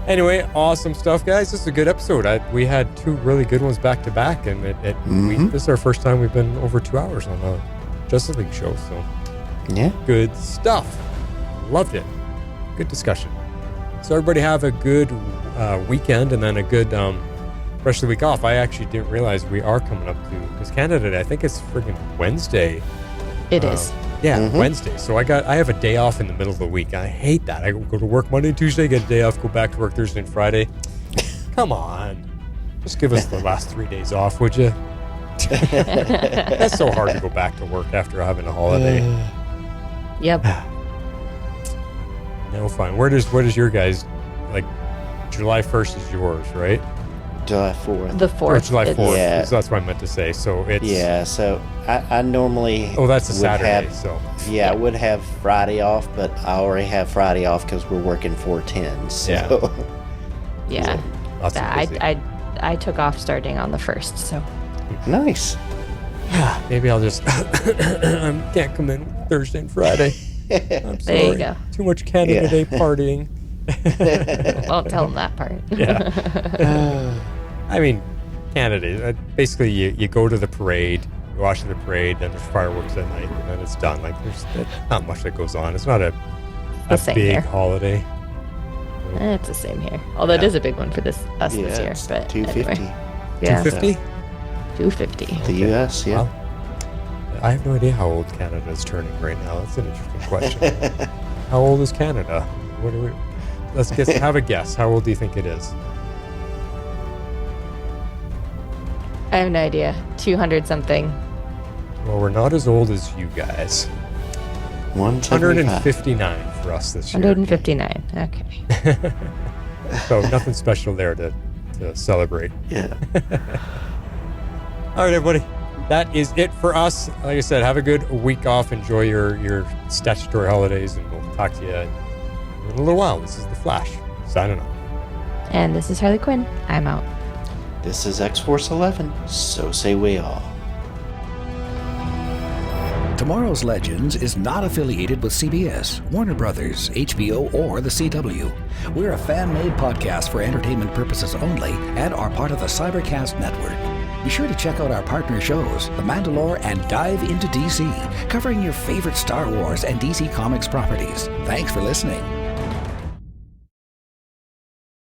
anyway, awesome stuff, guys. This is a good episode. We had two really good ones back to back, and this is our first time we've been over 2 hours on a Justice League show. So good stuff. Loved it. Good discussion. So everybody have a good weekend and then a good rest of the week off. I actually didn't realize we are coming up to, because Canada Day, I think it's friggin' Wednesday. It is. Yeah, Wednesday. So I have a day off in the middle of the week. I hate that. I go to work Monday, Tuesday, get a day off, go back to work Thursday and Friday. Come on. Just give us the last 3 days off, would you? That's so hard to go back to work after having a holiday. Yep. No, fine. What is your guys, like, July 1st is yours, right? July 4th. The 4th. Or July 4th. Yeah. So that's what I meant to say. So it's... Yeah, so I normally... Oh, that's a Saturday, I would have Friday off, but I already have Friday off because we're working 4/10. So. Yeah. I took off starting on the 1st, so. Nice. Yeah, maybe I'll just... I can't come in Thursday and Friday. I'm sorry. There you go. Too much Canada Day partying. Won't tell them that part. Yeah. I mean, Canada, basically you go to the parade, you watch the parade, then there's fireworks at night, and then it's done. Like, there's not much that goes on. It's not a big holiday. It's the same here. Although it is a big one for us this year. But 250. Anyway. Yeah. 250? 250. The U.S., yeah. Well, I have no idea how old Canada is turning right now. That's an interesting question. How old is Canada? Let's have a guess. How old do you think it is? I have no idea. 200 something. Well, we're not as old as you guys. 159 for us this year. 159. Okay. So nothing special there to celebrate. Yeah. All right, everybody. That is it for us. Like I said, have a good week off. Enjoy your statutory holidays, and we'll talk to you in a little while. This is The Flash, signing off. And this is Harley Quinn. I'm out. This is X-Force 11. So say we all. Tomorrow's Legends is not affiliated with CBS, Warner Brothers, HBO, or the CW. We're a fan-made podcast for entertainment purposes only and are part of the Cybercast Network. Be sure to check out our partner shows, The Mandalore and Dive into DC, covering your favorite Star Wars and DC Comics properties. Thanks for listening.